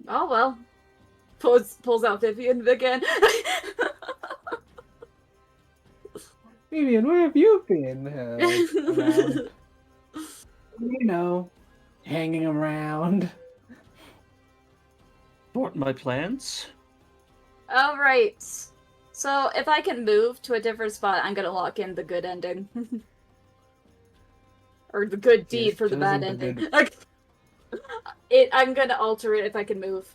Oh, well. Pulls out Vivian again. Vivian, where have you been? Around. You know, hanging around. Thwart my plans. Alright. So, if I can move to a different spot, I'm gonna lock in the good ending. Or the good deed Yes, for the bad chosen the ending. good. I'm gonna alter it if I can move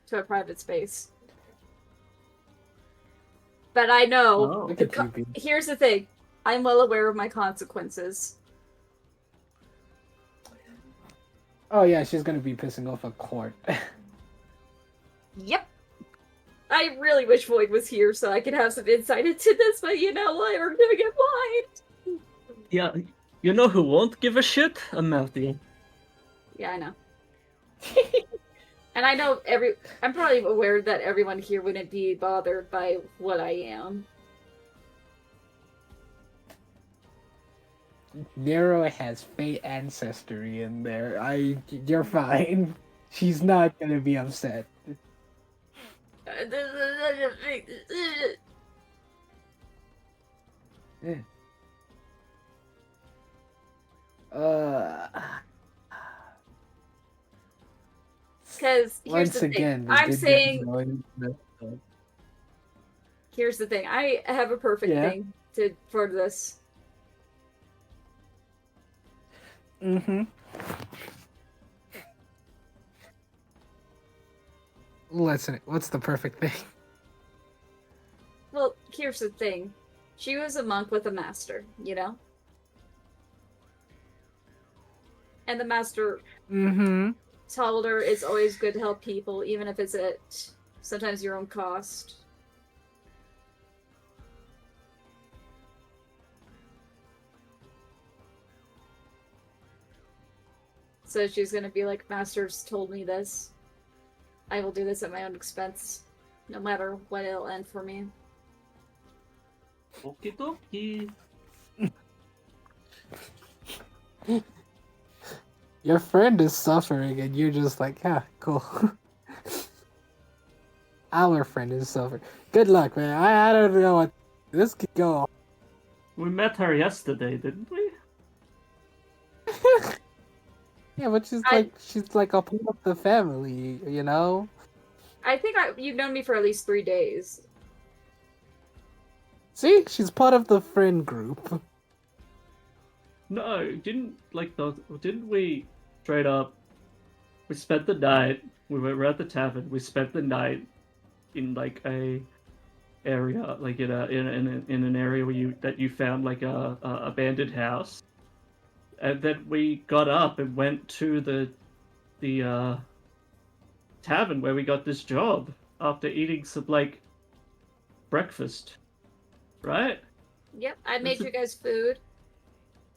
to a private space. But I know. Oh. Look at you, Vivian. Here's the thing. I'm well aware of my consequences. Oh yeah, she's gonna be pissing off a court. Yep. I really wish Void was here so I could have some insight into this, but you know what? We're gonna get blind. Yeah, you know who won't give a shit? Amalthea. Yeah, I know. And I know I'm probably aware that everyone here wouldn't be bothered by what I am. Nero has Fate ancestry in there. You're fine. She's not gonna be upset. Because here's Once the again, thing. the I'm good saying, guys always mess up. here's the thing. I have a perfect Yeah. thing for this. Mm-hmm. Listen, what's the perfect thing? Well, here's the thing. She was a monk with a master, you know? And the master Mm-hmm. told her it's always good to help people, even if it's at sometimes your own cost. So she's gonna be like, Masters told me this. I will do this at my own expense, no matter what it'll end for me. Okie dokie. Your friend is suffering, and you're just like, yeah, cool. Our friend is suffering. Good luck, man. I don't know what this could go. We met her yesterday, didn't we? Yeah, but she's I- like a part of the family, you know. I think you've known me for at least 3 days. See, she's part of the friend group. No, didn't we straight up? We spent the night. We were at the tavern. We spent the night in like a area, like in an area where you found like a abandoned house, and then we got up and went to the tavern where we got this job after eating some like breakfast, right? Yep, I made This is- you guys food.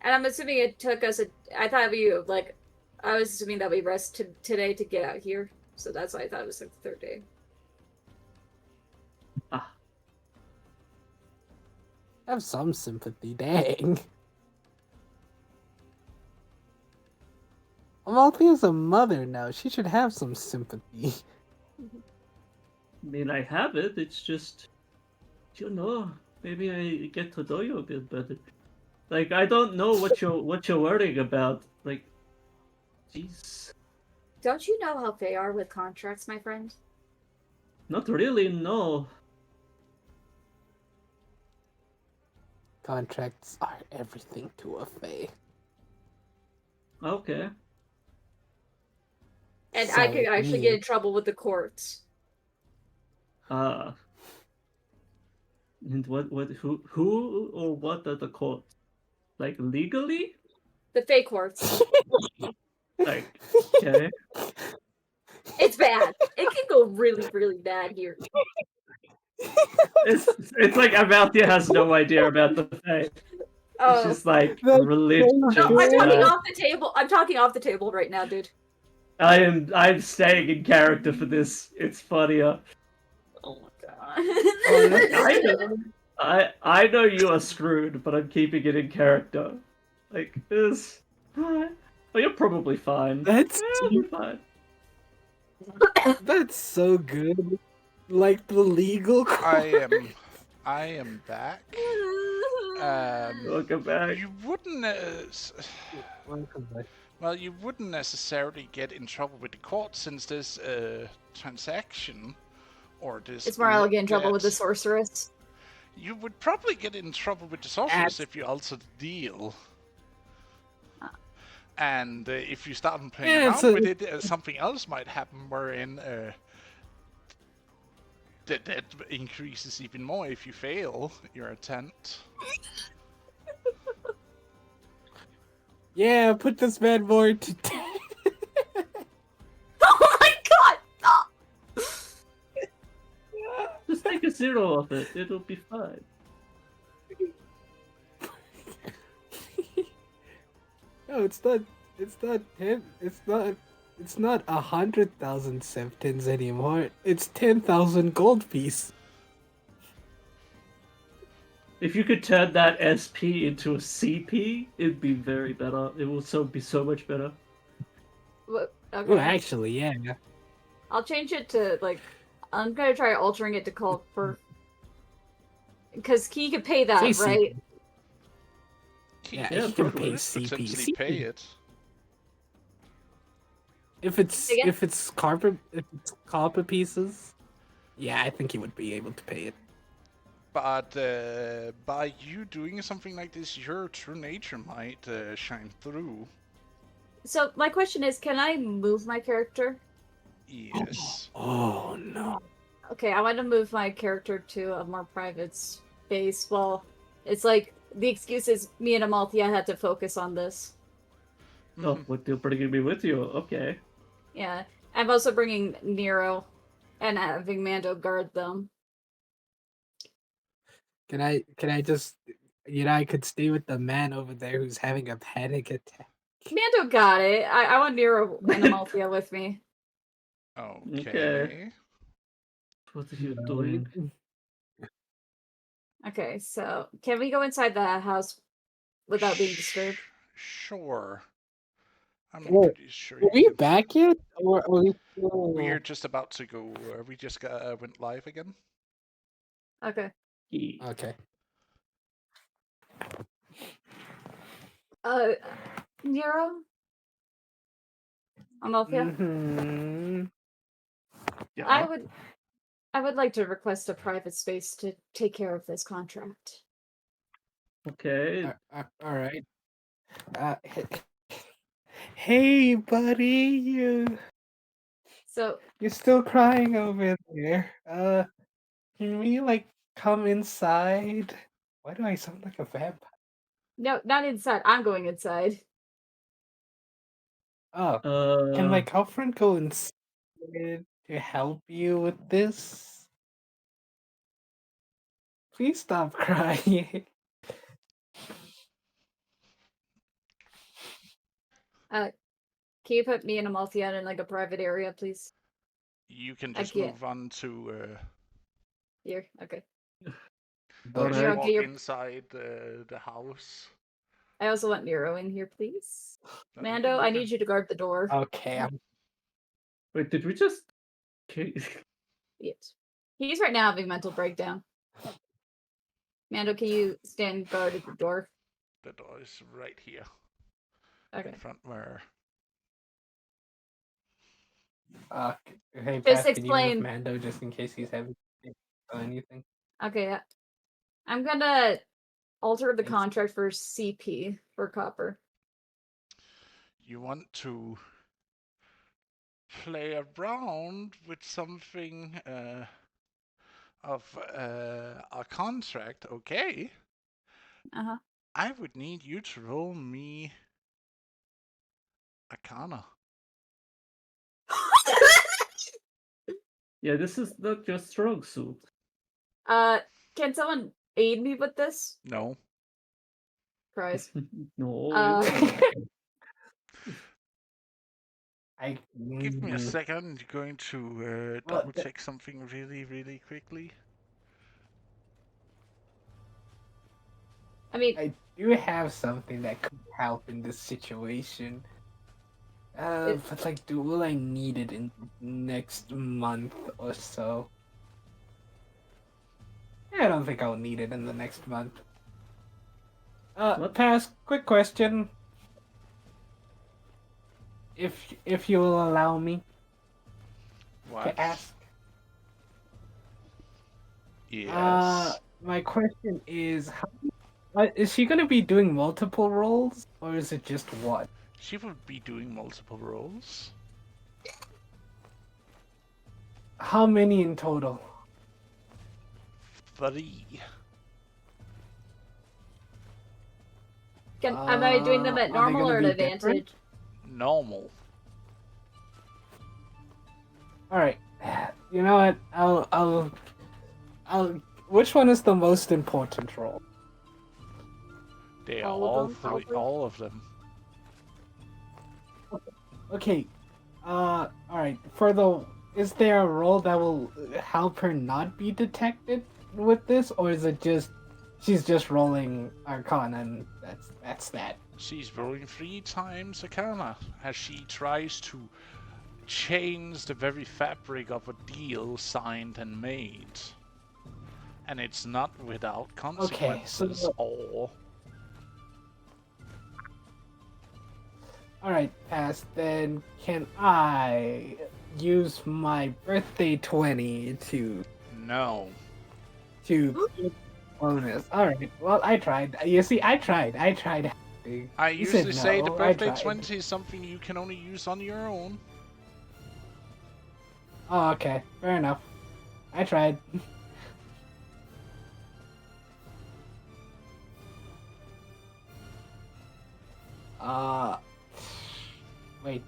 And I'm assuming it took us I thought I was assuming that we rested today to get out here. So that's why I thought it was like the 3rd day. Have some sympathy, dang. Amalthea's a mother now. She should have some sympathy. I mean, I have it. It's just, maybe I get to know you a bit better. Like, I don't know what you're worrying about. Like, jeez, Don't you know how they are with contracts, my friend? not really. No. Contracts are everything to a fae. Okay. And I could So, actually me. get in trouble with the courts. And who or what are the courts? Like legally? The fake courts. Like, okay. It's bad. It can go really, really bad here. It's like Amalthea has no idea about the fact. It's Oh. just like That's religion. so No, I'm talking Yeah. off the table. I'm talking off the table right now, dude. I'm staying in character for this. It's funnier. Oh my god. I know, I know you are screwed, but I'm keeping it in character. Like this. Alright. Well, you're probably fine. That's You're fine. that's so good. Like the legal. I am back. Welcome back. You wouldn't. Welcome back. Well, you wouldn't necessarily get in trouble with the court since this transaction or this. It's more I'll get in trouble with the debt. sorceress. You would probably get in trouble with the sorceress if you altered the deal. And if you start playing Yeah, around so- with it, something else might happen wherein the debt increases even more if you fail your attempt. Yeah, put this man more to death. Oh my god! Just take a 0 off it. It'll be fine. No, it's not him. It's not 100,000 septins anymore. It's 10,000 gold piece. If you could turn that SP into a CP, it'd be very better. It will be so much better. What? Oh, Okay. actually, yeah. I'll change it to, like, I'm gonna try altering it to call for... Because he could pay that, CC. right? Yeah, Yeah, he can probably. pay Potentially CP. pay it. If it's Again? copper pieces, yeah, I think he would be able to pay it. But by you doing something like this, your true nature might shine through. So, my question is, can I move my character? Yes. Oh no. Okay, I want to move my character to a more private space. Well, it's like, the excuse is me and Amalthea had to focus on this. Oh, what you're bringing me with you? Okay. Yeah. I'm also bringing Nero and having Mando guard them. Can I just, I could stay with the man over there who's having a panic attack. Mando got it. I want Nero and Amalthea with me. Okay. What are you doing? Okay, so can we go inside the house without being disturbed? Sure. I'm Wait, pretty sure Are you we can. back yet? Or are we We're still... just about to go. We just went live again. Okay. Yeah. Okay. Nero? Amalthea? Mm-hmm. Yeah. I would like to request a private space to take care of this contract. Okay. All right. Hey, buddy, So you're still crying over there. Can we like come inside? Why do I sound like a vampire? no, not inside. I'm going inside. Oh, can my Uh, girlfriend go inside to help you with this? Please stop crying. Can you put me and Amalthea in like a private area, please? You can I just can't. move on to. Here, okay. Alright. Nero, walk get your... inside the house. I also want Nero in here, please. You Mando, can- I need you to guard the door. Okay, wait, did we just? Okay. Yes. He's right now having mental breakdown. Mando, can you stand guard at the door? The door is right here Okay. in front where. hey, Just Pass, can you explain. move Mando just in case he's having anything? Okay, I'm gonna alter the Thanks. contract for CP for copper. You want to play around with something of a contract, okay? Uh-huh. I would need you to roll me Arcana. Yeah, this is not your strong suit. Can someone aid me with this? No. Cries. No. Give me a second. I'm going to Well, double check something really, really quickly. I mean, I do have something that could help in this situation. But like, will I need it in next month or so? I don't think I'll need it in the next month. What? Pass. Quick question. If you will allow me What? to ask. Yes. My question is, is she gonna be doing multiple roles, or is it just one? She would be doing multiple roles. How many in total? 3. am I doing them at Are they normal gonna or at be advantage? different? Normal. All right. You know what? I'll. Which one is the most important role? They are All of all them, three. probably? All of them. Okay. All right. Is there a role that will help her not be detected with this, or is it just she's just rolling Arcana and that's that? She's rolling 3 times Arcana as she tries to change the very fabric of a deal signed and made. And it's not without consequences or... Alright, Pass, then can I use my birthday 20 to No. bonus? Alright, well, I tried. You see, I tried. I You said usually say the no, I birthday tried. 20 is something you can only use on your own. Oh, okay. Fair enough. I tried. Wait.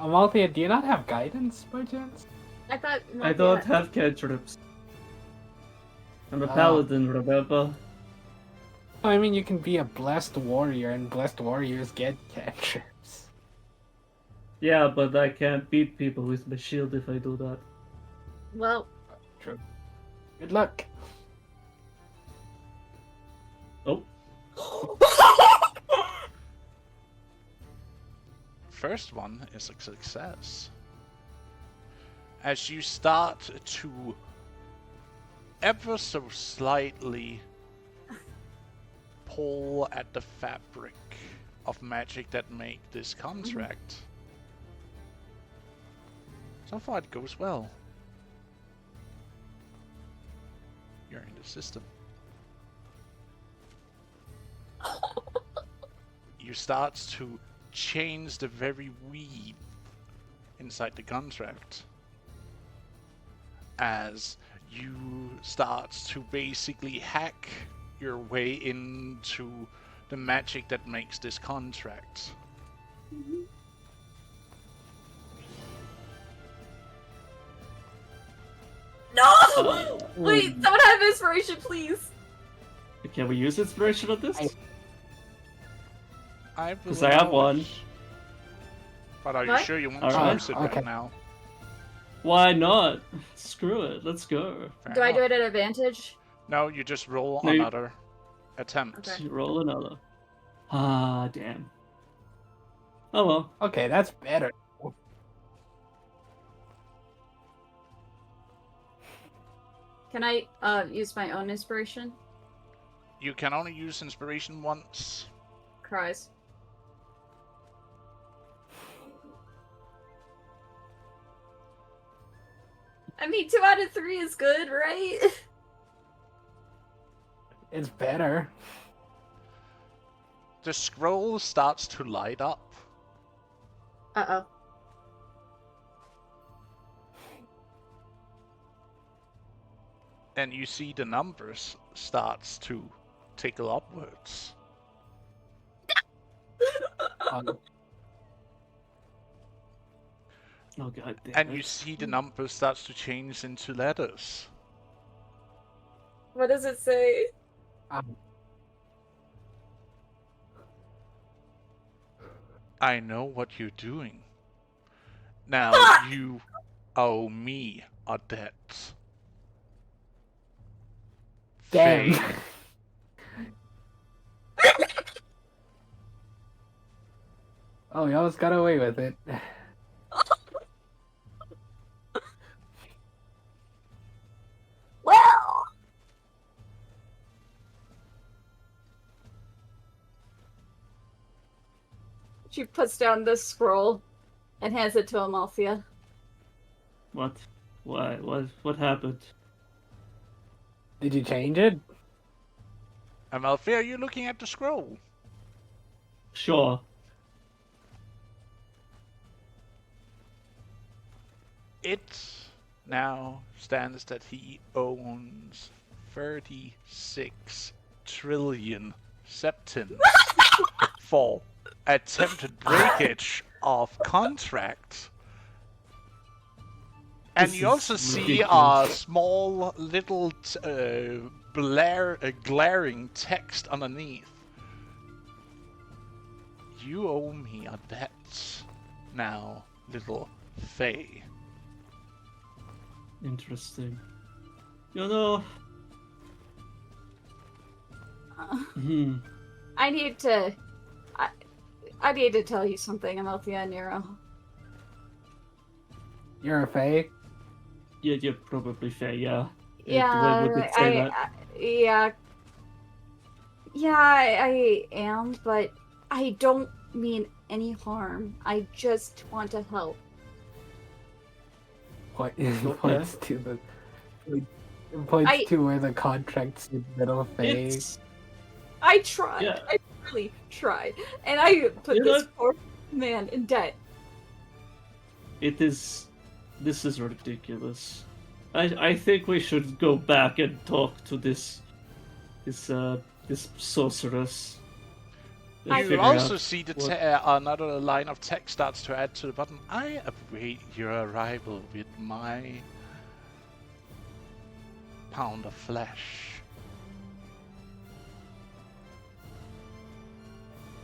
Amalthea, do you not have guidance by chance? I thought. I don't have cantrips. I'm a paladin, remember? I mean, you can be a blessed warrior, and blessed warriors get cantrips. Yeah, but I can't beat people with my shield if I do that. Well, True. Good luck. Oh, First one is a success. As you start to ever so slightly pull at the fabric of magic that make this contract. So far it goes well. You're in the system. You start to change the very weed inside the contract as you start to basically hack your way into the magic that makes this contract. no! Wait, someone have inspiration, please. can we use inspiration on this? I 'Cause I have one. But are you What? sure you want Alright. to use it Okay. right now? Why not? Screw it. Let's go. Fair Do I do enough. it at advantage? No, you just roll No, you- another attempt. Okay. Roll another. Ah, damn. Oh well. Okay, that's better. Can I use my own inspiration? You can only use inspiration once. Cries. I mean, 2 out of 3 is good, right? It's better. The scroll starts to light up. Uh-oh. And you see the numbers starts to tickle upwards. Um, Oh god damn And it. you see the numbers starts to change into letters. What does it say? um, I know what you're doing. Now you owe me a debt. Damn. Faye. Oh, you almost got away with it. Well, she puts down the scroll and hands it to Amalthea. What? Why? What happened? Did you change it? Amalfi, are you looking at the scroll? Sure. It now stands that he owns 36 trillion septins for attempted breakage of contract. And This you also is see a ridiculous. small little glaring text underneath. You owe me a debt now, little Faye. Interesting. You know. Uh, Hmm. I need to. I need to tell you something, Amalthea and Nero. You're a fae? Yeah, you're probably fair. Yeah. Yeah, would it say that? I am, but I don't mean any harm. I just want to help. What points to the points I- to where the contract's in the middle of fae. It's I tried. Yeah. I really tried, and I put You this know- poor man in debt. it is. This is ridiculous. I think we should go back and talk to this sorceress. and I- You figure also out see the what- another line of text starts to add to the bottom. I await your arrival with my pound of flesh.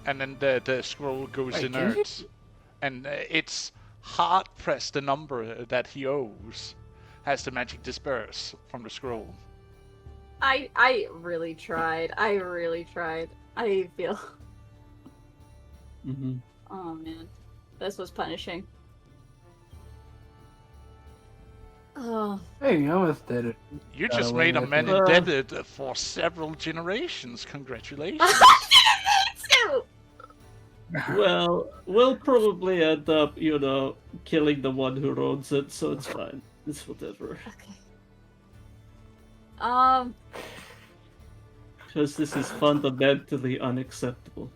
And then the scroll goes Wait, can inert. and it's hard pressed the number that he owes has the magic disperse from the scroll. I really tried. I really tried. I feel. Mm-hmm. Oh man, this was punishing. Oh, Hey, you almost did it. You Got just away made a with man it. indebted for several generations. Congratulations. so Well, we'll probably end up, killing the one who owns it, so it's fine. It's whatever. okay. Because this is fundamentally unacceptable.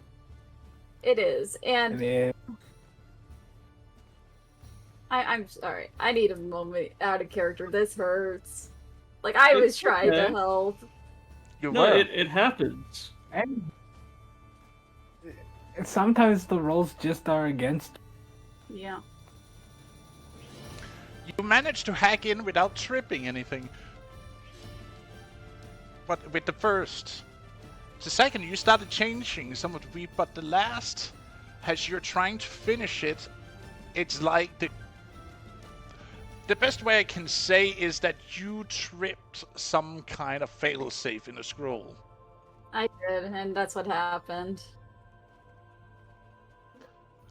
It is, and Yeah. I'm sorry. I need a moment out of character. This hurts. Like I was It's trying to okay. help. You No, were. it happens. And sometimes the rolls just are against. Yeah. You managed to hack in without tripping anything. But with the first. The second, you started changing some of the beat, but the last, as you're trying to finish it, it's like the best way I can say is that you tripped some kind of failsafe in the scroll. I did, and that's what happened.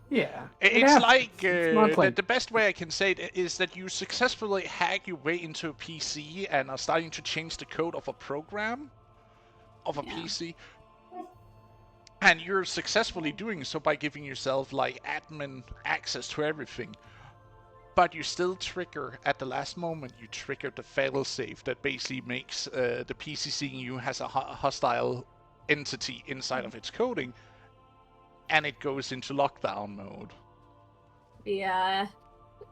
Yeah. It's happens. like, It's not like the best way I can say it is that you successfully hack your way into a PC and are starting to change the code of a program of a Yeah. PC. And you're successfully doing so by giving yourself like admin access to everything. But you still trigger at the last moment. You trigger the failsafe that basically makes the PC seeing you as a hostile entity inside of its coding, and it goes into lockdown mode. Yeah.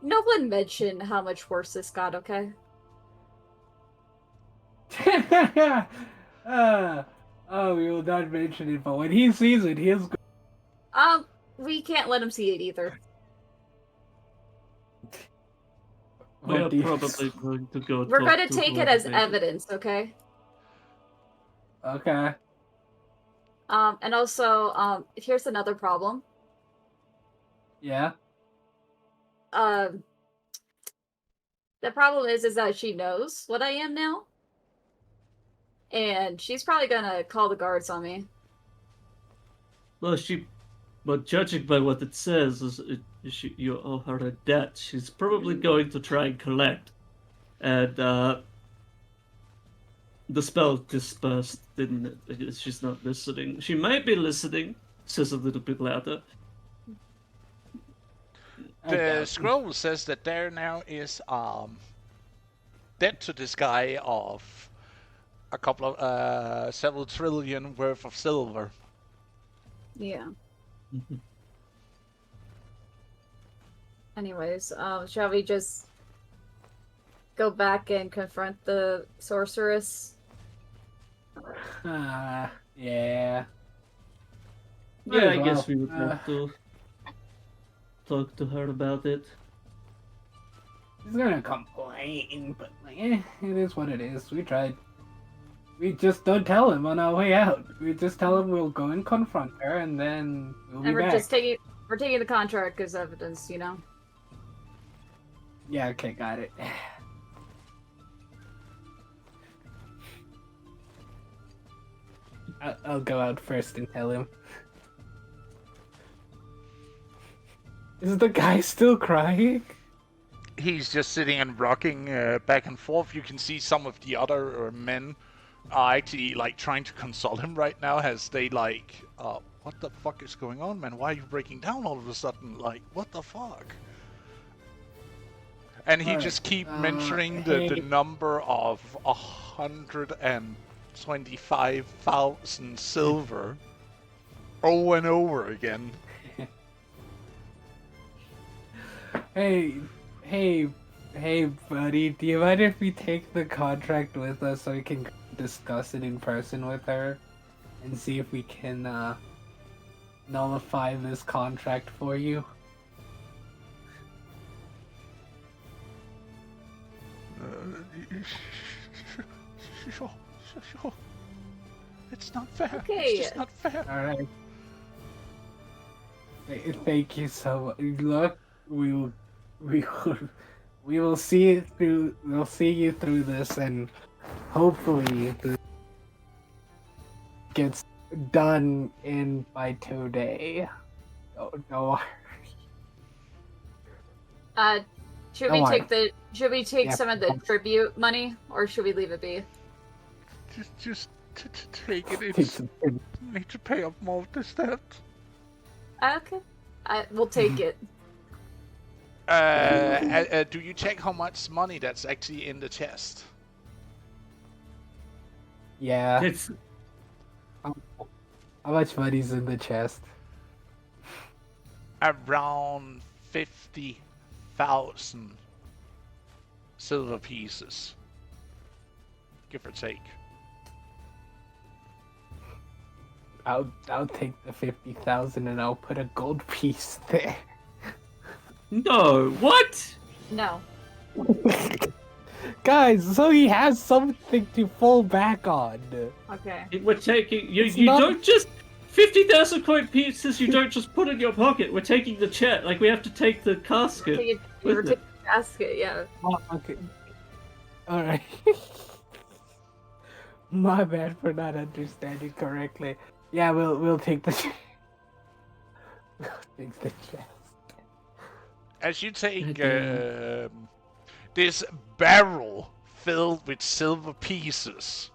No one mentioned how much worse this got, okay? We will not mention it, but when he sees it, he's We can't let him see it either. We are Oh, dear. probably going to go. We're talk gonna to take it whoever as made it. evidence, okay? Okay. And also, here's another problem. Yeah. The problem is that she knows what I am now. And she's probably gonna call the guards on me. Well, but judging by what it says, you owe her a debt. She's probably going to try and collect. And the spell dispersed, didn't it? She's not listening. She might be listening, says a little bit louder. The scroll says that there now is debt to this guy of a couple of several trillion worth of silver. Yeah. Mhm. Anyways, shall we just go back and confront the sorceress? Yeah. Yeah, Might I as guess well. we would have to talk to her about it. He's gonna complain, but it is what it is. We tried. We just don't tell him on our way out. We just tell him we'll go and confront her, and then we'll be And we're back. just taking the contract as evidence, you know? Yeah, okay, got it. I'll go out first and tell him. Is the guy still crying? He's just sitting and rocking back and forth. You can see some of the other men are actually like trying to console him right now as they like, what the fuck is going on, man? Why are you breaking down all of a sudden? Like, what the fuck? And he Alright, just keep mentioning hey. the number of 125,000 silver over and over again. Hey, buddy, do you mind if we take the contract with us so we can discuss it in person with her and see if we can nullify this contract for you? Sure. It's not fair. Okay. It's just not fair. Alright. Thank you so much. Look, we will, we will see it through. We'll see you through this, and hopefully this gets done in by today. No. Should Don't we worry. take the? Should we take Yeah. some of the tribute money, or should we leave it be? Just take it. Take It's some- need to pay off more of this debt. Okay. We'll take it. Do you check how much money that's actually in the chest? Yeah. It's How much money's in the chest? Around 50,000 silver pieces, give or take. I'll take the 50,000 and I'll put a gold piece there. no. What? No. Guys, so he has something to fall back on. Okay. We're taking you. It's You not- don't just 50,000 coin pieces. You don't just put in your pocket. We're taking the chair. Like we have to take the casket. Take it. with We're it. taking the basket. Yeah. Oh, okay. Alright. My bad for not understanding correctly. Yeah, we'll take the we'll take the chest. As you take God this barrel filled with silver pieces.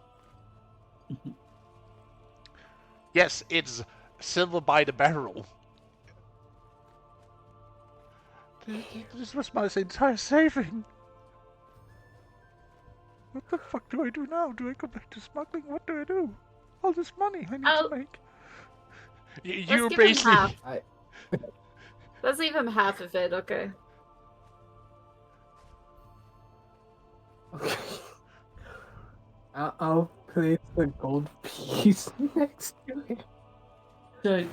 Yes, it's silver by the barrel. This was my entire saving. What the fuck do I do now? Do I go back to smuggling? What do I do? All this money I need Oh. to make. You're give him basically... half. I- Let's leave him half of it. Okay. Okay. I'll place the gold piece next to it. So,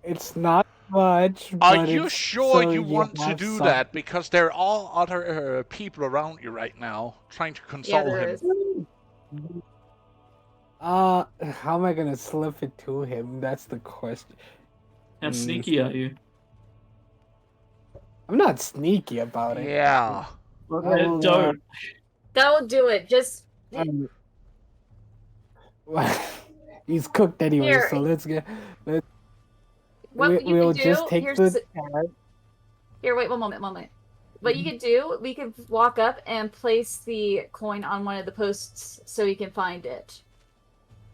It's not much. Are but you it's sure so you want to have do some- that? Because there are all other people around you right now trying to Yeah, console there him. is. How am I gonna slip it to him? That's the question. how sneaky are you? I'm not sneaky about it. Yeah. will, Don't. Don't do it. Just Um, he's cooked anyway, Here. so let's get. what you we'll can do. just take here's the tab. Here, wait one moment. What you could do, we could walk up and place the coin on one of the posts so he can find it.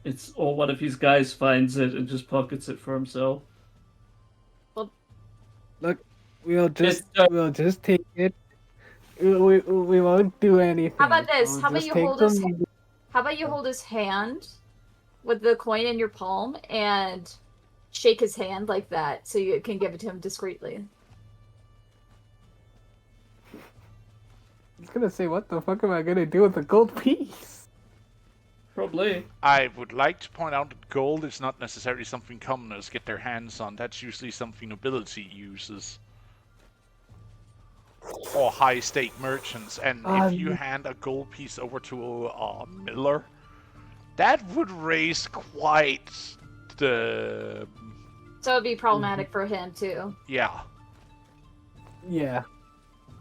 It's or one of his guys finds it and just pockets it for himself. We'll just It's- we'll just take it. We won't do anything. How about this? We'll How about just you take hold the his- money. How about you hold his hand with the coin in your palm and shake his hand like that so you can give it to him discreetly? I was gonna say, what the fuck am I gonna do with the gold piece? Probably. I would like to point out that gold is not necessarily something commoners get their hands on. That's usually something nobility uses. Or high-stake merchants. And if you hand a gold piece over to a miller, that would raise quite the... So it'd be problematic for him too. Yeah. Yeah.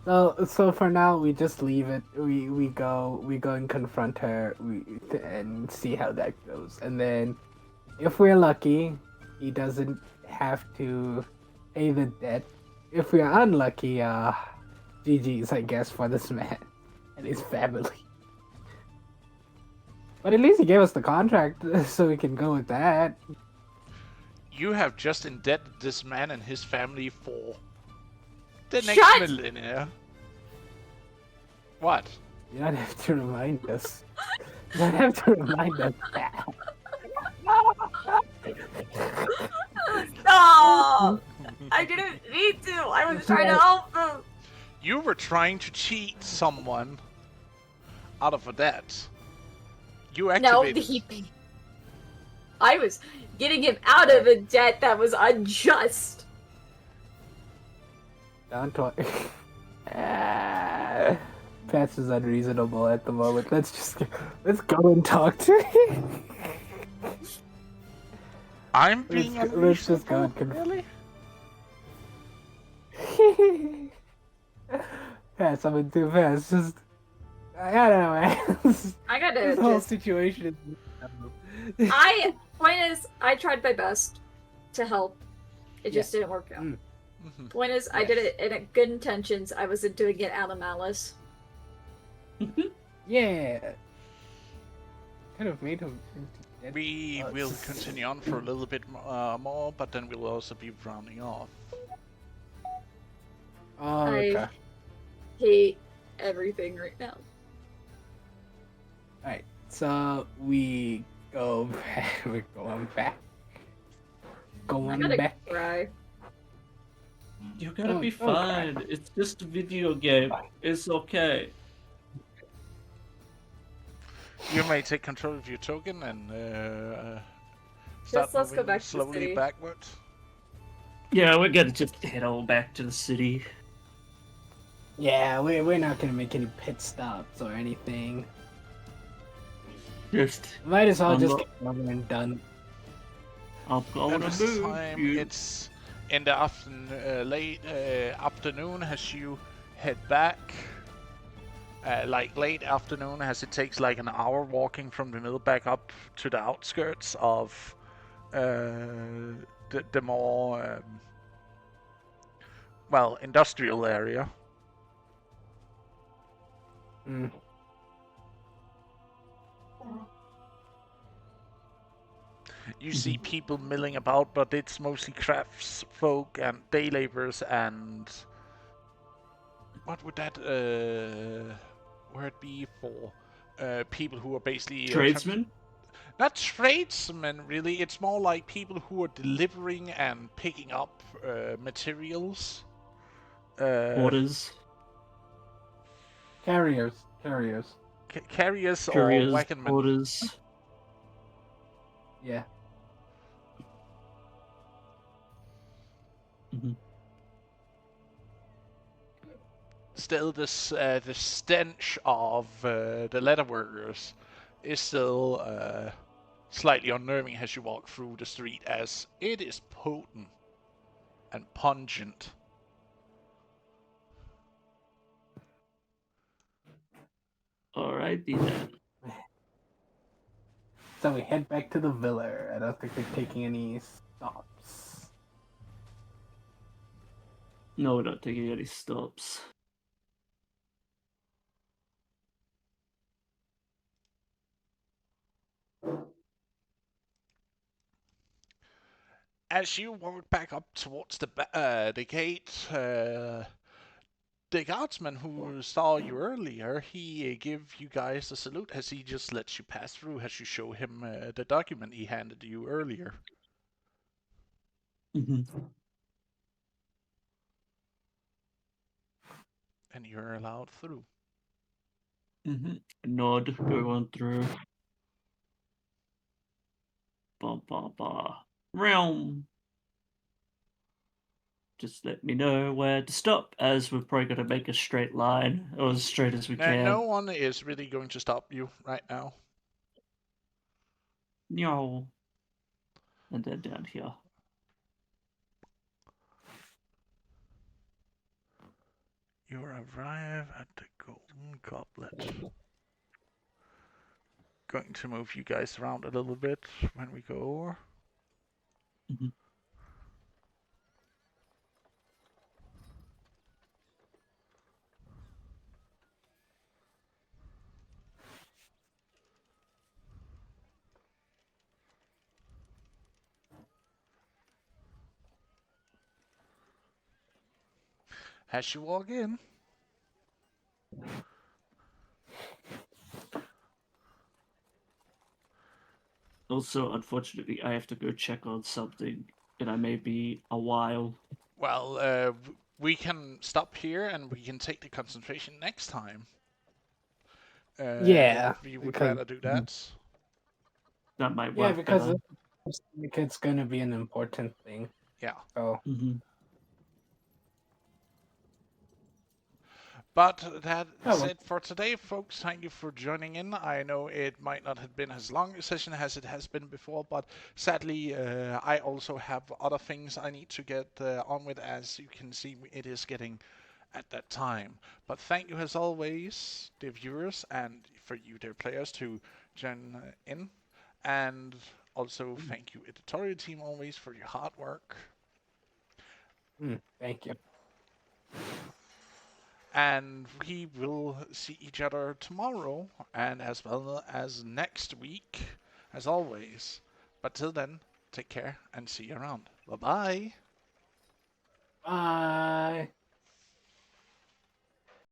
So for now we just leave it. We go and confront her. And see how that goes. And then, if we're lucky, he doesn't have to pay the debt. If we're unlucky, GG's, I guess, for this man and his family. But at least he gave us the contract, so we can go with that. You have just indebted this man and his family for the next Shut- millennia. What? You don't have to remind us. You don't have to remind us that. No! I didn't need to. I was trying to help him. You were trying to cheat someone out of a debt. You No, activated... I was getting him out of a debt that was unjust. Don't talk. Patch is unreasonable at the moment. Let's go and talk to him. I'm being Let's just go and unreasonable? Really? Yeah, something too fast. Just I don't know, man. I gotta This whole just. situation is. Point is, I tried my best to help. It just didn't work out. Mm. Mhm. Point is, I did it in good intentions. I wasn't doing it out of malice. Yeah. Could have made him. We will continue on for a little bit more, but then we'll also be rounding off. Oh, okay. I hate everything right now. Alright, so we go back. We're going back. I Going gotta back. cry. You're gonna be Don't cry. fine. It's just a video game. It's okay. You may take control of your token and start Let's go moving back to the slowly city. backwards. Yeah, we're gonna just head on back to the city. Yeah, we're not gonna make any pit stops or anything. Just, Might as well I'm just not- get over and done. I'm At gonna this move time, you. it's in the late afternoon as you head back. Like late afternoon, as it takes like an hour walking from the middle back up to the outskirts of the more well, industrial area. Mm. You see people milling about, but it's mostly crafts folk and day laborers and what would that word be for? People who are basically Tradesman? not tradesmen really. It's more like people who are delivering and picking up materials. Orders? Carriers. Carriers or Couriers? wagonmen. Orders? Yeah. Mhm. Still, this the stench of the leather workers is still slightly unnerving as you walk through the street, as it is potent and pungent. Alrighty then. So we head back to the villa. I don't think we're taking any stops. No, we're not taking any stops. As you walk back up towards the gate, the guardsman who saw you earlier, he give you guys a salute as he just lets you pass through as you show him the document he handed you earlier. Mm-hmm. And you're allowed through. Mm-hmm. Nod, go on through. Ba ba ba. Realm. Just let me know where to stop, as we're probably gonna make a straight line, or as straight as we can. No one is really going to stop you right now. No. And then down here. You arrive at the Golden Goblet. Going to move you guys around a little bit when we go over. Mm-hmm. As you walk in, Also, unfortunately, I have to go check on something, and I may be a while. well, we can stop here and we can take the concentration next time. Yeah, If you would because- rather do that. That might Yeah, work because better. it's gonna be an important thing. Yeah. So Mm-hmm. But that's Oh, well. it for today, folks. Thank you for joining in. I know it might not have been as long a session as it has been before, but sadly, I also have other things I need to get on with. As you can see, it is getting at that time. But thank you as always, dear viewers, and for you, dear players, to join in. And also thank you, editorial team, always for your hard work. Thank you. And we will see each other tomorrow and as well as next week, as always. But till then, take care and see you around. Bye-bye. Bye.